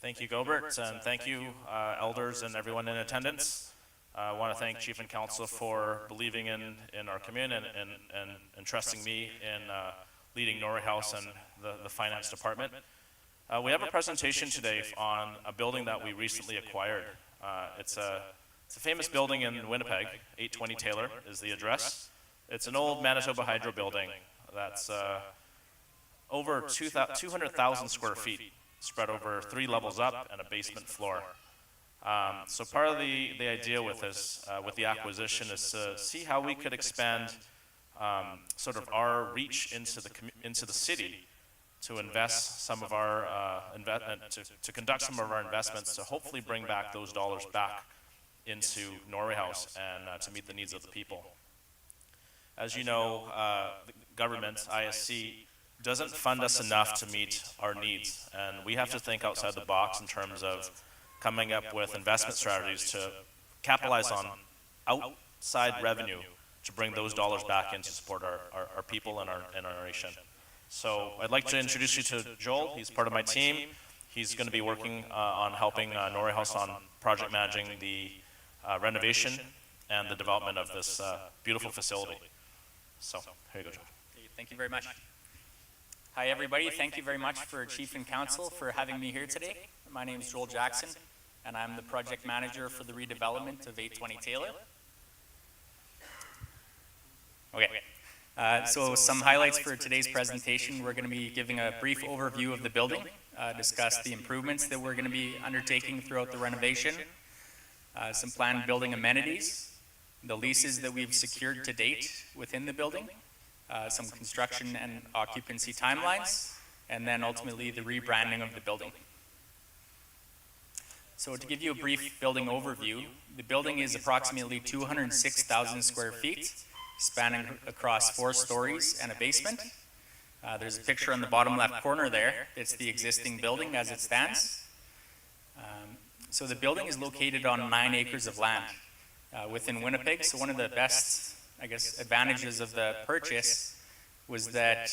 Thank you, Gilbert, and thank you, elders and everyone in attendance. I want to thank Chief and Council for believing in our community and trusting me in leading Norway House and the finance department. We have a presentation today on a building that we recently acquired. It's a famous building in Winnipeg. 820 Taylor is the address. It's an old Manitoba Hydro building that's over 200,000 square feet, spread over 3 levels up and a basement floor. So part of the idea with this, with the acquisition, is to see how we could expand sort of our reach into the city, to invest some of our to conduct some of our investments, to hopefully bring back those dollars back into Norway House and to meet the needs of the people. As you know, the government, ISC, doesn't fund us enough to meet our needs, and we have to think outside the box in terms of coming up with investment strategies to capitalize on outside revenue to bring those dollars back in to support our people and our nation. So I'd like to introduce you to Joel. He's part of my team. He's going to be working on helping Norway House on project managing the renovation and the development of this beautiful facility. So here you go, Joel. Thank you very much. Hi everybody, thank you very much for Chief and Council for having me here today. My name is Joel Jackson, and I'm the project manager for the redevelopment of 820 Taylor. Okay. So some highlights for today's presentation. We're going to be giving a brief overview of the building, discuss the improvements that we're going to be undertaking throughout the renovation, some planned building amenities, the leases that we've secured to date within the building, some construction and occupancy timelines, and then ultimately the rebranding of the building. So to give you a brief building overview, the building is approximately 206,000 square feet, spanning across 4 stories and a basement. There's a picture on the bottom left corner there. It's the existing building as it stands. So the building is located on 9 acres of land within Winnipeg. So one of the best, I guess, advantages of the purchase was that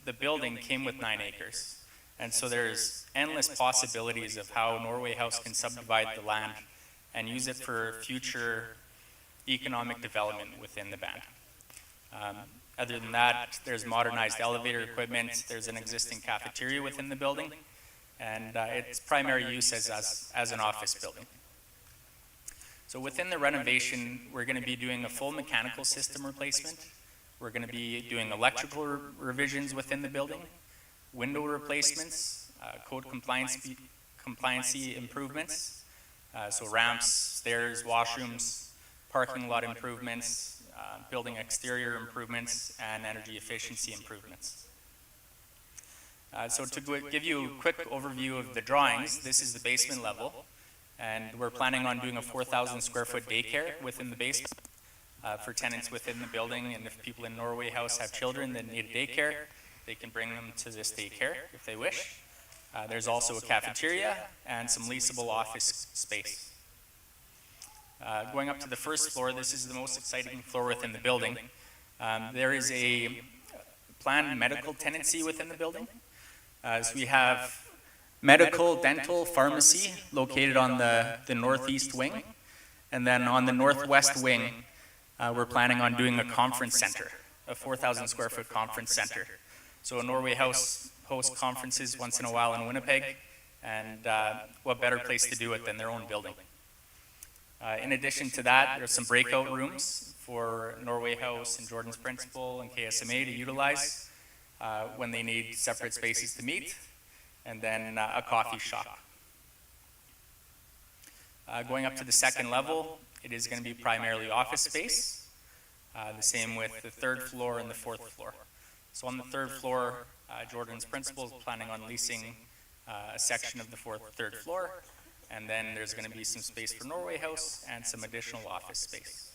the building came with 9 acres. And so there's endless possibilities of how Norway House can subdivide the land and use it for future economic development within the band. Other than that, there's modernized elevator equipment, there's an existing cafeteria within the building, and its primary use is as an office building. So within the renovation, we're going to be doing a full mechanical system replacement. We're going to be doing electrical revisions within the building, window replacements, code compliancy improvements, so ramps, stairs, washrooms, parking lot improvements, building exterior improvements, and energy efficiency improvements. So to give you a quick overview of the drawings, this is the basement level, and we're planning on doing a 4,000 square foot daycare within the basement for tenants within the building, and if people in Norway House have children that need a daycare, they can bring them to this daycare if they wish. There's also a cafeteria and some leasable office space. Going up to the first floor, this is the most exciting floor within the building. There is a planned medical tenancy within the building. So we have medical, dental, pharmacy located on the northeast wing. And then on the northwest wing, we're planning on doing a conference center, a 4,000 square foot conference center. So Norway House hosts conferences once in a while in Winnipeg, and what better place to do it than their own building. In addition to that, there's some breakout rooms for Norway House and Jordan's Principal and KSMA to utilize when they need separate spaces to meet, and then a coffee shop. Going up to the second level, it is going to be primarily office space, the same with the third floor and the fourth floor. So on the third floor, Jordan's Principal is planning on leasing a section of the third floor, and then there's going to be some space for Norway House and some additional office space.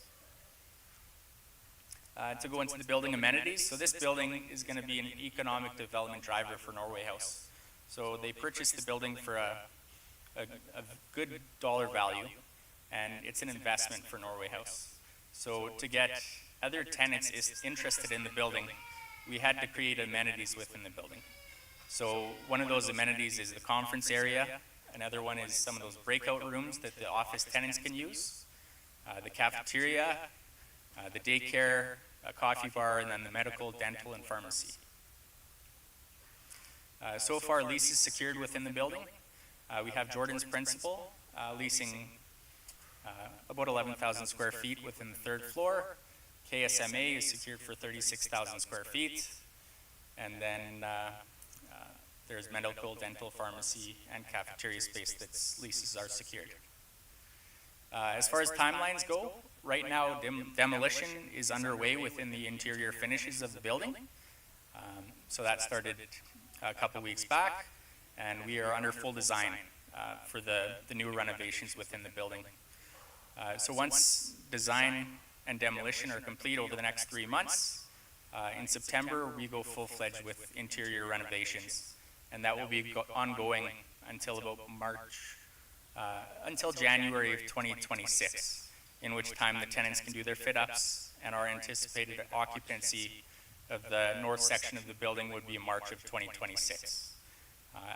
To go into the building amenities, so this building is going to be an economic development driver for Norway House. So they purchased the building for a good dollar value, and it's an investment for Norway House. So to get other tenants interested in the building, we had to create amenities within the building. So one of those amenities is the conference area. Another one is some of those breakout rooms that the office tenants can use, the cafeteria, the daycare, a coffee bar, and then the medical, dental, and pharmacy. So far, leases secured within the building. We have Jordan's Principal leasing about 11,000 square feet within the third floor. KSMA is secured for 36,000 square feet. And then there's medical, dental, pharmacy, and cafeteria space that's leases are secured. As far as timelines go, right now demolition is underway within the interior finishes of the building. So that started a couple weeks back, and we are under full design for the new renovations within the building. So once design and demolition are complete over the next 3 months, in September we go full-fledged with interior renovations, and that will be ongoing until about until January of 2026, in which time the tenants can do their fit-ups, and our anticipated occupancy of the north section of the building would be March of 2026.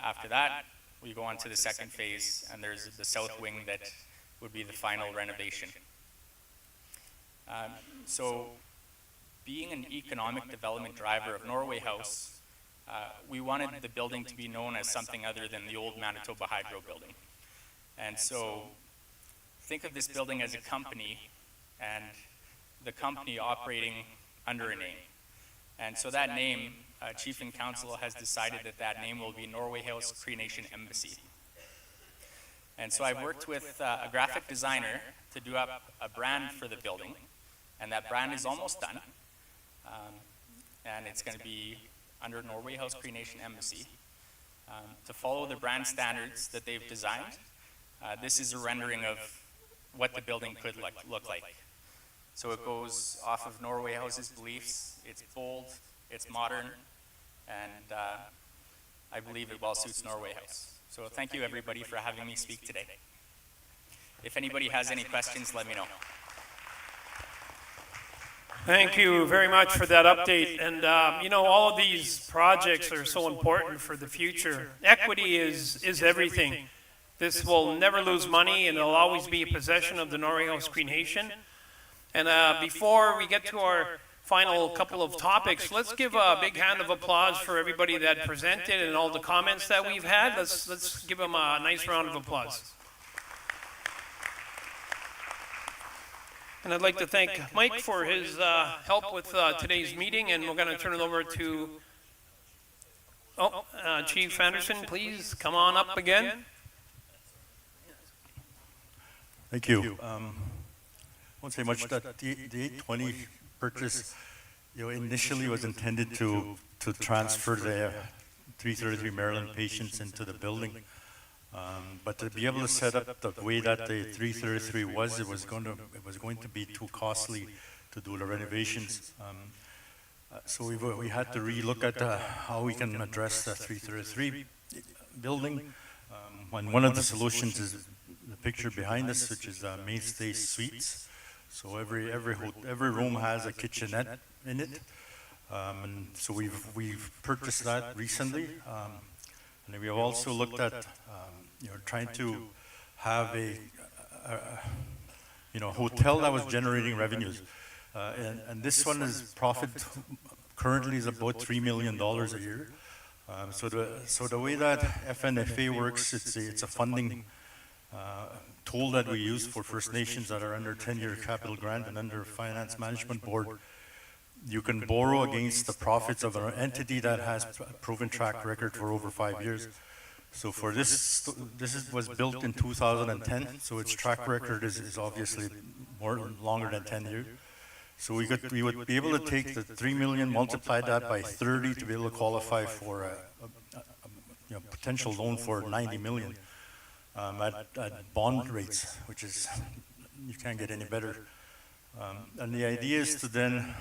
After that, we go on to the second phase, and there's the south wing that would be the final renovation. So, being an economic development driver of Norway House, we wanted the building to be known as something other than the old Manitoba Hydro building. And so, think of this building as a company, and the company operating under a name. And so that name, Chief and Council has decided that that name will be Norway House Cree Nation Embassy. And so I've worked with a graphic designer to do up a brand for the building, and that brand is almost done. And it's going to be under Norway House Cree Nation Embassy. To follow the brand standards that they've designed, this is a rendering of what the building could look like. So it goes off of Norway House's beliefs. It's bold, it's modern, and I believe it well suits Norway House. So thank you everybody for having me speak today. If anybody has any questions, let me know. Thank you very much for that update. And you know, all of these projects are so important for the future. Equity is everything. This will never lose money, and it'll always be a possession of the Norway House Cree Nation. And before we get to our final couple of topics, let's give a big hand of applause for everybody that presented and all the comments that we've had. Let's give them a nice round of applause. And I'd like to thank Mike for his help with today's meeting, and we're going to turn it over to Chief Anderson. Please come on up again. Thank you. I won't say much. That the 820 purchase, initially was intended to transfer the 333 Maryland patients into the building, but to be able to set up the way that the 333 was, it was going to be too costly to do the renovations. So we had to relook at how we can address the 333 building. And one of the solutions is the picture behind us, which is Mainstay Suites. So every room has a kitchenette in it, and so we've purchased that recently, and we have also looked at trying to have a hotel that was generating revenues, and this one is profit currently is about $3 million a year. So the way that FNFA works, it's a funding tool that we use for First Nations that are under 10-year capital grant and under Finance Management Board. You can borrow against the profits of an entity that has a proven track record for over 5 years. So for this was built in 2010, so its track record is obviously longer than 10 years. So we would be able to take the 3 million, multiply that by 30 to be able to qualify for a potential loan for 90 million. At bond rates, which is, you can't get any better. And the idea is to then,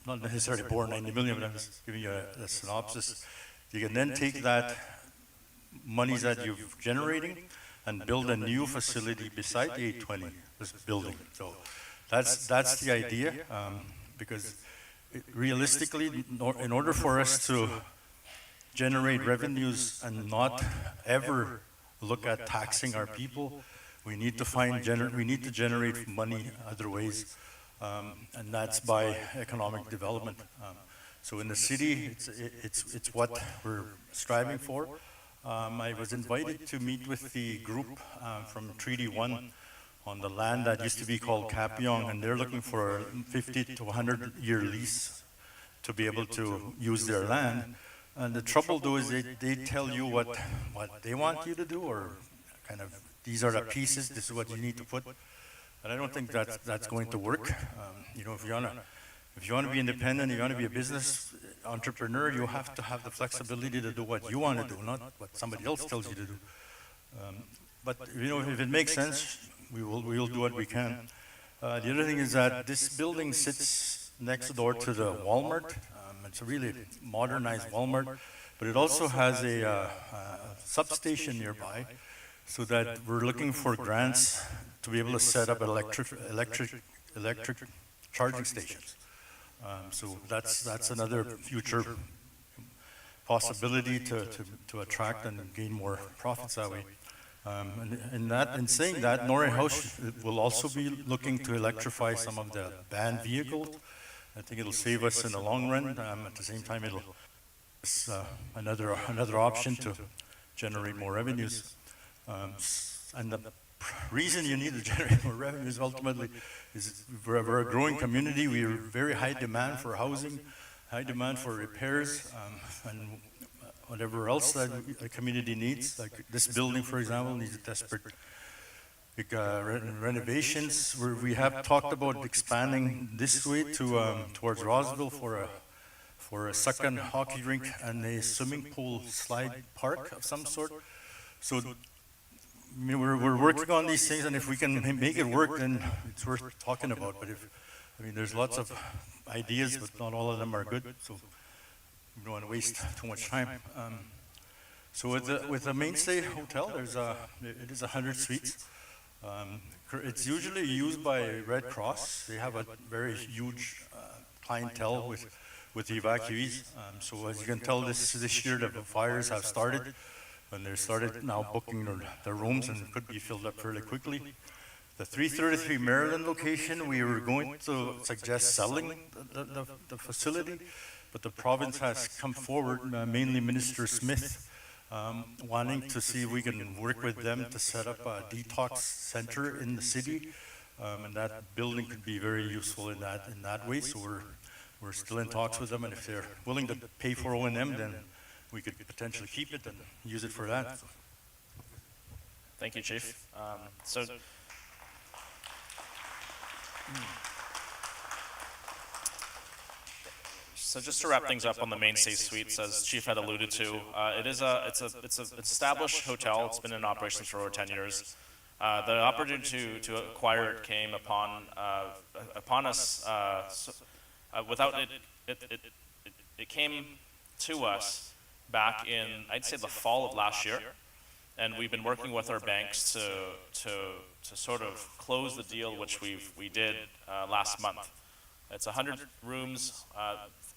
not necessarily borrow 90 million, but I'm just giving you a synopsis. You can then take that monies that you're generating and build a new facility beside the 820, this building. So that's the idea, because realistically, in order for us to generate revenues and not ever look at taxing our people, we need to generate money other ways, and that's by economic development. So in the city, it's what we're striving for. I was invited to meet with the group from Treaty 1 on the land that used to be called Kapiong, and they're looking for a 50 to 100-year lease to be able to use their land. And the trouble though is they tell you what they want you to do, or kind of, these are the pieces, this is what you need to put. And I don't think that's going to work. You know, if you want to be independent, you want to be a business entrepreneur, you have to have the flexibility to do what you want to do, not what somebody else tells you to do. But you know, if it makes sense, we will do what we can. The other thing is that this building sits next door to the Walmart. It's a really modernized Walmart, but it also has a substation nearby, so that we're looking for grants to be able to set up electric charging stations. So that's another future possibility to attract and gain more profits that way. In saying that, Norway House will also be looking to electrify some of the banned vehicles. I think it'll save us in the long run. At the same time, it's another option to generate more revenues. And the reason you need to generate more revenues ultimately is we're a growing community. We are very high demand for housing, high demand for repairs, and whatever else that a community needs. Like this building, for example, needs a desperate renovations. We have talked about expanding this way towards Roseville for a second hockey rink and a swimming pool slide park of some sort. So I mean, we're working on these things, and if we can make it work, then it's worth talking about. But there's lots of ideas, but not all of them are good. So we don't want to waste too much time. So with the Mainstay Hotel, it is 100 suites. It's usually used by Red Cross. They have a very huge clientele with the evacuees. So as you can tell, this year the fires have started, and they started now booking their rooms, and it could be filled up fairly quickly. The 333 Maryland location, we were going to suggest selling the facility, but the province has come forward, mainly Minister Smith, wanting to see if we can work with them to set up a detox center in the city, and that building could be very useful in that way. So we're still in talks with them, and if they're willing to pay for O&M, then we could potentially keep it and use it for that. Thank you, Chief. So just to wrap things up on the Mainstay Suites, as Chief had alluded to, it's an established hotel. It's been in operation for over 10 years. The opportunity to acquire it came upon us without it came to us back in, I'd say, the fall of last year, and we've been working with our banks to sort of close the deal, which we did last month. It's 100 rooms,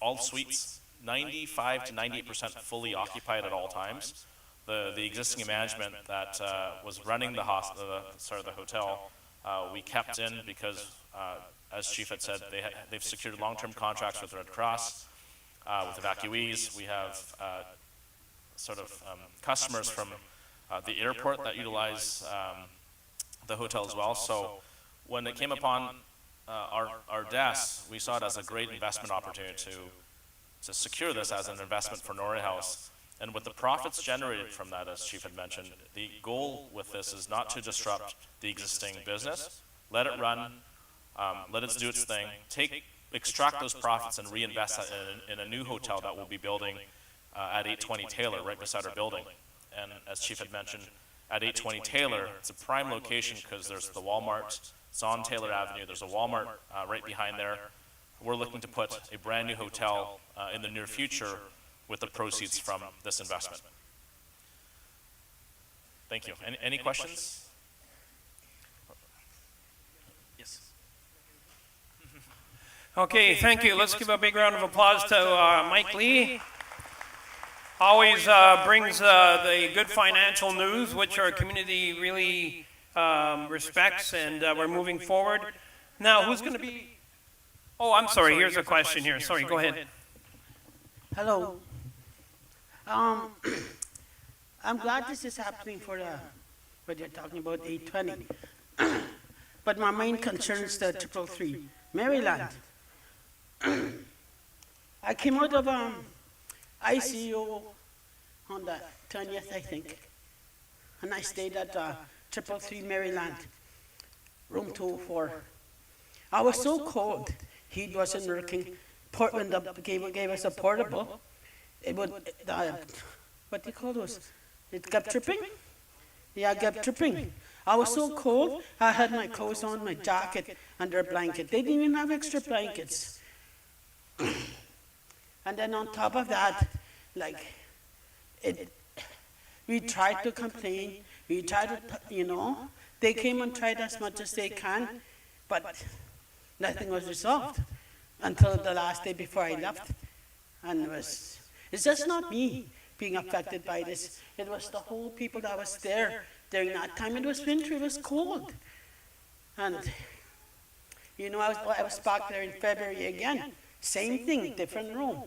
all suites, 95 to 98% fully occupied at all times. The existing management that was running the hotel, we kept in because, as Chief had said, they've secured long-term contracts with Red Cross, with evacuees. We have customers from the airport that utilize the hotel as well. So when it came upon our desk, we saw it as a great investment opportunity to secure this as an investment for Norway House. And with the profits generated from that, as Chief had mentioned, the goal with this is not to disrupt the existing business. Let it run, let it do its thing, extract those profits and reinvest that in a new hotel that we'll be building at 820 Taylor, right beside our building. And as Chief had mentioned, at 820 Taylor, it's a prime location because there's the Walmart, it's on Taylor Avenue, there's a Walmart right behind there. We're looking to put a brand new hotel in the near future with the proceeds from this investment. Thank you. Any questions? Yes. Okay, thank you. Let's give a big round of applause to Mike Lee. Always brings the good financial news, which our community really respects, and we're moving forward. Now, who's going to be... Oh, I'm sorry. Here's a question here. Sorry, go ahead. Hello. I'm glad this is happening for what you're talking about, 820. But my main concern is the 333, Maryland. I came out of ICU on the 20th, I think, and I stayed at 333 Maryland, room 204. I was so cold, heat wasn't working. Portland gave us a portable. It would, what do you call those? It kept tripping? Yeah, it kept tripping. I was so cold, I had my clothes on, my jacket, under a blanket. They didn't even have extra blankets. And then on top of that, like, we tried to complain, we tried to, they came and tried as much as they can, but nothing was resolved until the last day before I left. And it's just not me being affected by this. It was the whole people that was there during that time. It was winter, it was cold. And, I was back there in February again. Same thing, different room,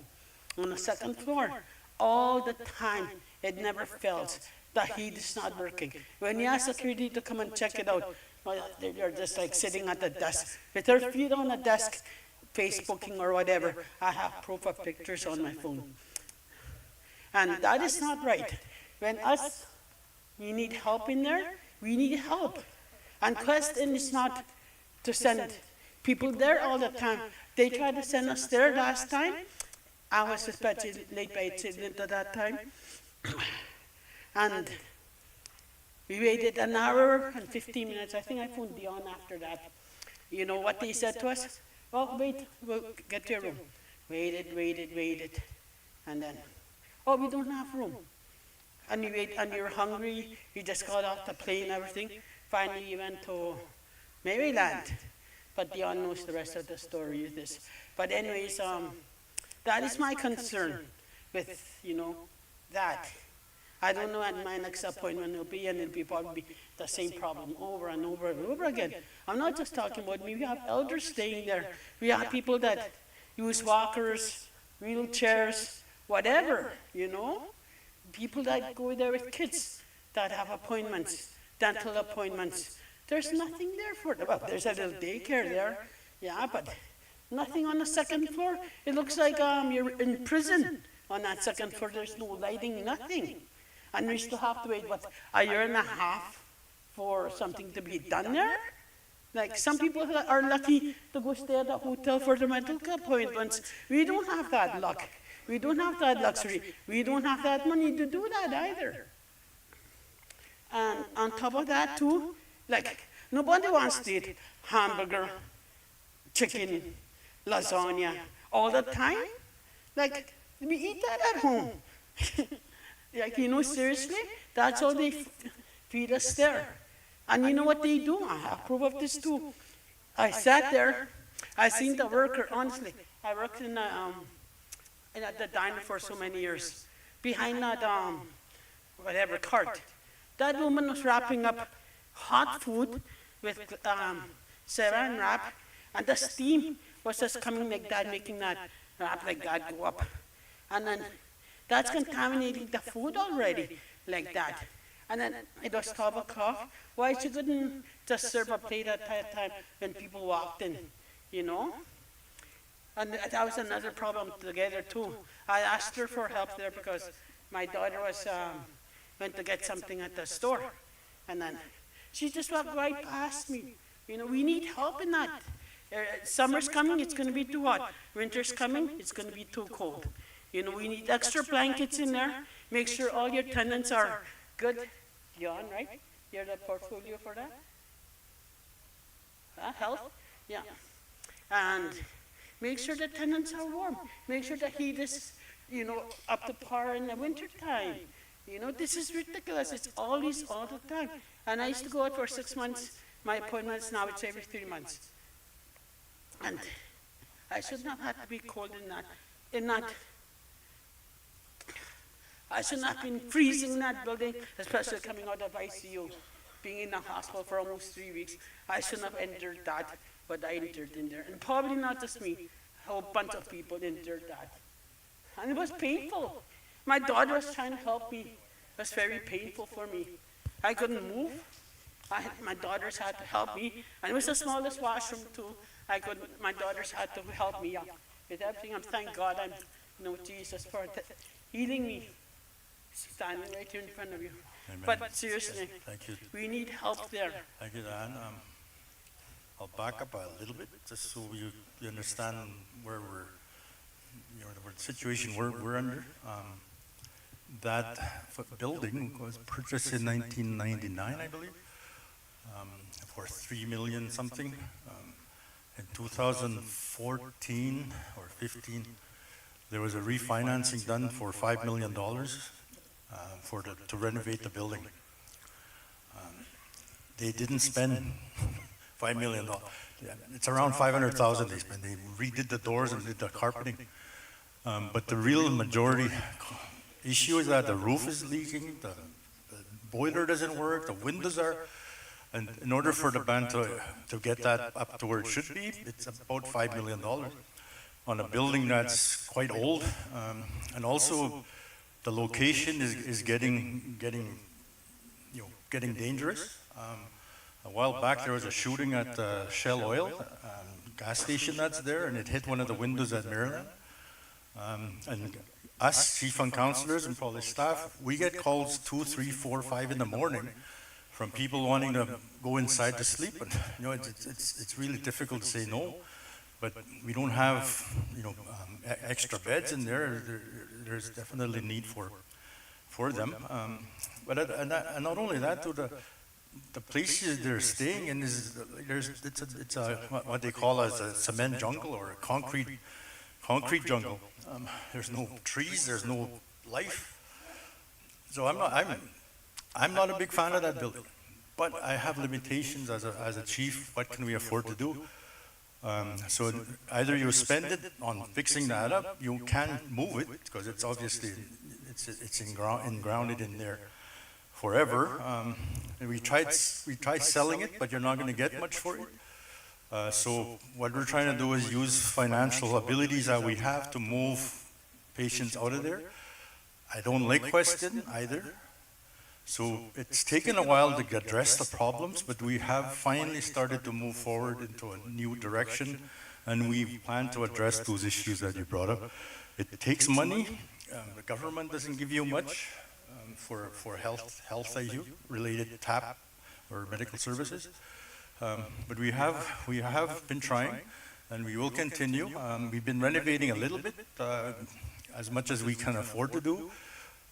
on the second floor. All the time, it never fails. The heat is not working. When you ask security to come and check it out, well, they're just like sitting at the desk with their feet on the desk, Facebooking or whatever. I have proof of pictures on my phone. And that is not right. When we need help in there, we need help. And question is not to send people there all the time. They tried to send us there last time. I was especially late by accident at that time. And we waited an hour and 15 minutes. I think I phoned Dion after that. You know what they said to us? Oh, wait, we'll get to your room. Waited. And then, oh, we don't have room. And you wait, and you're hungry. You just got off the plane and everything. Finally, you went to Maryland. But Dion knows the rest of the story of this. But anyways, that is my concern with, that. I don't know what my next appointment will be, and it'll be probably the same problem over and over and over again. I'm not just talking about me. We have elders staying there. We have people that use walkers, wheelchairs, whatever, People that go there with kids that have appointments, dental appointments. There's nothing there for them. Well, there's a little daycare there, yeah, but nothing on the second floor. It looks like you're in prison on that second floor. There's no lighting, nothing. And we still have to wait, a year and a half for something to be done there? Like some people are lucky to go stay at a hotel for their medical appointments. We don't have that luck. We don't have that luxury. We don't have that money to do that either. And on top of that too, like nobody wants to eat hamburger, chicken, lasagna all the time. Like we eat that at home. Like, seriously, that's how they feed us there. And you know what they do? I have proof of this too. I sat there, I seen the worker, honestly. I worked in at the diner for so many years. Behind that, cart. That woman was wrapping up hot food with saran wrap, and the steam was just coming like that, making that wrap like that go up. And then that's contaminating the food already, like that. And then it was 12 o'clock. Why she couldn't just serve a plate at that time when people walked in, And that was another problem together too. I asked her for help there because my daughter went to get something at the store. And then she just walked right past me. We need help in that. Summer's coming, it's going to be too hot. Winter's coming, it's going to be too cold. We need extra blankets in there. Make sure all your tenants are good. Dion, right? You're the portfolio for that? Health? Yeah. And make sure the tenants are warm. Make sure the heat is, up to par in the winter time. This is ridiculous. It's always all the time. And I used to go out for 6 months. My appointments now it's every 3 months. And I should not have to be cold in that. I should not have been freezing in that building, especially coming out of ICU, being in the hospital for almost 3 weeks. I shouldn't have endured that, but I endured in there. And probably not just me, a whole bunch of people endured that. And it was painful. My daughter was trying to help me. It was very painful for me. I couldn't move. My daughters had to help me. And it was the smallest washroom too. My daughters had to help me with everything. Thank God Jesus for healing me. Standing right here in front of you. Amen. But seriously, Thank you. we need help there. Thank you, Dan. I'll back up a little bit just so you understand where the situation we're under. That building was purchased in 1999, I believe, for 3 million something. In 2014 or 15, there was a refinancing done for $5 million to renovate the building. They didn't spend $5 million. Yeah, it's around 500,000 they spent. They redid the doors and did the carpeting. But the real majority issue is that the roof is leaking, the boiler doesn't work, the windows are, and in order for the band to get that up to where it should be, it's about $5 million on a building that's quite old, and also the location is getting dangerous. A while back there was a shooting at Shell Oil gas station that's there, and it hit one of the windows at Maryland. And us, chief and councillors and probably staff, we get calls 2, 3, 4, 5 in the morning from people wanting to go inside to sleep. And it's really difficult to say no, but we don't have extra beds in there. There's definitely need for them. But not only that, though, the places they're staying in it's what they call as a cement jungle or a concrete jungle. There's no trees, there's no life. So I'm not a big fan of that building, but I have limitations as a chief. What can we afford to do? So either you spend it on fixing that up, you can't move it because it's obviously it's engrounded in there forever. And we tried selling it, but you're not going to get much for it. So what we're trying to do is use financial abilities that we have to move patients out of there. I don't like Weston either. So it's taken a while to address the problems, but we have finally started to move forward into a new direction, and we plan to address those issues that you brought up. It takes money. The government doesn't give you much for health related TAP or medical services. But we have been trying, and we will continue. We've been renovating a little bit, as much as we can afford to do.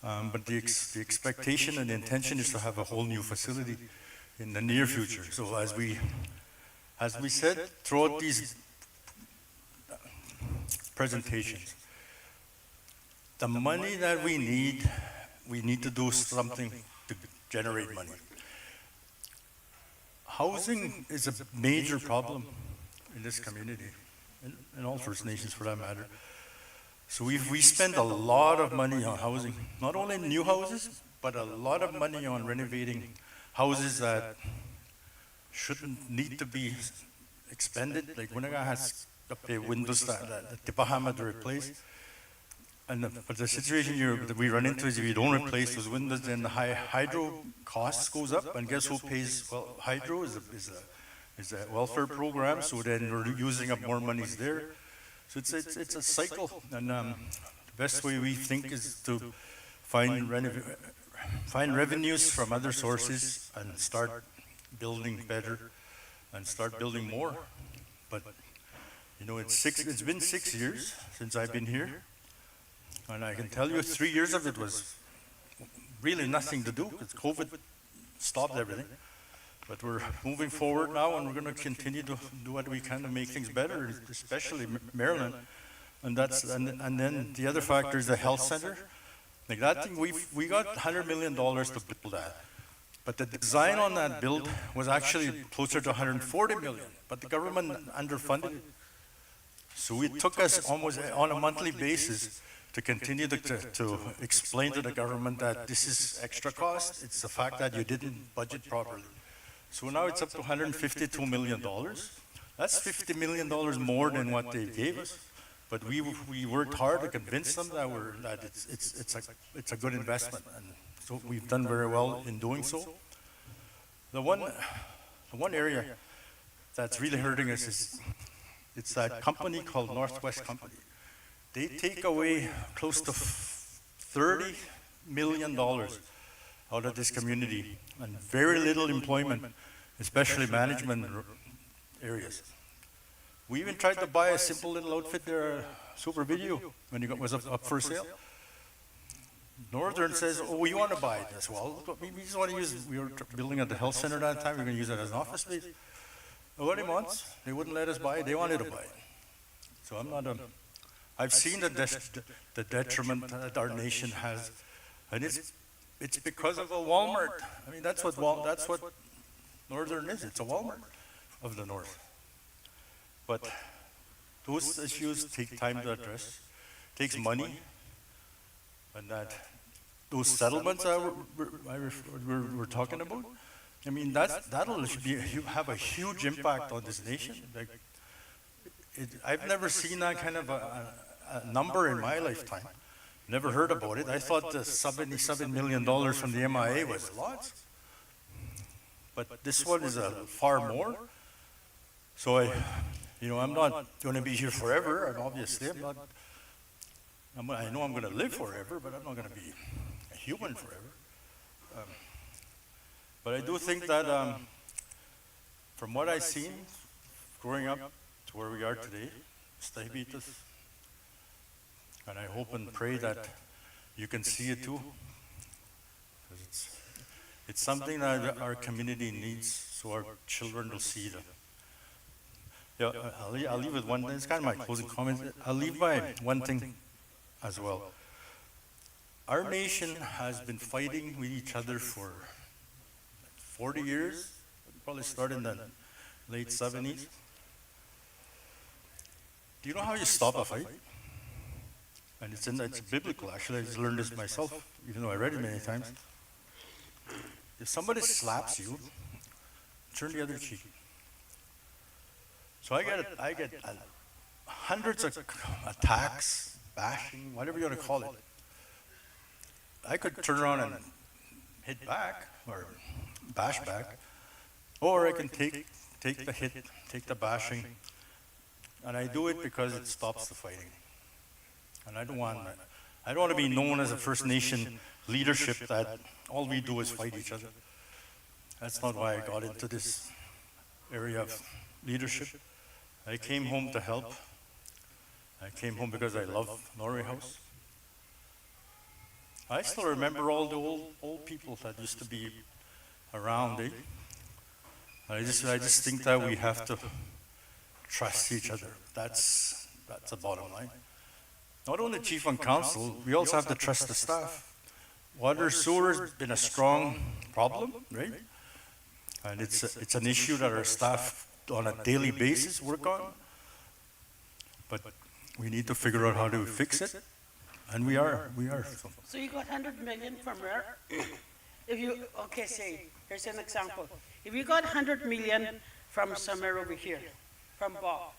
But the expectation and the intention is to have a whole new facility in the near future. So as we said throughout these presentations, the money that we need to do something to generate money. Housing is a major problem in this community, in all First Nations for that matter. So we spend a lot of money on housing, not only new houses, but a lot of money on renovating houses that shouldn't need to be expended. Like Winnaga has windows that the Bahama to replace. But the situation that we run into is if you don't replace those windows, then the hydro costs goes up, and guess who pays? Well, hydro is a welfare program, so then we're using up more monies there. So it's a cycle, and the best way we think is to find revenues from other sources and start building better and start building more. But it's been 6 years since I've been here. And I can tell you 3 years of it was really nothing to do because COVID stopped everything. But we're moving forward now, and we're going to continue to do what we can to make things better, especially Maryland. And then the other factor is the health center. Like that thing, we got $100 million to build that. But the design on that build was actually closer to $140 million. But the government underfunded it. So it took us almost on a monthly basis to continue to explain to the government that this is extra cost. It's the fact that you didn't budget properly. So now it's up to $152 million. That's $50 million more than what they gave us. But we worked hard to convince them that it's a good investment, and so we've done very well in doing so. The one area that's really hurting us is it's that company called Northwest Company. They take away close to $30 million out of this community, and very little employment, especially management areas. We even tried to buy a simple little outfit there, Super Video, when it was up for sale. Northern says, oh, we want to buy it as well. We just want to use, we were building at the health center at that time, we were going to use it as an office space. Nobody wants, they wouldn't let us buy it, they wanted to buy it. So I'm not I've seen the detriment that our nation has, and it's because of a Walmart. I mean, that's what Northern is, it's a Walmart of the North. But those issues take time to address, takes money, and those settlements we're talking about, I mean, that'll have a huge impact on this nation. Like, I've never seen that kind of a number in my lifetime. Never heard about it. I thought the $77 million from the MIA was lots. But this one is far more. So I'm not going to be here forever, and obviously I know I'm going to live forever, but I'm not going to be a human forever. But I do think that from what I've seen growing up to where we are today, Stahibitas, and I hope and pray that you can see it too, because it's something that our community needs, so our children will see them. Yeah, I'll leave with one thing. It's kind of my closing comment. I'll leave by one thing as well. Our nation has been fighting with each other for 40 years. Probably started in the late 70s. Do you know how you stop a fight? And it's biblical, actually. I just learned this myself, even though I read it many times. If somebody slaps you, turn the other cheek. So I get hundreds of attacks, bashing, whatever you want to call it. I could turn around and hit back, or bash back, or I can take the hit, take the bashing, and I do it because it stops the fighting. And I don't want to be known as a First Nation leadership that all we do is fight each other. That's not why I got into this area of leadership. I came home to help. I came home because I love Norway House. I still remember all the old people that used to be around. I just think that we have to trust each other. That's the bottom line. Not only chief and council, we also have to trust the staff. Water sewer has been a strong problem, right? And it's an issue that our staff on a daily basis work on. But we need to figure out how to fix it, and we are. So you got 100 million from where? Say, here's an example. If you got 100 million from somewhere over here, from Bob,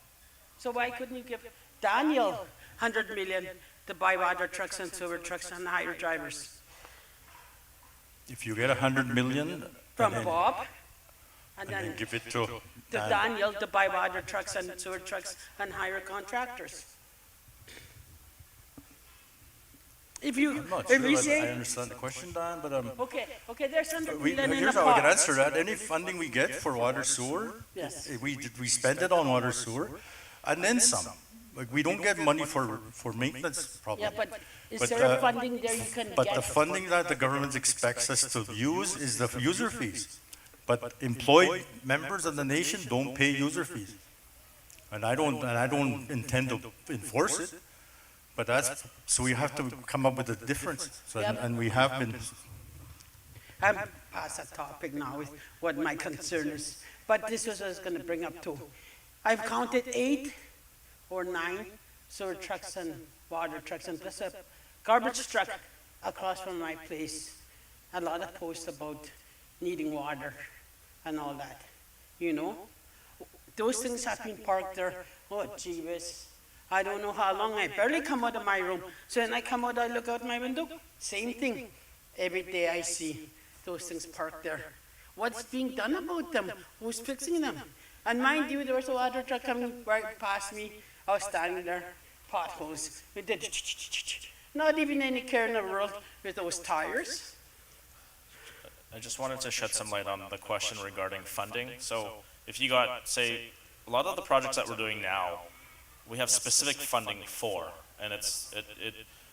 so why couldn't you give Daniel 100 million to buy water trucks and sewer trucks and hire drivers? If you get 100 million from Bob, and then give it to Daniel to buy water trucks and sewer trucks and hire contractors. If you, I'm not if sure you that say, I understand the question, Dan, but okay, there's 100 million in the here's how I can pot. answer that. Any funding we get for water sewer, Yes. we spend it on water sewer, and then some. Like, we don't get money for maintenance probably. Yeah, but is there funding there you can But get? the funding that the government expects us to use is the user fees. But employed members of the nation don't pay user fees. And I don't intend to enforce it. But so we have to come up with a difference. So, and we have been. I'm past that topic now with what my concern is. But this was what I was going to bring up too. I've counted 8 or 9 sewer trucks and water trucks and plus a garbage truck across from my place. A lot of posts about needing water and all that. You know? Those things have been parked there, oh jeebus. I don't know how long. I barely come out of my room. So when I come out, I look out my window. Same thing. Every day I see those things parked there. What's being done about them? Who's fixing them? And mind you, there was a water truck coming right past me. I was standing there, potholes. It did not even any care in the world with those tires. I just wanted to shed some light on the question regarding funding. So if you got, say, a lot of the projects that we're doing now, we have specific funding for, and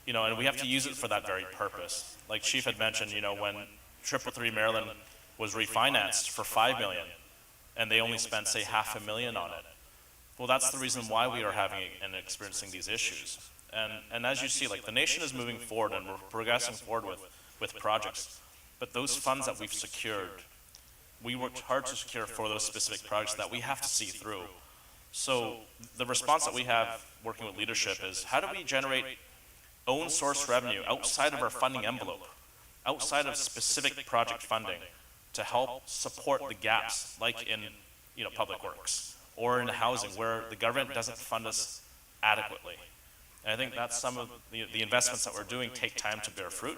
you know, and we have to use it for that very purpose. Like Chief had mentioned, you know, when 333 Maryland was refinanced for $5 million, and they only spent, say, $500,000 on it. Well, that's the reason why we are having and experiencing these issues. And as you see, like, the nation is moving forward and we're progressing forward with projects. But those funds that we've secured, we worked hard to secure for those specific projects that we have to see through. So the response that we have working with leadership is, how do we generate own source revenue outside of our funding envelope, outside of specific project funding, to help support the gaps, like in, you know, public works or in housing, where the government doesn't fund us adequately. And I think that's some of the investments that we're doing take time to bear fruit.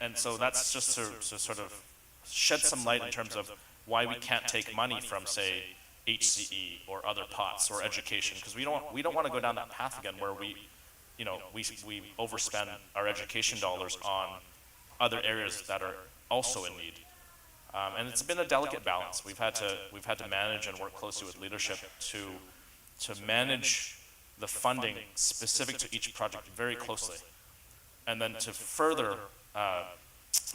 And so that's just to sort of shed some light in terms of why we can't take money from, say, HCE or other pots or education, because we don't want to go down that path again where we overspend our education dollars on other areas that are also in need. And it's been a delicate balance. We've had to manage and work closely with leadership to manage the funding specific to each project very closely, and then to further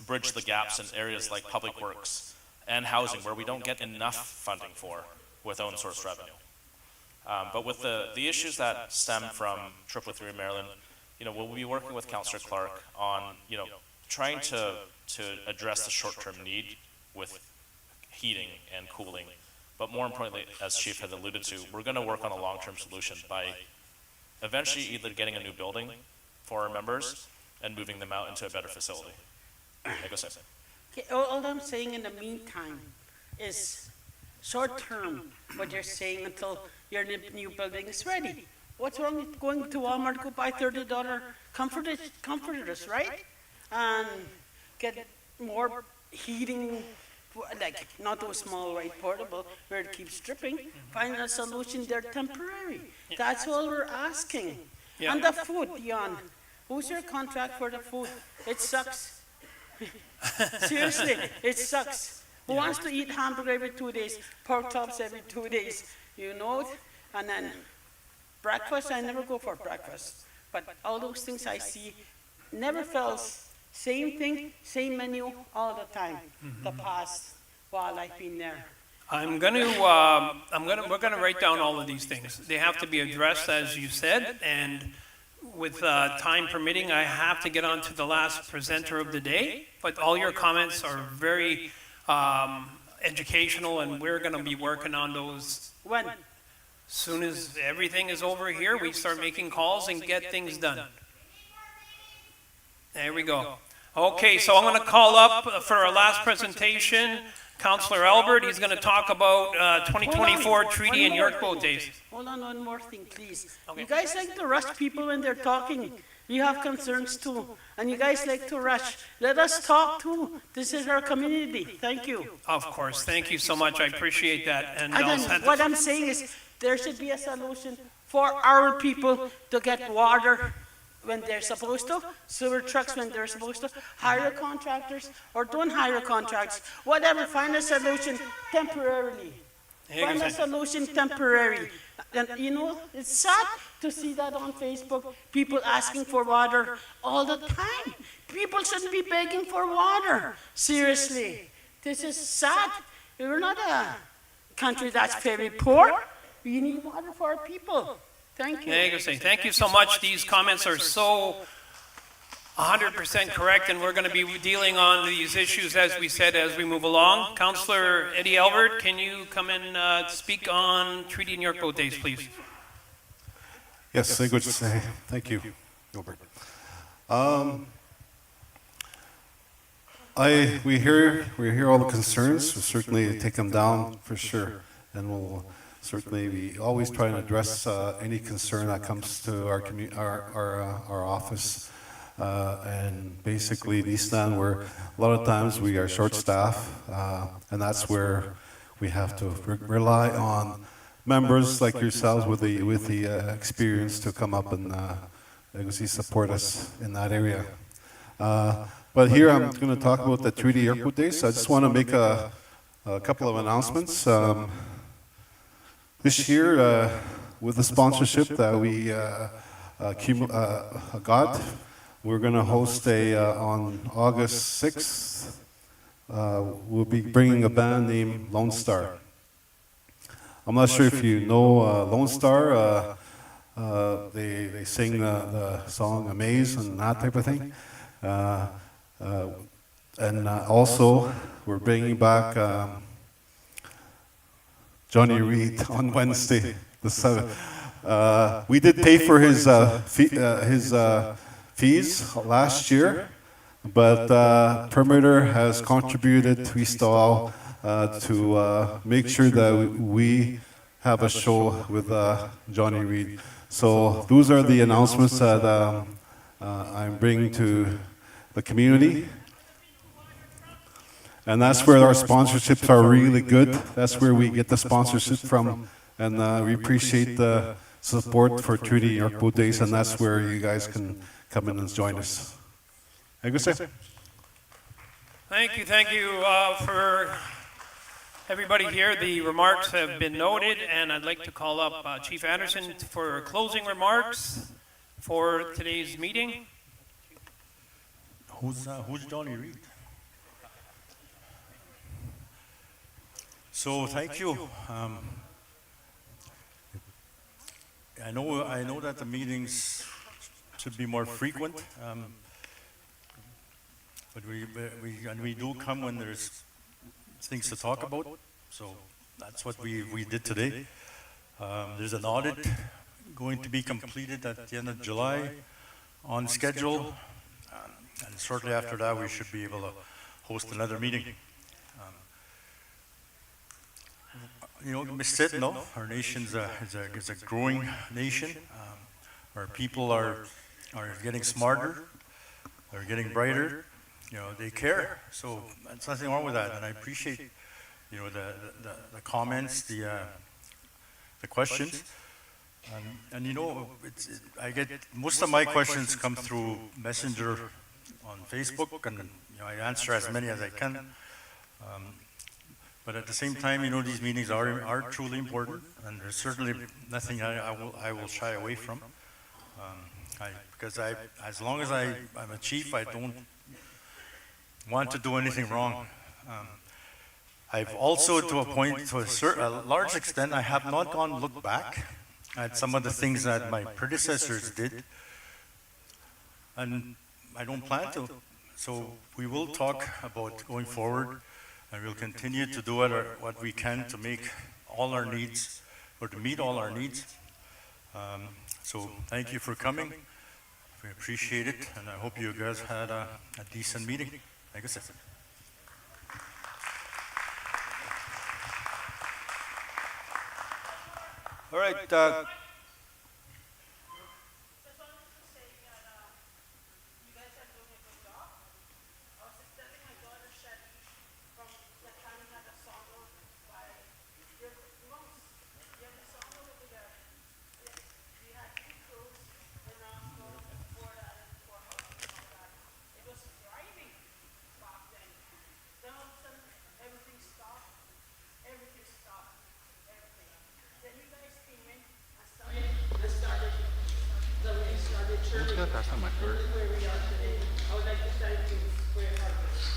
bridge the gaps in areas like public works and housing where we don't get enough funding for with own source revenue. But with the issues that stem from 333 Maryland, you know, we'll be working with Councillor Clark on, you know, trying to address the short-term need with heating and cooling. But more importantly, as Chief had alluded to, we're going to work on a long-term solution by eventually either getting a new building for our members and moving them out into a better facility. Okay, all I'm saying in the meantime is short-term, what you're saying until your new building is ready. What's wrong with going to Walmart, go buy $30 comforters, right? And get more heating, like not those small, right, portable, where it keeps dripping. Find a solution there temporary. That's all we're asking. Yeah. And the food, Jan, who's your contract for the food? It sucks. Seriously, it sucks. Who wants to eat hamburger every 2 days, pork chops every 2 days, you know? And then breakfast, I never go for breakfast. But all those things I see never fails. Same thing, same menu all the time. The past while I've been there. We're gonna write down all of these things. They have to be addressed, as you said, and with time permitting, I have to get on to the last presenter of the day. But all your comments are very educational, and we're gonna be working on those. When? Soon as everything is over here, we start making calls and get things done. There we go. Okay, so I'm going to call up for our last presentation, Councillor Albert. He's going to talk about 2024 Treaty and York Boat Days. Hold on, one more thing, please. Okay. You guys like to rush people when they're talking. You have concerns too, and you guys like to rush. Let us talk too. This is our community. Thank you. Of course. Thank you so much. I appreciate that. And then what I'm saying is there should be a solution for our people to get water when they're supposed to, sewer trucks when they're supposed to, hire contractors or don't hire contracts, whatever, find a solution temporarily. Find a solution temporary. And you know, it's sad to see that on Facebook, people asking for water all the time. People shouldn't be begging for water. Seriously, this is sad. We're not a country that's very poor. We need water for our people. Thank you. Thank you so much. These comments are so 100% correct, and we're going to be dealing on these issues, as we said, as we move along. Councillor Eddie Albert, can you come and speak on Treaty and York Boat Days, please? Yes, I would say thank you, Gilbert. We hear all the concerns. We'll certainly take them down for sure, and we'll certainly we always try and address any concern that comes to our our office. And basically in East Land, where a lot of times we are short-staffed, and that's where we have to rely on members like yourselves with the experience to come up and obviously support us in that area. But here I'm going to talk about the Treaty Airport Days. So I just want to make a couple of announcements. This year, with the sponsorship that we got, we're going to host on August 6th, we'll be bringing a band named Lone Star. I'm not sure if you know Lone Star. They sing the song Amaze and that type of thing. And also, we're bringing back Johnny Reed on Wednesday, the 7th. We did pay for his fees last year, but Perimeter has contributed to Eastall to make sure that we have a show with Johnny Reed. So those are the announcements that I'm bringing to the community. And that's where our sponsorships are really good. That's where we get the sponsorship from. And we appreciate the support for Treaty Airport Days, and that's where you guys can come in and join us. Thank you for everybody here. The remarks have been noted, and I'd like to call up Chief Anderson for closing remarks for today's meeting. Who's Johnny Reed? So thank you. I know that the meetings should be more frequent, but we do come when there's things to talk about. So that's what we did today. There's an audit going to be completed at the end of July on schedule, and shortly after that we should be able to host another meeting. You know, Mr. No, our nation's is a growing nation. Our people are getting smarter, they're getting brighter. You know, they care. So there's nothing wrong with that, and I appreciate, you know, the comments, the questions, and you know, I get most of my questions come through Messenger on Facebook, and you know, I answer as many as I can. But at the same time, you know, these meetings are truly important, and there's certainly nothing I will shy away from. Because as long as I'm a chief, I don't want to do anything wrong. I've also, to a point, to a large extent, I have not gone look back at some of the things that my predecessors did, and I don't plan to. So we will talk about going forward. And we'll continue to do what we can to make all our needs, or to meet all our needs. So thank you for coming. We appreciate it, and I hope you guys had a decent meeting. Thank you, sir. All right.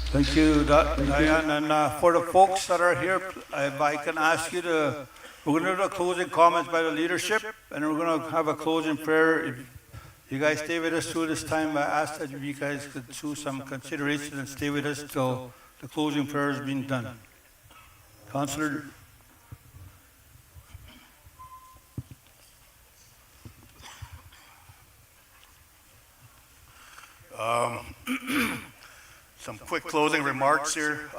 Thank you, Diane. And for the folks that are here, if I can ask you to, we're going to do the closing comments by the leadership, and we're going to have a closing prayer. If you guys stay with us through this time, I ask that you guys could choose some consideration and stay with us till the closing prayer has been done. Councillor. Some quick closing remarks here.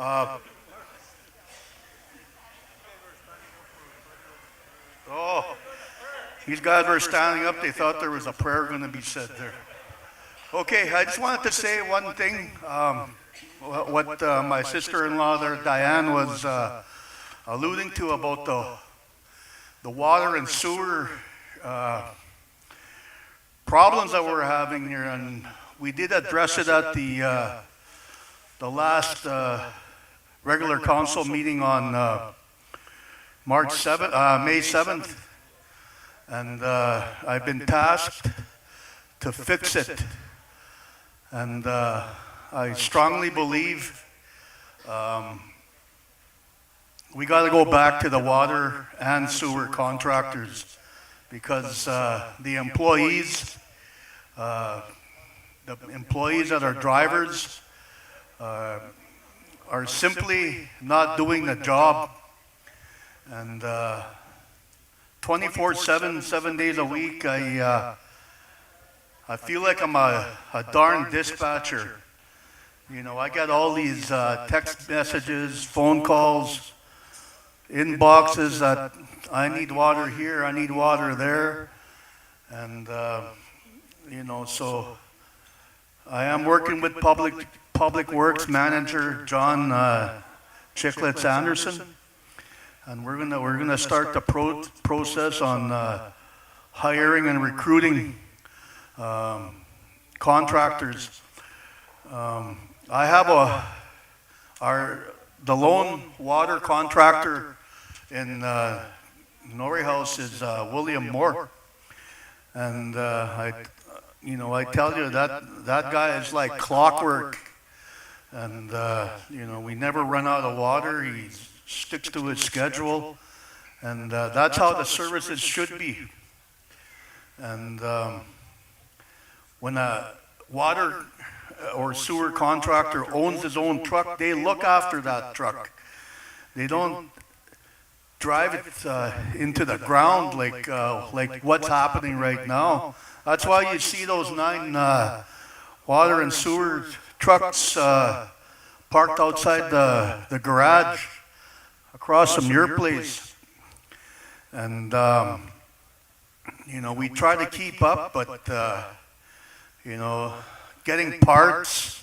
These guys were standing up. They thought there was a prayer going to be said there. Okay, I just wanted to say one thing. What my sister-in-law there, Diane, was alluding to about the water and sewer problems that we're having here, and we did address it at the last regular council meeting on May 7th, and I've been tasked to fix it, and I strongly believe we got to go back to the water and sewer contractors, because the employees that are drivers are simply not doing the job, and 24/7, 7 days a week, I feel like I'm a darn dispatcher. You know, I get all these text messages, phone calls, inboxes that I need water here, I need water there, and you know, so I am working with Public Works Manager John Chicklets Anderson, and we're gonna start the process on hiring and recruiting contractors. I have the lone water contractor in Norway House is William Moore, and I tell you that guy is like clockwork, and you know, we never run out of water. He sticks to his schedule, and that's how the services should be. And when a water or sewer contractor owns his own truck, they look after that truck. They don't drive it into the ground like what's happening right now. That's why you see those 9 water and sewer trucks parked outside the garage across from your place. And you know, we try to keep up, but you know, getting parts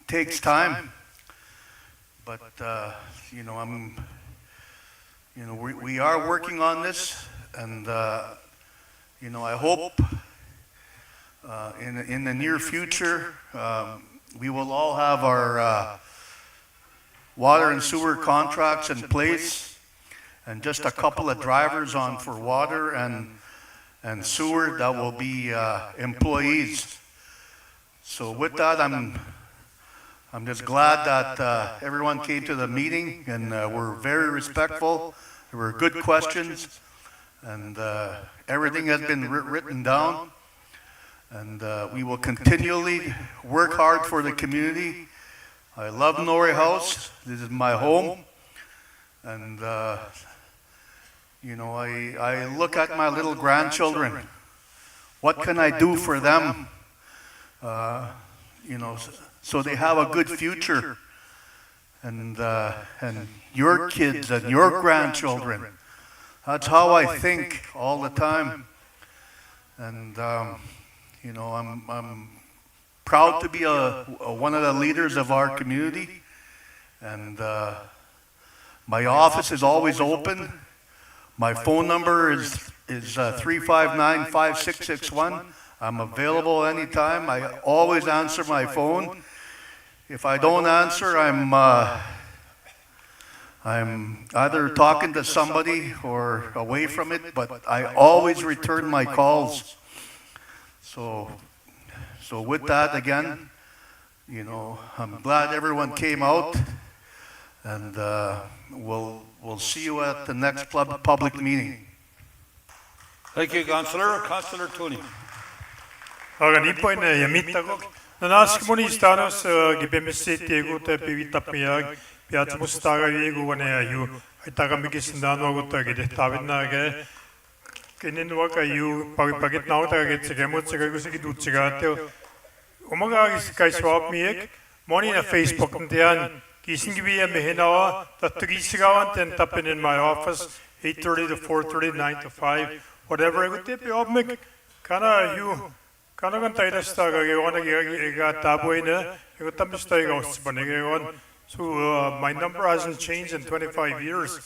takes time. But you know, we are working on this, and you know, I hope in the near future we will all have our water and sewer contracts in place, and just a couple of drivers on for water and sewer that will be employees. So with that, I'm just glad that everyone came to the meeting, and we're very respectful. There were good questions, and everything has been written down, and we will continually work hard for the community. I love Norway House. This is my home, and you know, I look at my little grandchildren. What can I do for them? You know, so they have a good future, and your kids and your grandchildren. That's how I think all the time, and you know, I'm proud to be one of the leaders of our community, and my office is always open. My phone number is 359-5661. I'm available anytime. I always answer my phone. If I don't answer, I'm either talking to somebody or away from it, but I always return my calls. So with that, again, you know, I'm glad everyone came out, and we'll see you at the next public meeting. Thank you, Councillor. Councillor Tony. Aga nipoin yamittagok. Nanaskmoni stanos gibemesetiegu te pivitapmiag piatsmustaga vieguvane ayu itagamikisndano gutagide tavinage keninwaka yu pagit nauta getsegemutsega gusigidutsigate umaga kai swap miek moni na Facebook ntian kisingibia mehenawa tatugisigawan ten tappen in my office 8:30 to 4:30, 9 to 5, whatever. I would tip you up, Mick. Kana you. Kana kan tayo sta ga taboy na. You tam sta ga uspanegon. So my number hasn't changed in 25 years.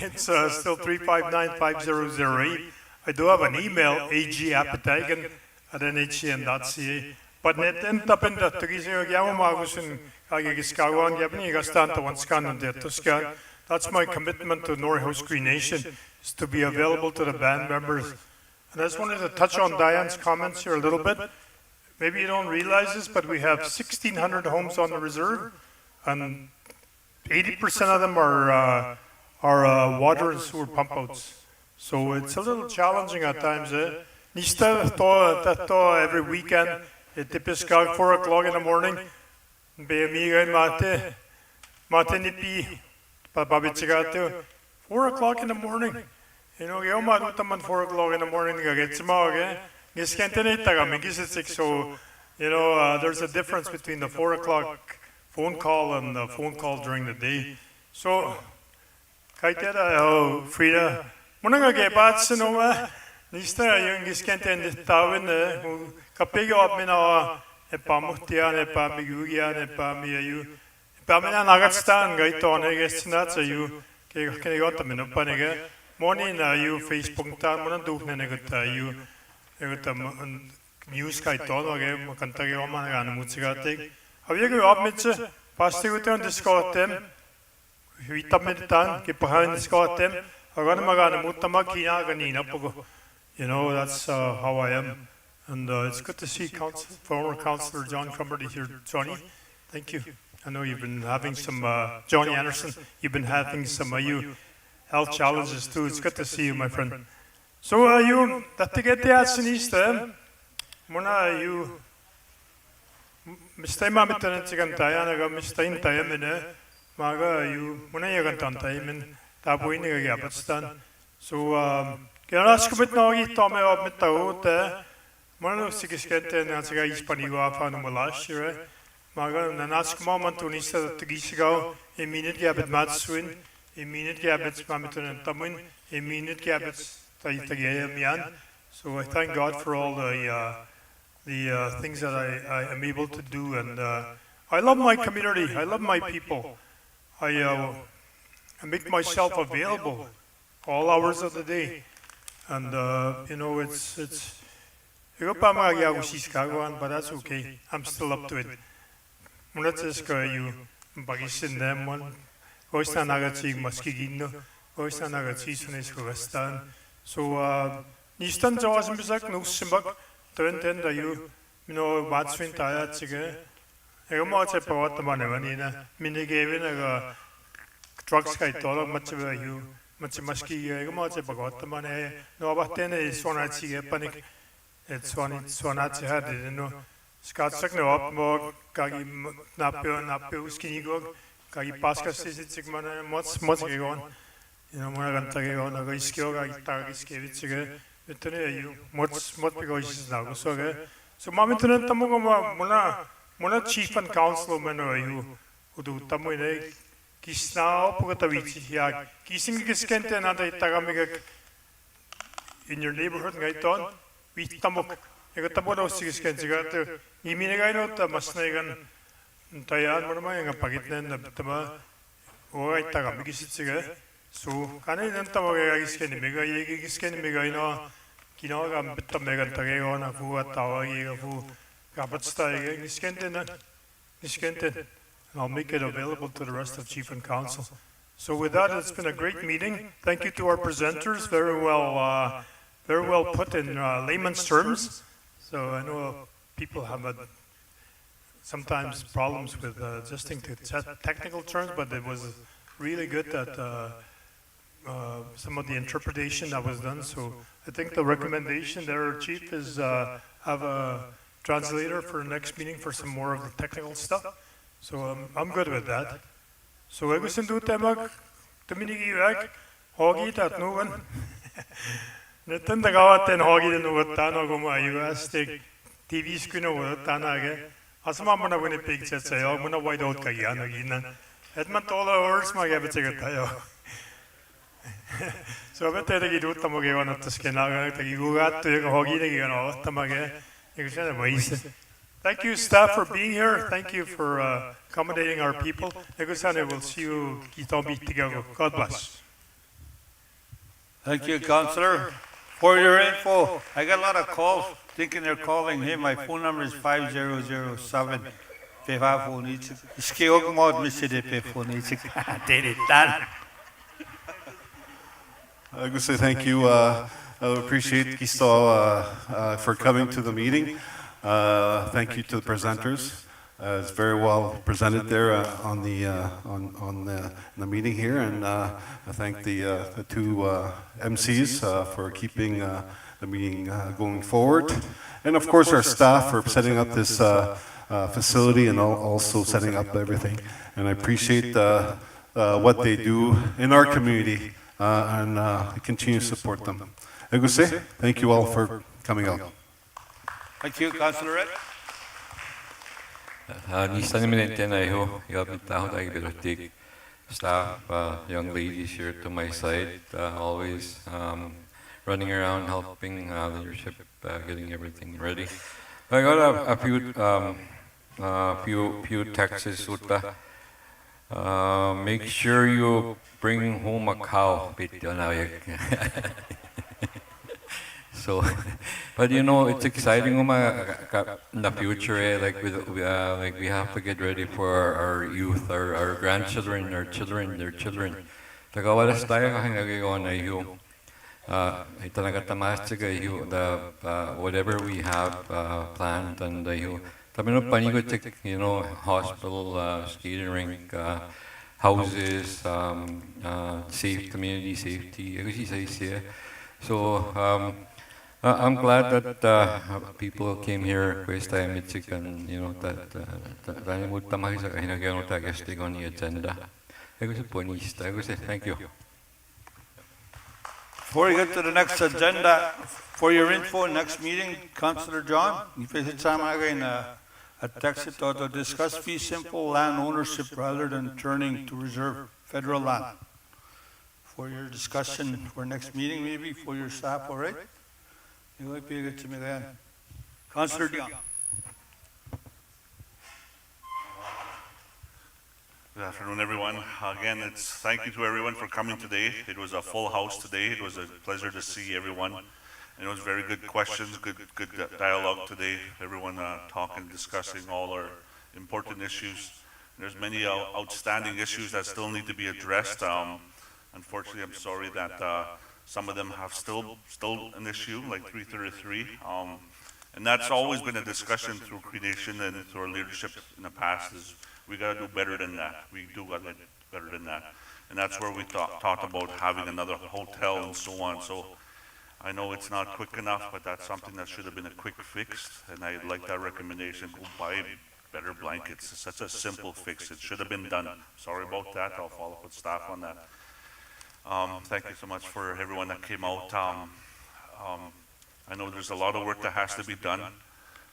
It's still 359-5008. I do have an email, agappetigan@nhcn.ca. But net tapin da tugisi gyamo magusin kagigiskawan gyapni gastanta wanskan and tuskan. That's my commitment to Norway House Cree Nation, is to be available to the band members. And I just wanted to touch on Diane's comments here a little bit. Maybe you don't realize this, but we have 1,600 homes on the reserve, and 80% of them are water and sewer pump outs. So it's a little challenging at times. Nista to every weekend, tipiskag 4 o'clock in the morning, be amiga mate nipi, papabitsigato, 4 o'clock in the morning. You know, you might at 4 o'clock in the morning, get some more, so, you know, there's a difference between the 4 o'clock phone call and the phone call during the day. So, Kaitera, Frida, Munanga Gebats, no, Nista, young Giskanten, the Tawin, Capigo of Mina, a Pamutian, a Pamigugian, a Pamiu, Pamina Nagatstan, Gaiton, I guess not, so you can go to Minopaniga. Morning, you Facebook time, Monadu, and I got you news Kaiton, again, Cantagoma and Mutsigatic. Have you go up, Mitch? Pastigutan, discount them. Vitamitan, keep behind the Scott them. Aganamagan, Mutamaki, Ganina, you know, that's how I am. And it's good to see former Councillor John Cumberty here, Johnny. Thank you. I know you've been having some, Johnny Anderson, you've been having some health challenges too. It's good to see you, my friend. So you, that to get the Asinista, Mona, you. Mistake Mamitan Chigantaya, I got mistake time in there. Maga, you, Munayagan time in Tabuini Gapatstan. So, can I ask a bit now? You told me about Mitaut, one of Sigisket and Nazaga Hispaniwa Fanumalash, Maga, and ask Mamma to Nista to Gisigo, a minute Gabet Matsuin, a minute Gabets Mamitan and Tamuin, a minute Gabets Taitagaya Mian. So I thank God for all the things that I am able to do, and I love my community. I love my people. I make myself available all hours of the day, and you know it's. But that's okay. I'm still up to it. You bagisin them one. Oista nagachi maskigino. Oista nagachi sunis kugastan. So nistan jawas misak no simbak. Tenten da you know Matswin Taya Chiga. I much about the Manavanina, Minigavin, a drug sky dollar, much of you, much musky, I much about the money. No, about 10 is Sonachi panic. It's one Sonachi had it, you know. Scott Sagno up more Kagi Napio, Skinny Gog, Kagi Pasca says it's much on. You know, Monagan a Giskio, Targis gave it cigar. You much because now so Mamitan Tamugama Mona chief and councilman or you who do Tamuine Kisna Pugatavici Yak kissing Giskent and other Tagamiga in your neighborhood Gaiton with Tamuk. You got Tamono Sigiskan, you got the Yiminagaino, the Masnagan, Tayan, Monama, and a Pagitan, the Tama, or Tagamigis. So, Canadian Tamagiskan, Mega Yigiskan, Megaino. Kinoga Megan Tagaona, who at Tawa, who Gabatsta, Niskenten, and I'll make it available to the rest of Chief and Council. So, with that, it's been a great meeting. Thank you to our presenters, very well put in layman's terms. So, I know people have sometimes problems with adjusting to technical terms, but it was really good that some of the interpretation that was done. So I think the recommendation there, Chief, is have a translator for next meeting for some more of the technical stuff. So I'm good with that. So I was in do temag tuminigi yak hogi tat nugan. Netan dagawat ten hogi den nugat tano guma US TV screen nugat tanage. Asma mana wini picture sayo muna wide out kagyan agina. Edman tola hours magabit tayo. So but they do tamage on at the skin you got to hoggy on tamage. Thank you, staff, for being here. Thank you for accommodating our people. We'll see you together. God bless. Thank you, Councillor. For your info, I got a lot of calls thinking they're calling him. My phone number is 5007. I would say thank you. I appreciate Kisto for coming to the meeting. Thank you to the presenters. It's very well presented there on the meeting here, and I thank the two MCs for keeping the meeting going forward, and of course our staff for setting up this facility and also setting up everything. And I appreciate what they do in our community, and continue to support them. Thank you all for coming out. Thank you, Councillor Red. Staff, young ladies here to my side, always running around helping leadership, getting everything ready. I got a few texts. Make sure you bring home a cow. So, but you know, it's exciting in the future. Like we have to get ready for our youth, our grandchildren, our children, their children. Tagawalas tayo kasi nagagawa na yung whatever we have planned, and you know, hospital, skating rink, houses, safe community safety. So I'm glad that people came here, and you know that on the agenda. Thank you. Before we get to the next agenda, for your info, next meeting, Councillor John, to discuss fee simple land ownership rather than turning to reserve federal land. For your discussion for next meeting, maybe for your staff, all right? You might be good to me then. Councillor Dion. Good afternoon, everyone. Again, thank you to everyone for coming today. It was a full house today. It was a pleasure to see everyone. And it was very good questions, good dialogue today. Everyone talking, discussing all our important issues. There's many outstanding issues that still need to be addressed. Unfortunately, I'm sorry that some of them have still an issue, like 333. And that's always been a discussion through Creation and through our leadership in the past, is we got to do better than that. We do got to do better than that. And that's where we talked about having another hotel and so on. So I know it's not quick enough, but that's something that should have been a quick fix. And I like that recommendation, go buy better blankets. It's such a simple fix. It should have been done. Sorry about that. I'll follow up with staff on that. Thank you so much for everyone that came out. I know there's a lot of work that has to be done,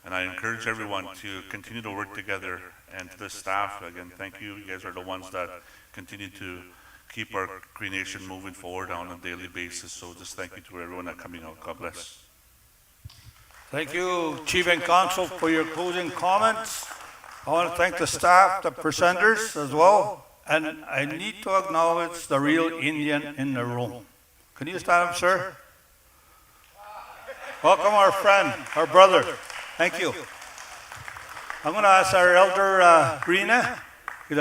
and I encourage everyone to continue to work together. And to the staff, again, thank you. You guys are the ones that continue to keep our Cree Nation moving forward on a daily basis. So just thank you to everyone that coming out. God bless. Thank you, Chief and Council, for your closing comments. I want to thank the staff, the presenters as well. And I need to acknowledge the real Indian in the room. Can you stand up, sir? Welcome our friend, our brother. Thank you. I'm going to ask our elder, Rina. We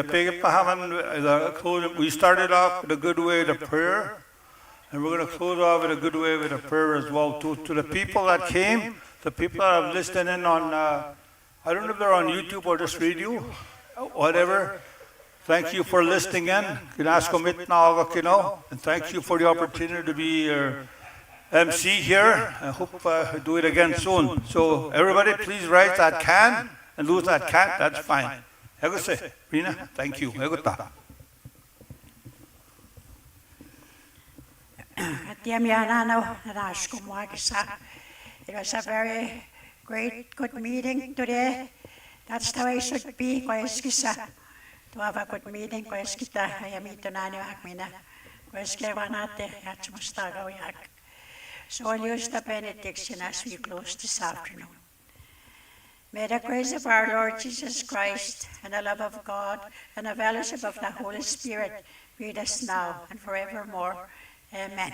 started off with a good way with a prayer, and we're going to close off with a good way with a prayer as well. To the people that came, the people that have listened in on, I don't know if they're on YouTube or just radio, whatever. Thank you for listening in. And thank you for the opportunity to be your MC here. I hope I do it again soon. So everybody, please write that can and lose that can't. That's fine. Rina, thank you. It was a very great, good meeting today. That's the way it should be. To have a good meeting, So I'll use the benediction as we close this afternoon. May the grace of our Lord Jesus Christ and the love of God and the fellowship of the Holy Spirit be with us now and forevermore. Amen.